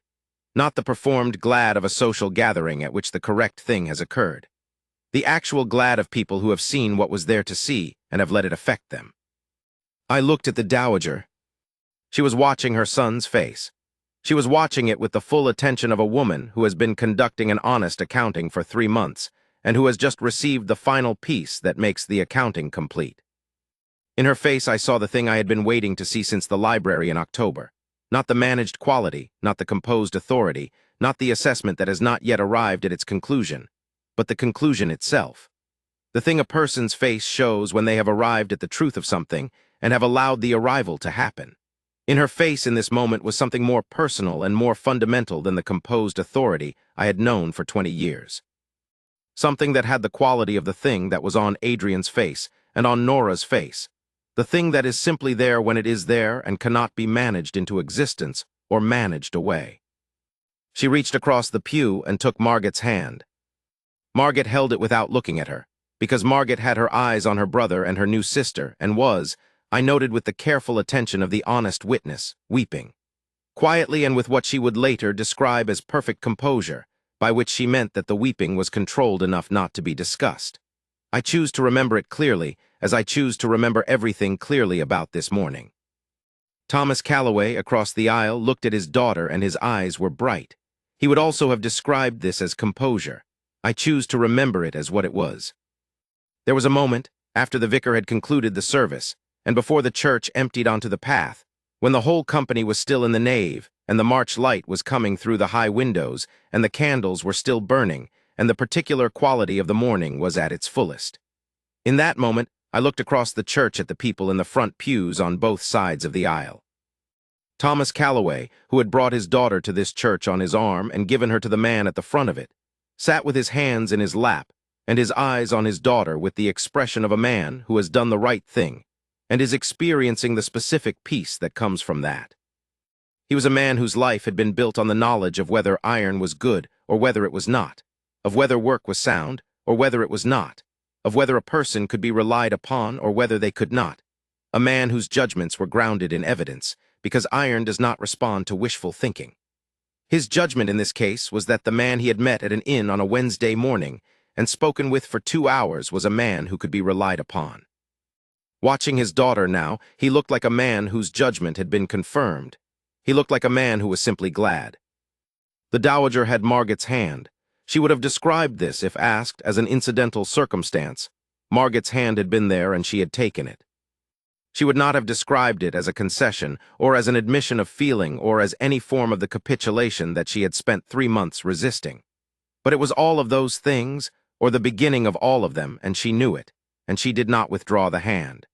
Not the performed glad of a social gathering at which the correct thing has occurred. The actual glad of people who have seen what was there to see and have let it affect them. I looked at the Dowager. She was watching her son's face. She was watching it with the full attention of a woman who has been conducting an honest accounting for 3 months and who has just received the final piece that makes the accounting complete. In her face, I saw the thing I had been waiting to see since the library in October. Not the managed quality, not the composed authority, not the assessment that has not yet arrived at its conclusion, but the conclusion itself. The thing a person's face shows when they have arrived at the truth of something and have allowed the arrival to happen. In her face in this moment was something more personal and more fundamental than the composed authority I had known for 20 years. Something that had the quality of the thing that was on Adrian's face and on Nora's face. The thing that is simply there when it is there and cannot be managed into existence or managed away. She reached across the pew and took Margot's hand. Margot held it without looking at her, because Margot had her eyes on her brother and her new sister and was, I noted with the careful attention of the honest witness, weeping. Quietly and with what she would later describe as perfect composure, by which she meant that the weeping was controlled enough not to be discussed. I choose to remember it clearly, as I choose to remember everything clearly about this morning. Thomas Calloway, across the aisle, looked at his daughter and his eyes were bright. He would also have described this as composure. I choose to remember it as what it was. There was a moment, after the vicar had concluded the service, and before the church emptied onto the path, when the whole company was still in the nave, and the March light was coming through the high windows, and the candles were still burning, and the particular quality of the morning was at its fullest. In that moment, I looked across the church at the people in the front pews on both sides of the aisle. Thomas Calloway, who had brought his daughter to this church on his arm and given her to the man at the front of it, sat with his hands in his lap and his eyes on his daughter with the expression of a man who has done the right thing and is experiencing the specific peace that comes from that. He was a man whose life had been built on the knowledge of whether iron was good or whether it was not, of whether work was sound or whether it was not, of whether a person could be relied upon or whether they could not, a man whose judgments were grounded in evidence, because iron does not respond to wishful thinking. His judgment in this case was that the man he had met at an inn on a Wednesday morning and spoken with for 2 hours was a man who could be relied upon. Watching his daughter now, he looked like a man whose judgment had been confirmed. He looked like a man who was simply glad. The Dowager had Margot's hand. She would have described this if asked as an incidental circumstance. Margot's hand had been there and she had taken it. She would not have described it as a concession or as an admission of feeling or as any form of the capitulation that she had spent 3 months resisting. But it was all of those things, or the beginning of all of them, and she knew it, and she did not withdraw the hand.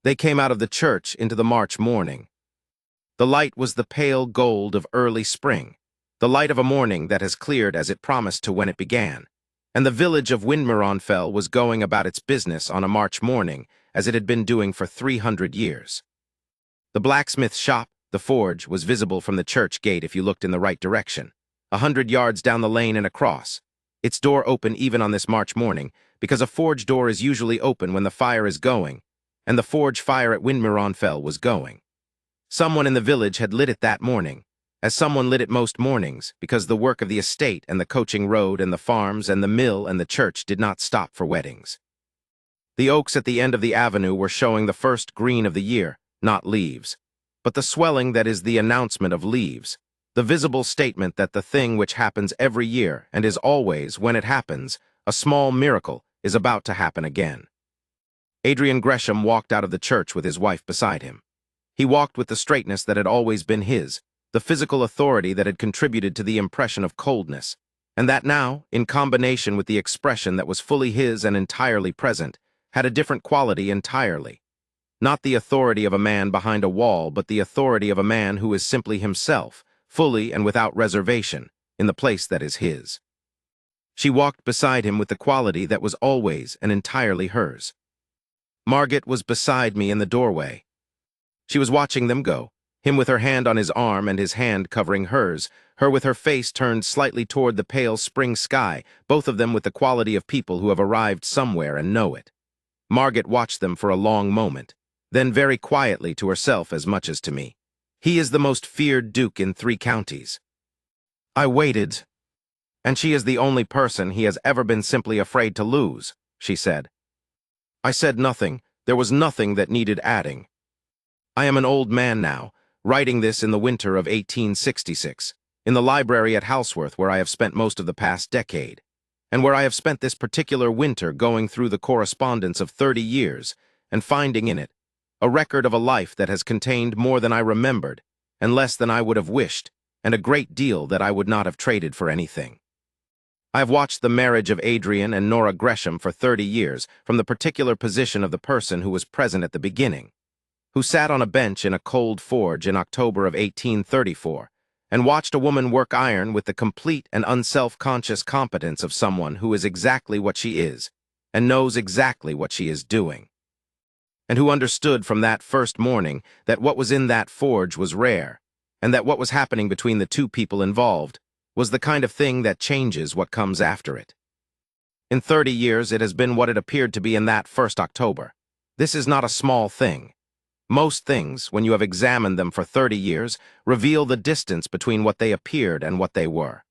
They came out of the church into the March morning. The light was the pale gold of early spring, the light of a morning that has cleared as it promised to when it began, and the village of Wyndmere was going about its business on a March morning as it had been doing for 300 years. The blacksmith shop, the forge, was visible from the church gate if you looked in the right direction, 100 yards down the lane and across. Its door open even on this March morning, because a forge door is usually open when the fire is going, and the forge fire at Wyndmere was going. Someone in the village had lit it that morning, as someone lit it most mornings, because the work of the estate and the coaching road and the farms and the mill and the church did not stop for weddings. The oaks at the end of the avenue were showing the first green of the year, not leaves, but the swelling that is the announcement of leaves, the visible statement that the thing which happens every year and is always, when it happens, a small miracle, is about to happen again. Adrian Gresham walked out of the church with his wife beside him. He walked with the straightness that had always been his, the physical authority that had contributed to the impression of coldness, and that now, in combination with the expression that was fully his and entirely present, had a different quality entirely. Not the authority of a man behind a wall, but the authority of a man who is simply himself, fully and without reservation, in the place that is his. She walked beside him with the quality that was always and entirely hers. Margot was beside me in the doorway. She was watching them go, him with her hand on his arm and his hand covering hers, her with her face turned slightly toward the pale spring sky, both of them with the quality of people who have arrived somewhere and know it. Margot watched them for a long moment, then very quietly to herself as much as to me. He is the most feared duke in 3 counties. I waited, and she is the only person he has ever been simply afraid to lose, she said. I said nothing. There was nothing that needed adding. I am an old man now, writing this in the winter of 1866, in the library at Halsworth where I have spent most of the past decade, and where I have spent this particular winter going through the correspondence of 30 years and finding in it a record of a life that has contained more than I remembered and less than I would have wished, and a great deal that I would not have traded for anything. I have watched the marriage of Adrian and Nora Gresham for 30 years from the particular position of the person who was present at the beginning, who sat on a bench in a cold forge in October of 1834, and watched a woman work iron with the complete and unself-conscious competence of someone who is exactly what she is, and knows exactly what she is doing, and who understood from that first morning that what was in that forge was rare, and that what was happening between the two people involved was the kind of thing that changes what comes after it. In 30 years, it has been what it appeared to be in that first October. This is not a small thing. Most things, when you have examined them for 30 years, reveal the distance between what they appeared and what they were.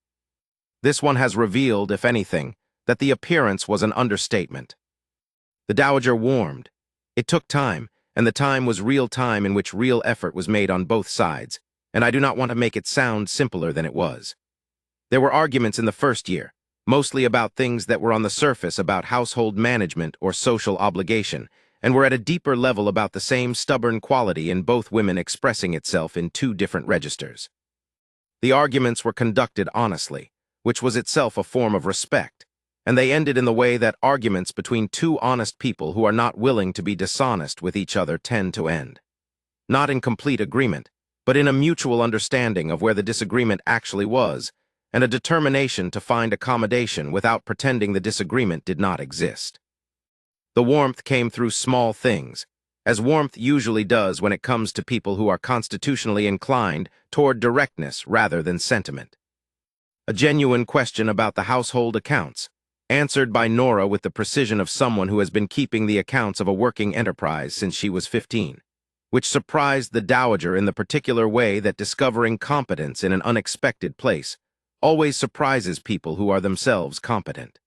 This one has revealed, if anything, that the appearance was an understatement. The Dowager warmed. It took time, and the time was real time in which real effort was made on both sides, and I do not want to make it sound simpler than it was. There were arguments in the first year, mostly about things that were on the surface about household management or social obligation, and were at a deeper level about the same stubborn quality in both women expressing itself in two different registers. The arguments were conducted honestly, which was itself a form of respect, and they ended in the way that arguments between two honest people who are not willing to be dishonest with each other tend to end. Not in complete agreement, but in a mutual understanding of where the disagreement actually was, and a determination to find accommodation without pretending the disagreement did not exist. The warmth came through small things, as warmth usually does when it comes to people who are constitutionally inclined toward directness rather than sentiment. A genuine question about the household accounts, answered by Nora with the precision of someone who has been keeping the accounts of a working enterprise since she was 15, which surprised the Dowager in the particular way that discovering competence in an unexpected place always surprises people who are themselves competent.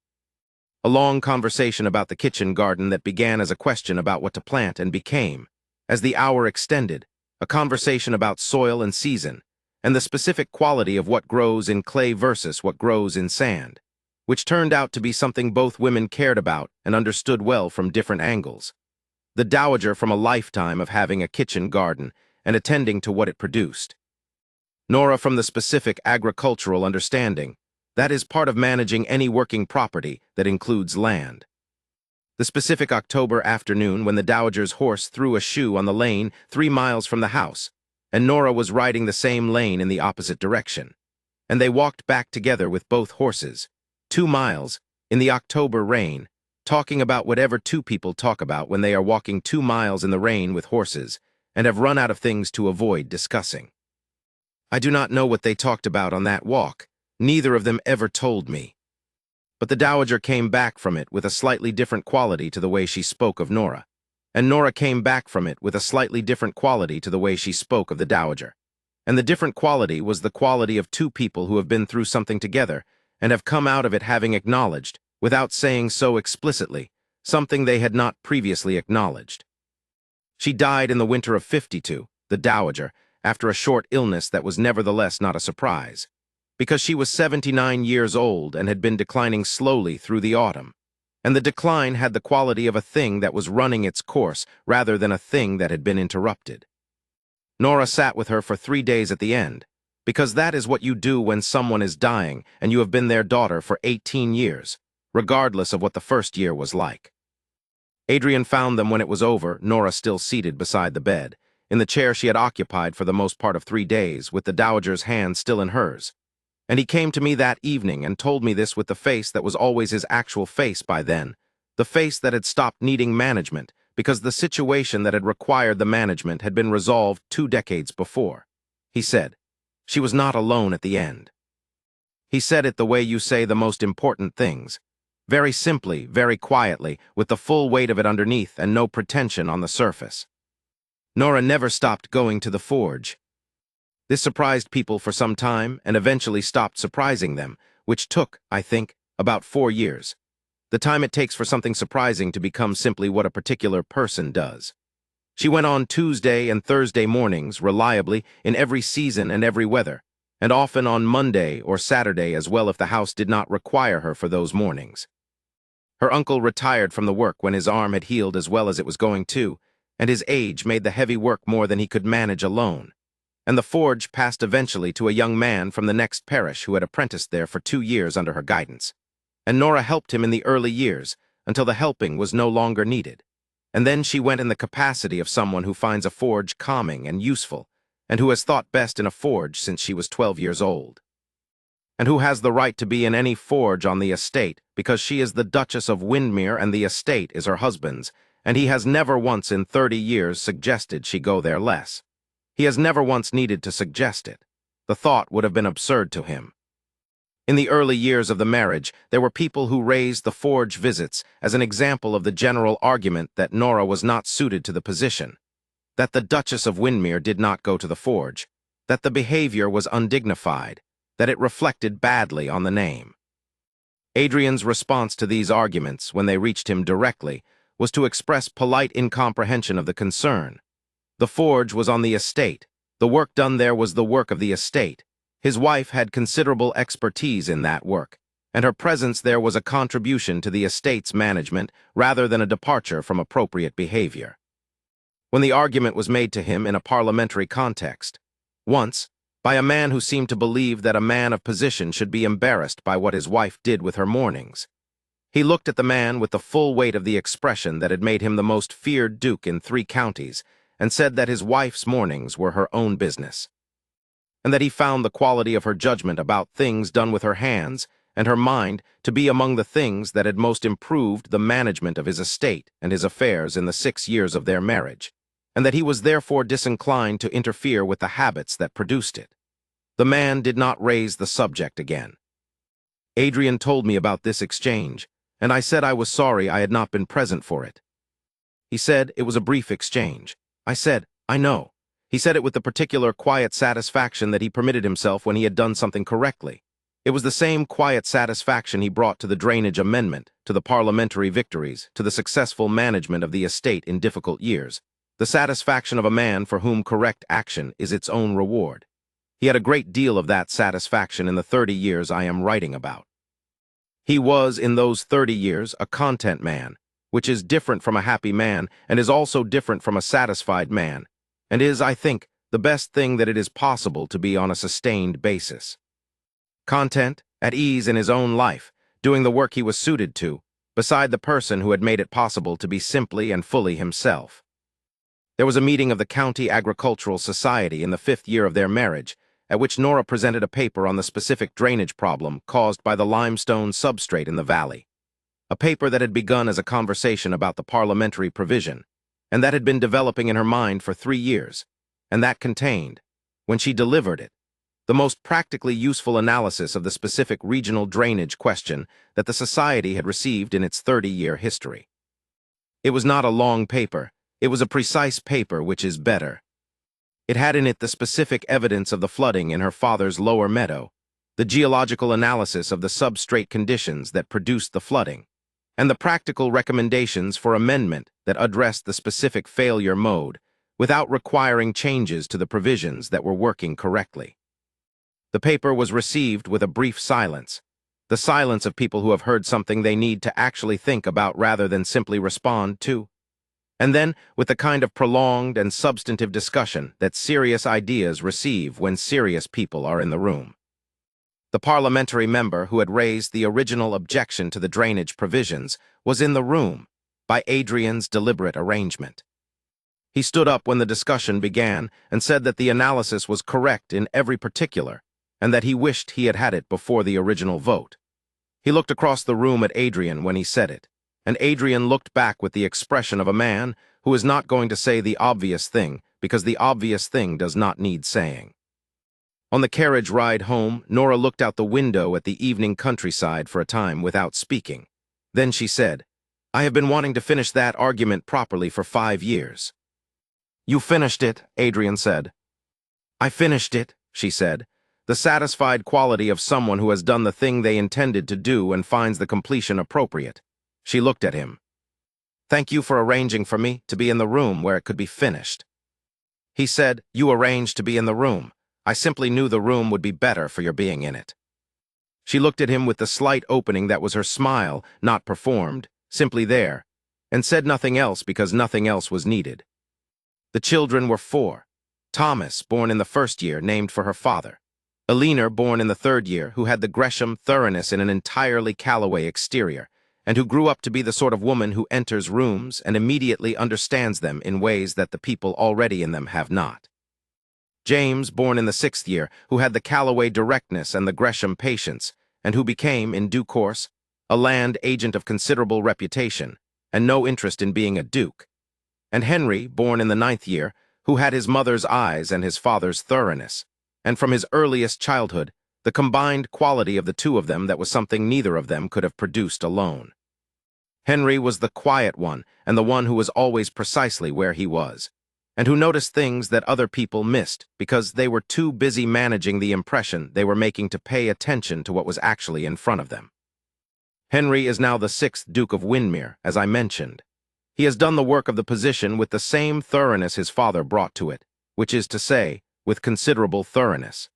A long conversation about the kitchen garden that began as a question about what to plant and became, as the hour extended, a conversation about soil and season, and the specific quality of what grows in clay versus what grows in sand, which turned out to be something both women cared about and understood well from different angles. The Dowager from a lifetime of having a kitchen garden and attending to what it produced. Nora from the specific agricultural understanding, that is part of managing any working property that includes land. The specific October afternoon when the Dowager's horse threw a shoe on the lane 3 miles from the house, and Nora was riding the same lane in the opposite direction, and they walked back together with both horses, 2 miles, in the October rain, talking about whatever two people talk about when they are walking 2 miles in the rain with horses, and have run out of things to avoid discussing. I do not know what they talked about on that walk. Neither of them ever told me. But the Dowager came back from it with a slightly different quality to the way she spoke of Nora, and Nora came back from it with a slightly different quality to the way she spoke of the Dowager. And the different quality was the quality of two people who have been through something together and have come out of it having acknowledged, without saying so explicitly, something they had not previously acknowledged. She died in the winter of 52, the Dowager, after a short illness that was nevertheless not a surprise, because she was 79 years old and had been declining slowly through the autumn, and the decline had the quality of a thing that was running its course rather than a thing that had been interrupted. Nora sat with her for 3 days at the end, because that is what you do when someone is dying and you have been their daughter for 18 years, regardless of what the first year was like. Adrian found them when it was over, Nora still seated beside the bed, in the chair she had occupied for the most part of 3 days, with the Dowager's hand still in hers. And he came to me that evening and told me this with the face that was always his actual face by then, the face that had stopped needing management because the situation that had required the management had been resolved 2 decades before. He said, she was not alone at the end. He said it the way you say the most important things, very simply, very quietly, with the full weight of it underneath and no pretension on the surface. Nora never stopped going to the forge. This surprised people for some time and eventually stopped surprising them, which took, I think, about 4 years. The time it takes for something surprising to become simply what a particular person does. She went on Tuesday and Thursday mornings reliably in every season and every weather, and often on Monday or Saturday as well if the house did not require her for those mornings. Her uncle retired from the work when his arm had healed as well as it was going to, and his age made the heavy work more than he could manage alone. And the forge passed eventually to a young man from the next parish who had apprenticed there for 2 years under her guidance. And Nora helped him in the early years until the helping was no longer needed. And then she went in the capacity of someone who finds a forge calming and useful, and who has thought best in a forge since she was 12 years old. And who has the right to be in any forge on the estate because she is the Duchess of Wyndmere and the estate is her husband's, and he has never once in 30 years suggested she go there less. He has never once needed to suggest it. The thought would have been absurd to him. In the early years of the marriage, there were people who raised the forge visits as an example of the general argument that Nora was not suited to the position, that the Duchess of Wyndmere did not go to the forge, that the behavior was undignified, that it reflected badly on the name. Adrian's response to these arguments, when they reached him directly, was to express polite incomprehension of the concern. The forge was on the estate. The work done there was the work of the estate. His wife had considerable expertise in that work, and her presence there was a contribution to the estate's management rather than a departure from appropriate behavior. When the argument was made to him in a parliamentary context, once, by a man who seemed to believe that a man of position should be embarrassed by what his wife did with her mornings, he looked at the man with the full weight of the expression that had made him the most feared duke in 3 counties and said that his wife's mornings were her own business, and that he found the quality of her judgment about things done with her hands and her mind to be among the things that had most improved the management of his estate and his affairs in the 6 years of their marriage, and that he was therefore disinclined to interfere with the habits that produced it. The man did not raise the subject again. Adrian told me about this exchange, and I said I was sorry I had not been present for it. He said it was a brief exchange. I said, I know. He said it with the particular quiet satisfaction that he permitted himself when he had done something correctly. It was the same quiet satisfaction he brought to the drainage amendment, to the parliamentary victories, to the successful management of the estate in difficult years, the satisfaction of a man for whom correct action is its own reward. He had a great deal of that satisfaction in the 30 years I am writing about. He was, in those 30 years, a content man, which is different from a happy man and is also different from a satisfied man, and is, I think, the best thing that it is possible to be on a sustained basis. Content, at ease in his own life, doing the work he was suited to, beside the person who had made it possible to be simply and fully himself. There was a meeting of the County Agricultural Society in the 5th year of their marriage, at which Nora presented a paper on the specific drainage problem caused by the limestone substrate in the valley. A paper that had begun as a conversation about the parliamentary provision, and that had been developing in her mind for 3 years, and that contained, when she delivered it, the most practically useful analysis of the specific regional drainage question that the Society had received in its 30-year history. It was not a long paper, it was a precise paper, which is better. It had in it the specific evidence of the flooding in her father's lower meadow, the geological analysis of the substrate conditions that produced the flooding, and the practical recommendations for amendment that addressed the specific failure mode without requiring changes to the provisions that were working correctly. The paper was received with a brief silence, the silence of people who have heard something they need to actually think about rather than simply respond to, and then with the kind of prolonged and substantive discussion that serious ideas receive when serious people are in the room. The parliamentary member who had raised the original objection to the drainage provisions was in the room, by Adrian's deliberate arrangement. He stood up when the discussion began and said that the analysis was correct in every particular, and that he wished he had had it before the original vote. He looked across the room at Adrian when he said it, and Adrian looked back with the expression of a man who is not going to say the obvious thing because the obvious thing does not need saying. On the carriage ride home, Nora looked out the window at the evening countryside for a time without speaking. Then she said, "I have been wanting to finish that argument properly for 5 years." "You finished it," Adrian said. "I finished it," she said, the satisfied quality of someone who has done the thing they intended to do and finds the completion appropriate. She looked at him. Thank you for arranging for me to be in the room where it could be finished. He said, you arranged to be in the room. I simply knew the room would be better for your being in it. She looked at him with the slight opening that was her smile, not performed, simply there, and said nothing else because nothing else was needed. The children were 4. Thomas, born in the 1st year, named for her father. Eleanor, born in the 3rd year, who had the Gresham thoroughness in an entirely Callaway exterior, and who grew up to be the sort of woman who enters rooms and immediately understands them in ways that the people already in them have not. James, born in the 6th year, who had the Callaway directness and the Gresham patience, and who became, in due course, a land agent of considerable reputation, and no interest in being a duke. And Henry, born in the 9th year, who had his mother's eyes and his father's thoroughness, and from his earliest childhood, the combined quality of the two of them that was something neither of them could have produced alone. Henry was the quiet one, and the one who was always precisely where he was, and who noticed things that other people missed because they were too busy managing the impression they were making to pay attention to what was actually in front of them. Henry is now the 6th Duke of Wyndmere, as I mentioned. He has done the work of the position with the same thoroughness his father brought to it, which is to say, with considerable thoroughness.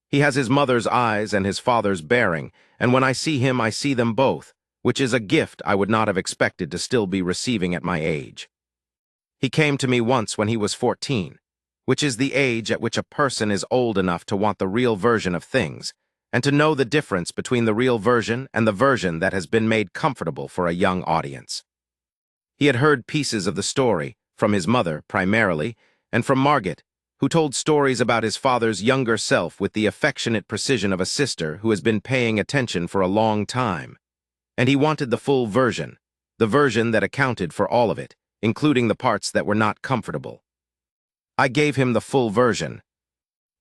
He has his mother's eyes and his father's bearing, and when I see him I see them both, which is a gift I would not have expected to still be receiving at my age. He came to me once when he was 14, which is the age at which a person is old enough to want the real version of things, and to know the difference between the real version and the version that has been made comfortable for a young audience. He had heard pieces of the story, from his mother, primarily, and from Margaret, who told stories about his father's younger self with the affectionate precision of a sister who has been paying attention for a long time. And he wanted the full version, the version that accounted for all of it, including the parts that were not comfortable. I gave him the full version.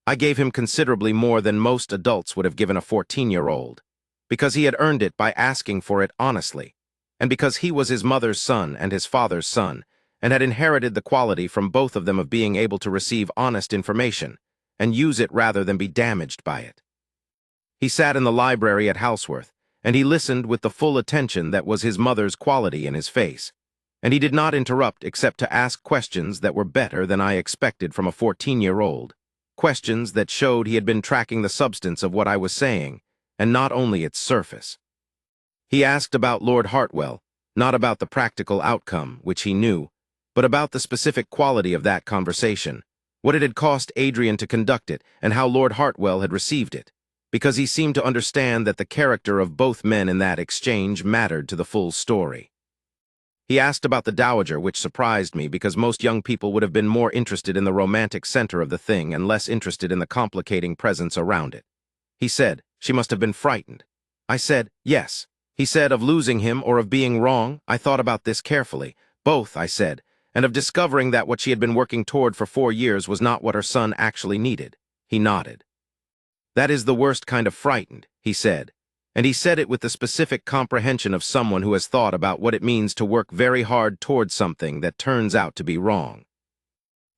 I gave him considerably more than most adults would have given a 14-year-old, because he had earned it by asking for it honestly, and because he was his mother's son and his father's son, and had inherited the quality from both of them of being able to receive honest information, and use it rather than be damaged by it. He sat in the library at Houseworth, and he listened with the full attention that was his mother's quality in his face, and he did not interrupt except to ask questions that were better than I expected from a 14-year-old, questions that showed he had been tracking the substance of what I was saying, and not only its surface. He asked about Lord Hartwell, not about the practical outcome, which he knew, but about the specific quality of that conversation, what it had cost Adrian to conduct it, and how Lord Hartwell had received it, because he seemed to understand that the character of both men in that exchange mattered to the full story. He asked about the Dowager, which surprised me because most young people would have been more interested in the romantic center of the thing and less interested in the complicating presence around it. He said, she must have been frightened. I said, yes. He said, of losing him or of being wrong. I thought about this carefully. Both, I said, and of discovering that what she had been working toward for 4 years was not what her son actually needed. He nodded. That is the worst kind of frightened, he said, and he said it with the specific comprehension of someone who has thought about what it means to work very hard toward something that turns out to be wrong.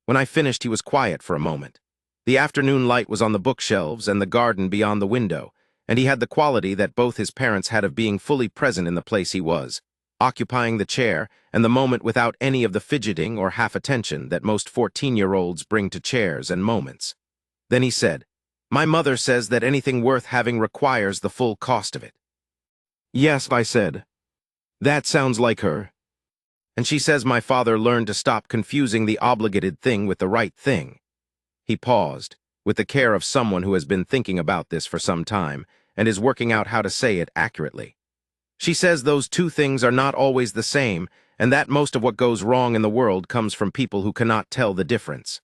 When I finished, he was quiet for a moment. The afternoon light was on the bookshelves and the garden beyond the window, and he had the quality that both his parents had of being fully present in the place he was, occupying the chair and the moment without any of the fidgeting or half-attention that most 14-year-olds bring to chairs and moments. Then he said, my mother says that anything worth having requires the full cost of it. Yes, I said. That sounds like her. And she says my father learned to stop confusing the obligated thing with the right thing. He paused, with the care of someone who has been thinking about this for some time and is working out how to say it accurately. She says those two things are not always the same, and that most of what goes wrong in the world comes from people who cannot tell the difference.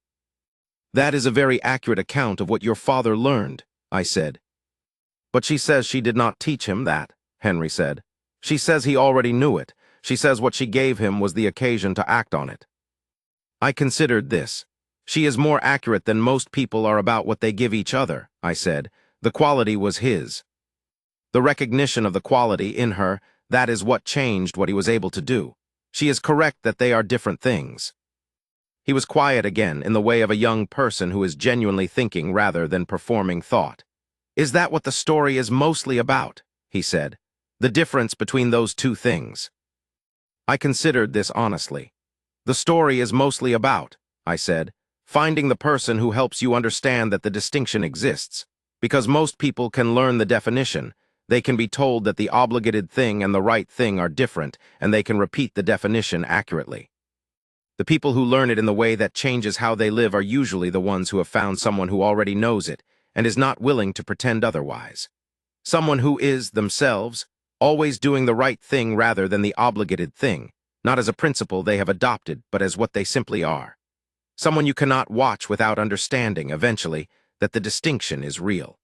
That is a very accurate account of what your father learned, I said. But she says she did not teach him that, Henry said. She says he already knew it. She says what she gave him was the occasion to act on it. I considered this. She is more accurate than most people are about what they give each other, I said. The quality was his. The recognition of the quality in her, that is what changed what he was able to do. She is correct that they are different things. He was quiet again, in the way of a young person who is genuinely thinking rather than performing thought. Is that what the story is mostly about? He said. The difference between those two things. I considered this honestly. The story is mostly about, I said, finding the person who helps you understand that the distinction exists. Because most people can learn the definition, they can be told that the obligated thing and the right thing are different, and they can repeat the definition accurately. The people who learn it in the way that changes how they live are usually the ones who have found someone who already knows it and is not willing to pretend otherwise. Someone who is, themselves, always doing the right thing rather than the obligated thing, not as a principle they have adopted, but as what they simply are. Someone you cannot watch without understanding, eventually, that the distinction is real.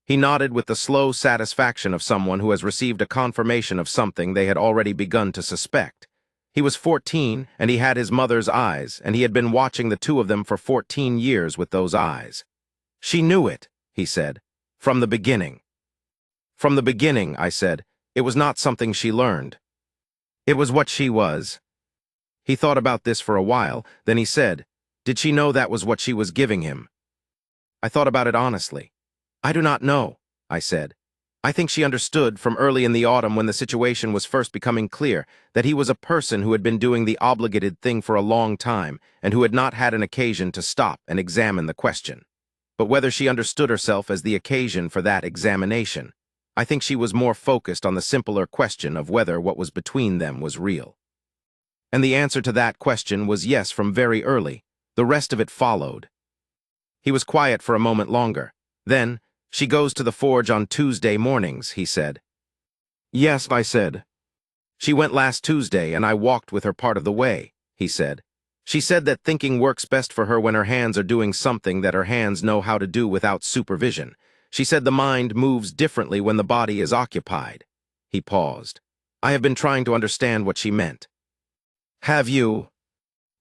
He nodded with the slow satisfaction of someone who has received a confirmation of something they had already begun to suspect. He was 14, and he had his mother's eyes, and he had been watching the two of them for 14 years with those eyes. She knew it, he said, from the beginning. From the beginning, I said, it was not something she learned. It was what she was. He thought about this for a while, then he said, did she know that was what she was giving him? I thought about it honestly. I do not know, I said. I think she understood from early in the autumn when the situation was first becoming clear that he was a person who had been doing the obligated thing for a long time and who had not had an occasion to stop and examine the question. But whether she understood herself as the occasion for that examination, I think she was more focused on the simpler question of whether what was between them was real. And the answer to that question was yes from very early. The rest of it followed. He was quiet for a moment longer. Then, she goes to the forge on Tuesday mornings, he said. Yes, I said. She went last Tuesday and I walked with her part of the way, he said. She said that thinking works best for her when her hands are doing something that her hands know how to do without supervision. She said the mind moves differently when the body is occupied. He paused. I have been trying to understand what she meant. Have you?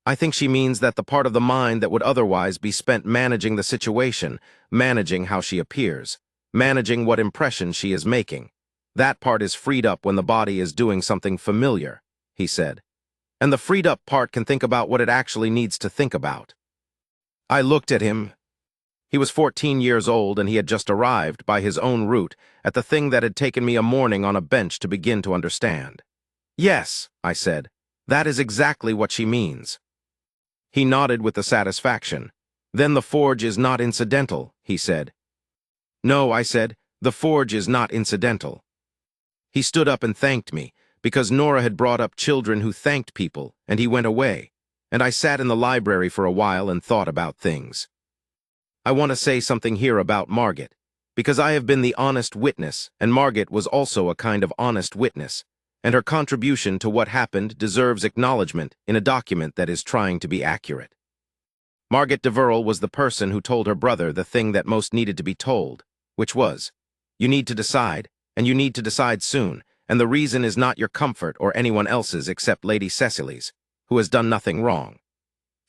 I think she means that the part of the mind that would otherwise be spent managing the situation, managing how she appears, managing what impression she is making, that part is freed up when the body is doing something familiar, he said. And the freed up part can think about what it actually needs to think about. I looked at him. He was 14 years old and he had just arrived, by his own route, at the thing that had taken me a morning on a bench to begin to understand. Yes, I said, that is exactly what she means. He nodded with the satisfaction. Then the forge is not incidental, he said. No, I said, the forge is not incidental. He stood up and thanked me, because Nora had brought up children who thanked people, and he went away, and I sat in the library for a while and thought about things. I want to say something here about Margaret, because I have been the honest witness, and Margaret was also a kind of honest witness, and her contribution to what happened deserves acknowledgement in a document that is trying to be accurate. Margaret Deverell was the person who told her brother the thing that most needed to be told, which was, you need to decide, and you need to decide soon, and the reason is not your comfort or anyone else's except Lady Cecily's, who has done nothing wrong.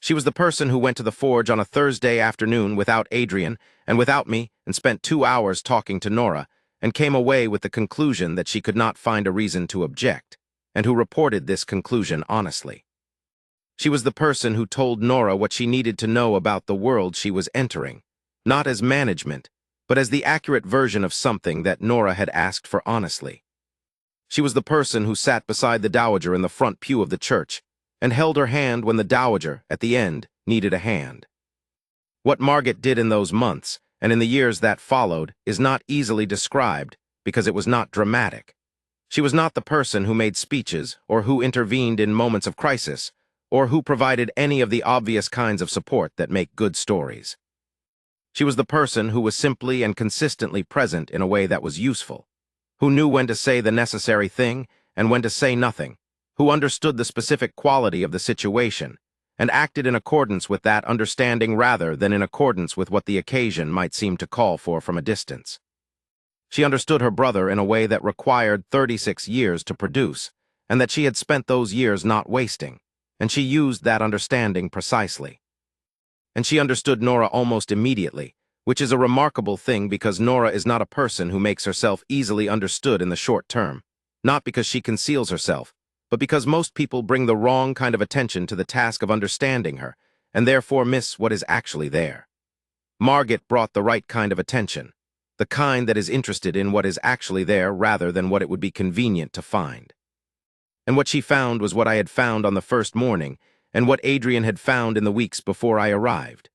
She was the person who went to the forge on a Thursday afternoon without Adrian and without me and spent 2 hours talking to Nora, and came away with the conclusion that she could not find a reason to object, and who reported this conclusion honestly. She was the person who told Nora what she needed to know about the world she was entering, not as management, but as the accurate version of something that Nora had asked for honestly. She was the person who sat beside the Dowager in the front pew of the church, and held her hand when the Dowager, at the end, needed a hand. What Margaret did in those months, and in the years that followed, is not easily described because it was not dramatic. She was not the person who made speeches or who intervened in moments of crisis or who provided any of the obvious kinds of support that make good stories. She was the person who was simply and consistently present in a way that was useful, who knew when to say the necessary thing and when to say nothing, who understood the specific quality of the situation, and acted in accordance with that understanding rather than in accordance with what the occasion might seem to call for from a distance. She understood her brother in a way that required 36 years to produce, and that she had spent those years not wasting, and she used that understanding precisely. And she understood Nora almost immediately, which is a remarkable thing because Nora is not a person who makes herself easily understood in the short term, not because she conceals herself, but because most people bring the wrong kind of attention to the task of understanding her, and therefore miss what is actually there. Margaret brought the right kind of attention, the kind that is interested in what is actually there rather than what it would be convenient to find. And what she found was what I had found on the first morning, and what Adrian had found in the weeks before I arrived.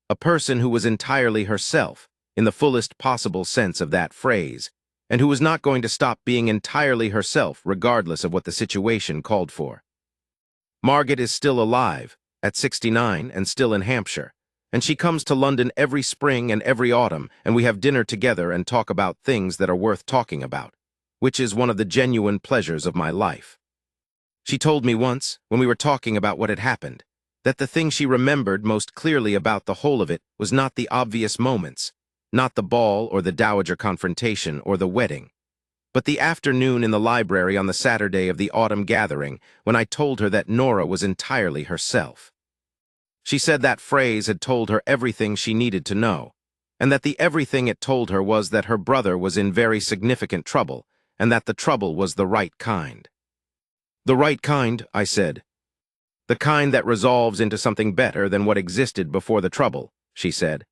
A person who was entirely herself, in the fullest possible sense of that phrase, and who was not going to stop being entirely herself regardless of what the situation called for. Margaret is still alive, at 69 and still in Hampshire, and she comes to London every spring and every autumn, and we have dinner together and talk about things that are worth talking about, which is one of the genuine pleasures of my life. She told me once, when we were talking about what had happened, that the thing she remembered most clearly about the whole of it was not the obvious moments, not the ball or the Dowager confrontation or the wedding, but the afternoon in the library on the Saturday of the autumn gathering when I told her that Nora was entirely herself. She said that phrase had told her everything she needed to know, and that the everything it told her was that her brother was in very significant trouble, and that the trouble was the right kind. The right kind, I said. The kind that resolves into something better than what existed before the trouble, she said,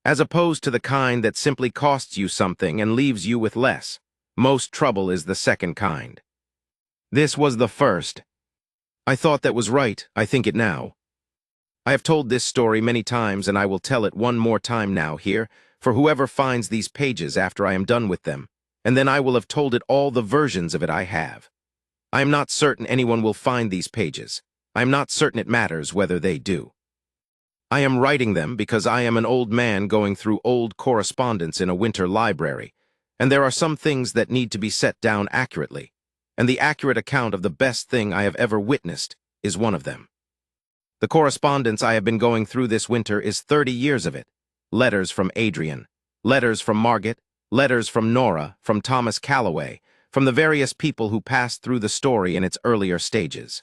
as opposed to the kind that simply costs you something and leaves you with less. Most trouble is the second kind. This was the first. I thought that was right, I think it now. I have told this story many times, and I will tell it one more time now here, for whoever finds these pages after I am done with them, and then I will have told it all the versions of it I have. I am not certain anyone will find these pages. I am not certain it matters whether they do. I am writing them because I am an old man going through old correspondence in a winter library, and there are some things that need to be set down accurately, and the accurate account of the best thing I have ever witnessed is one of them. The correspondence I have been going through this winter is 30 years of it. Letters from Adrian, letters from Margaret, letters from Nora, from Thomas Calloway, from the various people who passed through the story in its earlier stages.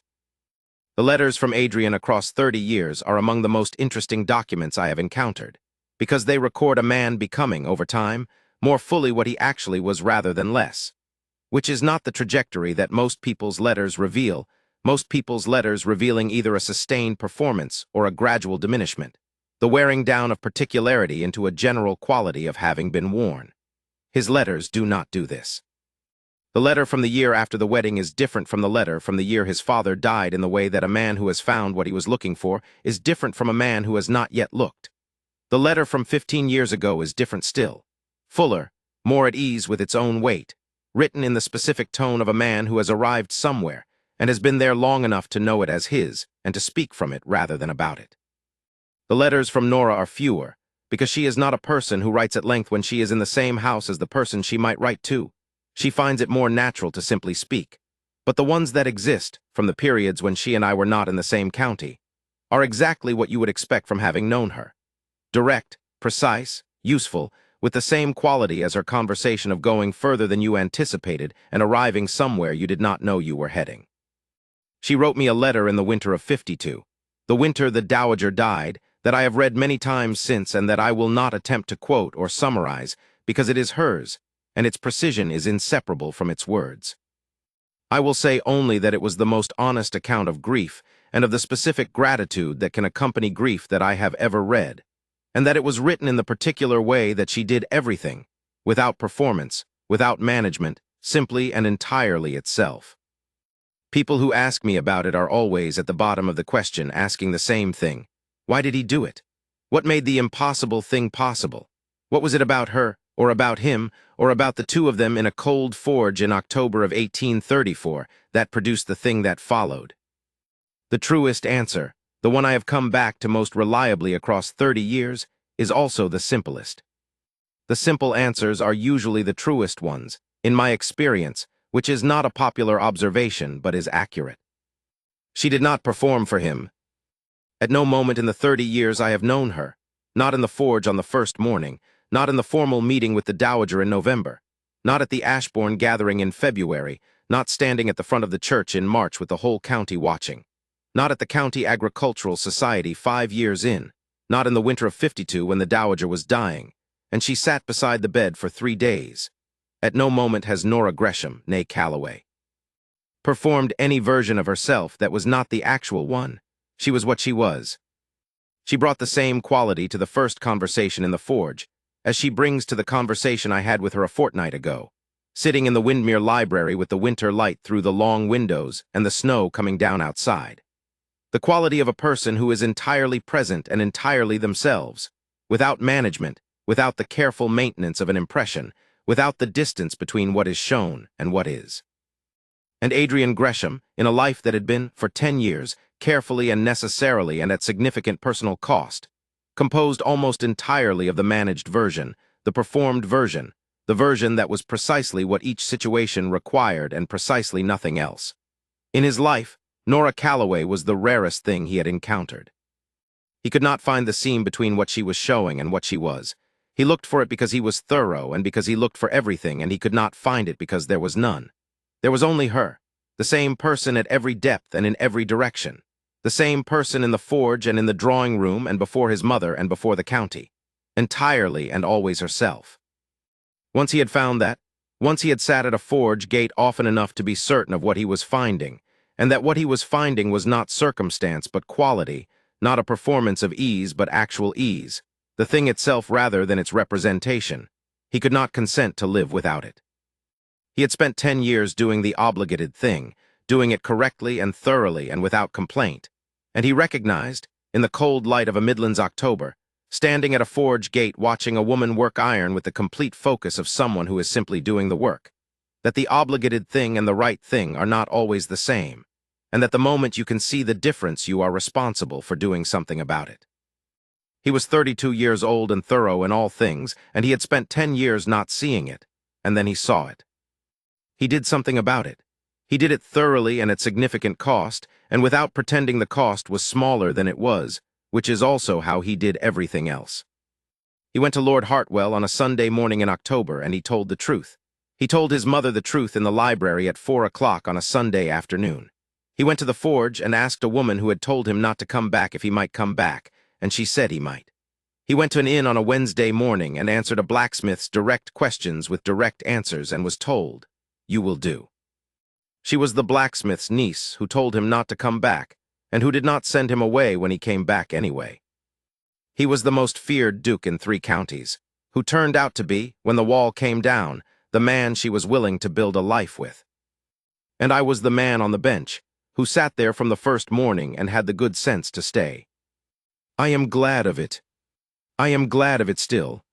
The letters from Adrian across 30 years are among the most interesting documents I have encountered, because they record a man becoming, over time, more fully what he actually was rather than less, which is not the trajectory that most people's letters reveal, most people's letters revealing either a sustained performance or a gradual diminishment, the wearing down of particularity into a general quality of having been worn. His letters do not do this. The letter from the year after the wedding is different from the letter from the year his father died in the way that a man who has found what he was looking for is different from a man who has not yet looked. The letter from 15 years ago is different still, fuller, more at ease with its own weight, written in the specific tone of a man who has arrived somewhere and has been there long enough to know it as his and to speak from it rather than about it. The letters from Nora are fewer, because she is not a person who writes at length when she is in the same house as the person she might write to. She finds it more natural to simply speak. But the ones that exist, from the periods when she and I were not in the same county, are exactly what you would expect from having known her. Direct, precise, useful, with the same quality as her conversation of going further than you anticipated and arriving somewhere you did not know you were heading. She wrote me a letter in the winter of '52, the winter the Dowager died, that I have read many times since and that I will not attempt to quote or summarize because it is hers, and its precision is inseparable from its words. I will say only that it was the most honest account of grief and of the specific gratitude that can accompany grief that I have ever read, and that it was written in the particular way that she did everything, without performance, without management, simply and entirely itself. People who ask me about it are always at the bottom of the question asking the same thing. Why did he do it? What made the impossible thing possible? What was it about her, or about him, or about the two of them in a cold forge in October of 1834 that produced the thing that followed? The truest answer, the one I have come back to most reliably across 30 years, is also the simplest. The simple answers are usually the truest ones, in my experience, which is not a popular observation but is accurate. She did not perform for him. At no moment in the 30 years I have known her, not in the forge on the first morning, not in the formal meeting with the Dowager in November, not at the Ashbourne gathering in February, not standing at the front of the church in March with the whole county watching, not at the County Agricultural Society 5 years in, not in the winter of '52 when the Dowager was dying, and she sat beside the bed for 3 days. At no moment has Nora Gresham, née Calloway, performed any version of herself that was not the actual one. She was what she was. She brought the same quality to the first conversation in the forge as she brings to the conversation I had with her a fortnight ago. sitting in the Wyndmere library with the winter light through the long windows and the snow coming down outside. The quality of a person who is entirely present and entirely themselves, without management, without the careful maintenance of an impression, without the distance between what is shown and what is. And Adrian Gresham, in a life that had been, for 10 years, carefully and necessarily and at significant personal cost, composed almost entirely of the managed version, the performed version, the version that was precisely what each situation required and precisely nothing else. In his life, Nora Calloway was the rarest thing he had encountered. He could not find the seam between what she was showing and what she was. He looked for it because he was thorough and because he looked for everything, and he could not find it because there was none. There was only her, the same person at every depth and in every direction, the same person in the forge and in the drawing room and before his mother and before the county, entirely and always herself. Once he had found that, once he had sat at a forge gate often enough to be certain of what he was finding, and that what he was finding was not circumstance but quality, not a performance of ease but actual ease, the thing itself rather than its representation, he could not consent to live without it. He had spent 10 years doing the obligated thing, doing it correctly and thoroughly and without complaint, and he recognized, in the cold light of a Midlands October, standing at a forge gate watching a woman work iron with the complete focus of someone who is simply doing the work, that the obligated thing and the right thing are not always the same, and that the moment you can see the difference you are responsible for doing something about it. He was 32 years old and thorough in all things, and he had spent 10 years not seeing it, and then he saw it. He did something about it. He did it thoroughly and at significant cost, and without pretending the cost was smaller than it was, which is also how he did everything else. He went to Lord Hartwell on a Sunday morning in October, and he told the truth. He told his mother the truth in the library at 4 o'clock on a Sunday afternoon. He went to the forge and asked a woman who had told him not to come back if he might come back, and she said he might. He went to an inn on a Wednesday morning and answered a blacksmith's direct questions with direct answers and was told, "You will do." She was the blacksmith's niece who told him not to come back, and who did not send him away when he came back anyway. He was the most feared duke in 3 counties, who turned out to be, when the wall came down, the man she was willing to build a life with. And I was the man on the bench, who sat there from the first morning and had the good sense to stay. I am glad of it. I am glad of it still,